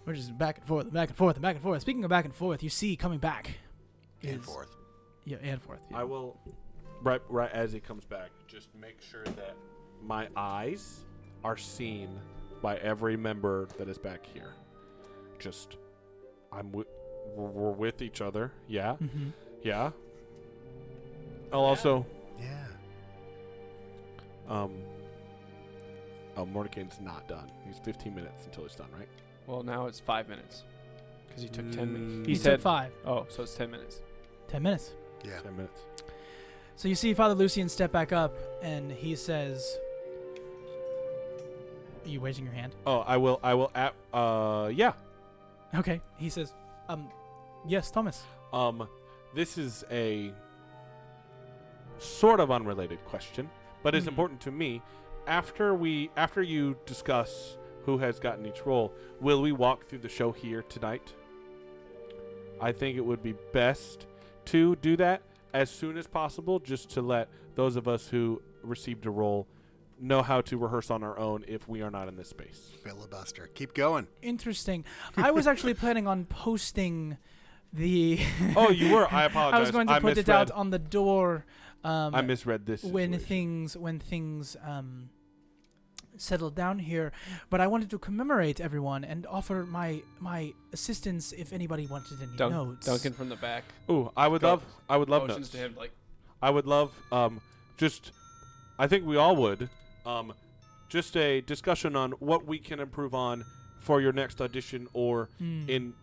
A: We're just back and forth, back and forth, and back and forth. Speaking of back and forth, you see coming back.
C: And forth.
A: Yeah, and forth. Yeah.
B: I will, right as he comes back, just make sure that my eyes are seen by every member that is back here. Just, we're with each other. Yeah,
A: Mm-hmm.
B: yeah. I'll also,
C: Yeah.
B: Mordecai's not done. He's 15 minutes until he's done, right?
D: Well, now it's 5 minutes because he took 10 minutes.
A: He said 5.
D: Oh, so it's 10 minutes.
A: 10 minutes.
C: Yeah.
B: 10 minutes.
A: So you see Father Lucian step back up, and he says, "Are you raising your hand?"
B: Oh, I will. Yeah.
A: Okay. He says, yes, Thomas.
B: This is a sort of unrelated question, but it's
A: Mhm.
B: important to me. After you discuss who has gotten each role, will we walk through the show here tonight? I think it would be best to do that as soon as possible, just to let those of us who received a role know how to rehearse on our own if we are not in this space.
C: Filibuster. Keep going.
A: Interesting. I was actually planning on posting the.
B: Oh, you were? I apologize.
A: I was going to put it out on the door.
B: I misread this
A: when
B: situation.
A: things settled down here, but I wanted to commemorate everyone and offer my assistance if anybody wanted any notes.
D: Duncan from the back.
B: Ooh, I would love
D: Motions
B: notes.
D: to him like.
B: I would love I think we all would just a discussion on what we can improve on for your next audition or in.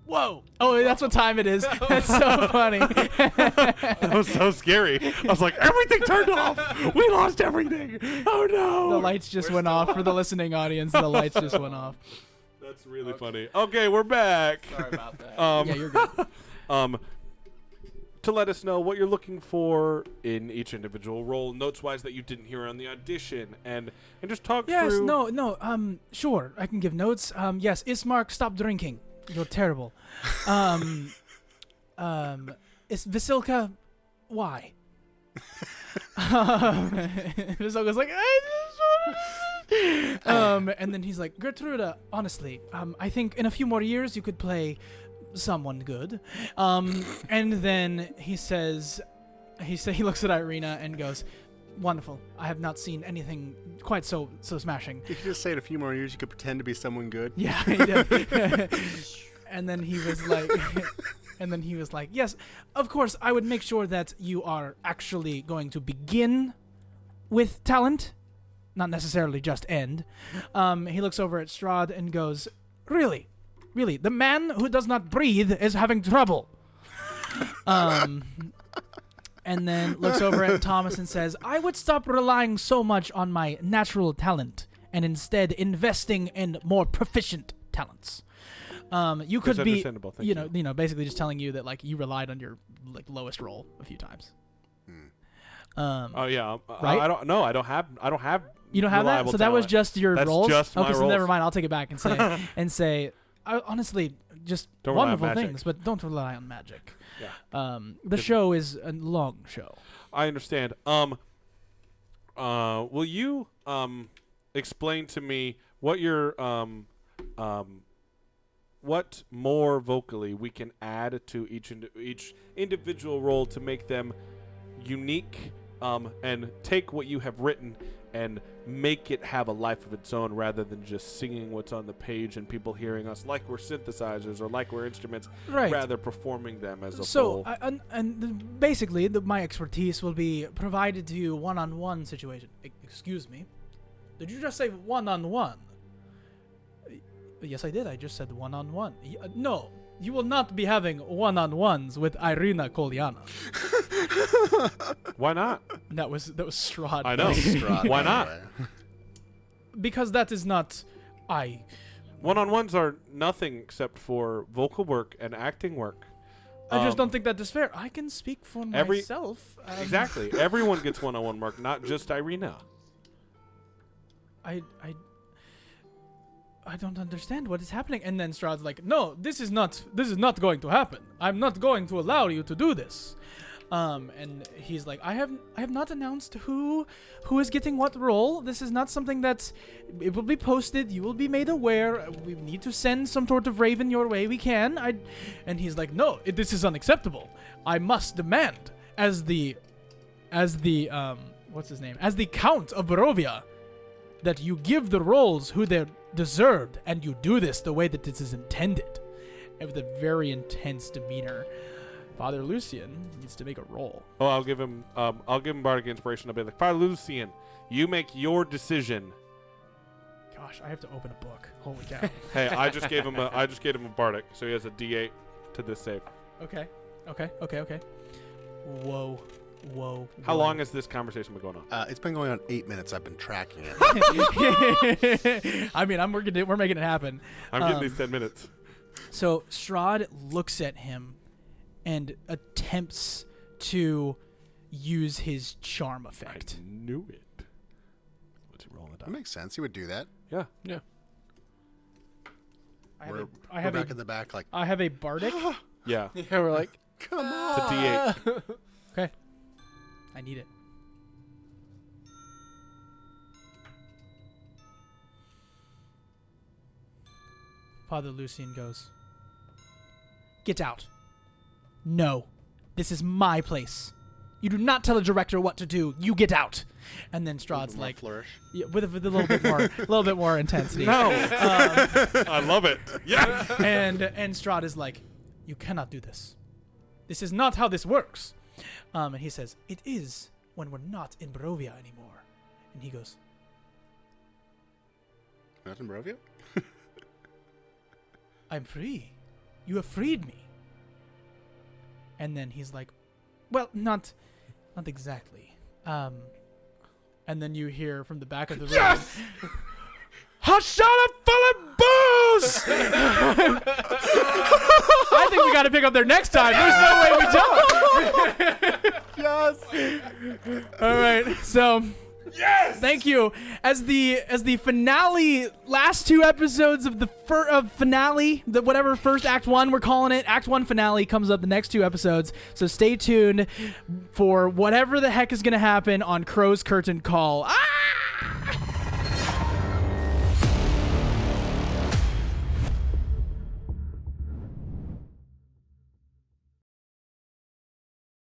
A: Whoa! Oh, that's what time it is. That's so funny.
B: That was so scary. I was like, everything turned off. We lost everything. Oh no!
A: The lights just went off for the listening audience. The lights just went off.
B: That's really funny. Okay, we're back.
D: Sorry about that.
A: Yeah, you're good.
B: To let us know what you're looking for in each individual role, notes-wise that you didn't hear on the audition, and just talk
A: Yes.
B: through.
A: No. Sure. I can give notes. Yes. Ismark, stop drinking. You're terrible. Is Vasilka? Why? Vasilka's like, I just wanna. And then he's like, Gertruda, honestly, I think in a few more years you could play someone good. And then he says, he looks at Irina and goes, wonderful. I have not seen anything quite so smashing.
C: You could just say in a few more years you could pretend to be someone good.
A: Yeah, he did. And then he was like, yes, of course, I would make sure that you are actually going to begin with talent, not necessarily just end. He looks over at Strahd and goes, really, the man who does not breathe is having trouble. And then looks over at Thomas and says, I would stop relying so much on my natural talent and instead investing in more proficient talents. You could
B: That's
A: be,
B: understandable. Thank you.
A: basically just telling you that like you relied on your like lowest roll a few times.
B: Oh yeah,
A: right?
B: I don't know. I don't have.
A: You don't have that,
B: reliable
A: so that was
B: talent.
A: just your
B: That's
A: rolls.
B: just my
A: okay, so
B: rolls.
A: never mind. I'll take it back and say honestly, just
B: Don't rely on
A: wonderful
B: magic.
A: things, but don't rely on magic.
B: Yeah.
A: The show is a long show.
B: I understand. Will you explain to me what your what more vocally we can add to each individual role to make them unique, and take what you have written and make it have a life of its own, rather than just singing what's on the page and people hearing us like we're synthesizers or like we're instruments,
A: Right.
B: rather performing them as a
A: So,
B: full.
A: basically, my expertise will be provided to you one-on-one situation. Excuse me. Did you just say one-on-one? Yes, I did. I just said one-on-one. No, you will not be having one-on-ones with Irina Kolyana.
B: Why not?
A: That was Strahd.
B: I know.
C: Strahd,
B: Why
C: by the
B: not?
C: way.
A: Because that is not
B: One-on-ones are nothing except for vocal work and acting work.
A: I just don't think that is fair. I can speak for myself.
B: Exactly. Everyone gets one-on-one work, not just Irina.
A: I don't understand what is happening. And then Strahd's like, no, this is not going to happen. I'm not going to allow you to do this. And he's like, I have not announced who is getting what role. This is not something that it will be posted. You will be made aware. We need to send some sort of raven your way. We can. And he's like, no, this is unacceptable. I must demand as the what's his name? As the Count of Barovia, that you give the roles who they're deserved, and you do this the way that this is intended. And with a very intense demeanor. Father Lucian needs to make a roll.
B: Oh, I'll give him bardic inspiration. I'll be like, Father Lucian, you make your decision.
A: Gosh, I have to open a book. Holy cow.
B: Hey, I just gave him a bardic, so he has a D8 to this save.
A: Okay. Whoa.
B: How long has this conversation been going on?
C: It's been going on 8 minutes. I've been tracking it.
A: I mean, we're making it happen.
B: I'm getting these 10 minutes.
A: So Strahd looks at him and attempts to use his charm effect.
B: I knew it. What's he rolling the
C: That
B: die?
C: makes sense. He would do that.
B: Yeah.
C: We're
A: I
C: back in the back like,
A: I have a bardic.
B: Yeah.
D: Yeah, we're like,
C: come
B: It's
C: on.
B: a D8.
A: Okay. I need it. Father Lucian goes, get out. No. This is my place. You do not tell a director what to do. You get out. And then Strahd's like,
C: flourish.
A: yeah, with a little bit more intensity.
B: No. I love it. Yeah.
A: And Strahd is like, you cannot do this. This is not how this works. And he says, it is when we're not in Barovia anymore. And he goes,
C: Not in Barovia?
A: I'm free. You have freed me. And then he's like, well, not exactly. And then you hear from the back of the room, yes! Hot shot full of booze! I think we got to pick up there next time. There's no way we don't.
C: Yes!
A: All right, so yes! Thank you. As the finale, last two episodes of the finale, the whatever first Act 1 we're calling it, Act 1 finale comes up the next two episodes. So stay tuned for whatever the heck is going to happen on Crow's Curtain Call. Ah!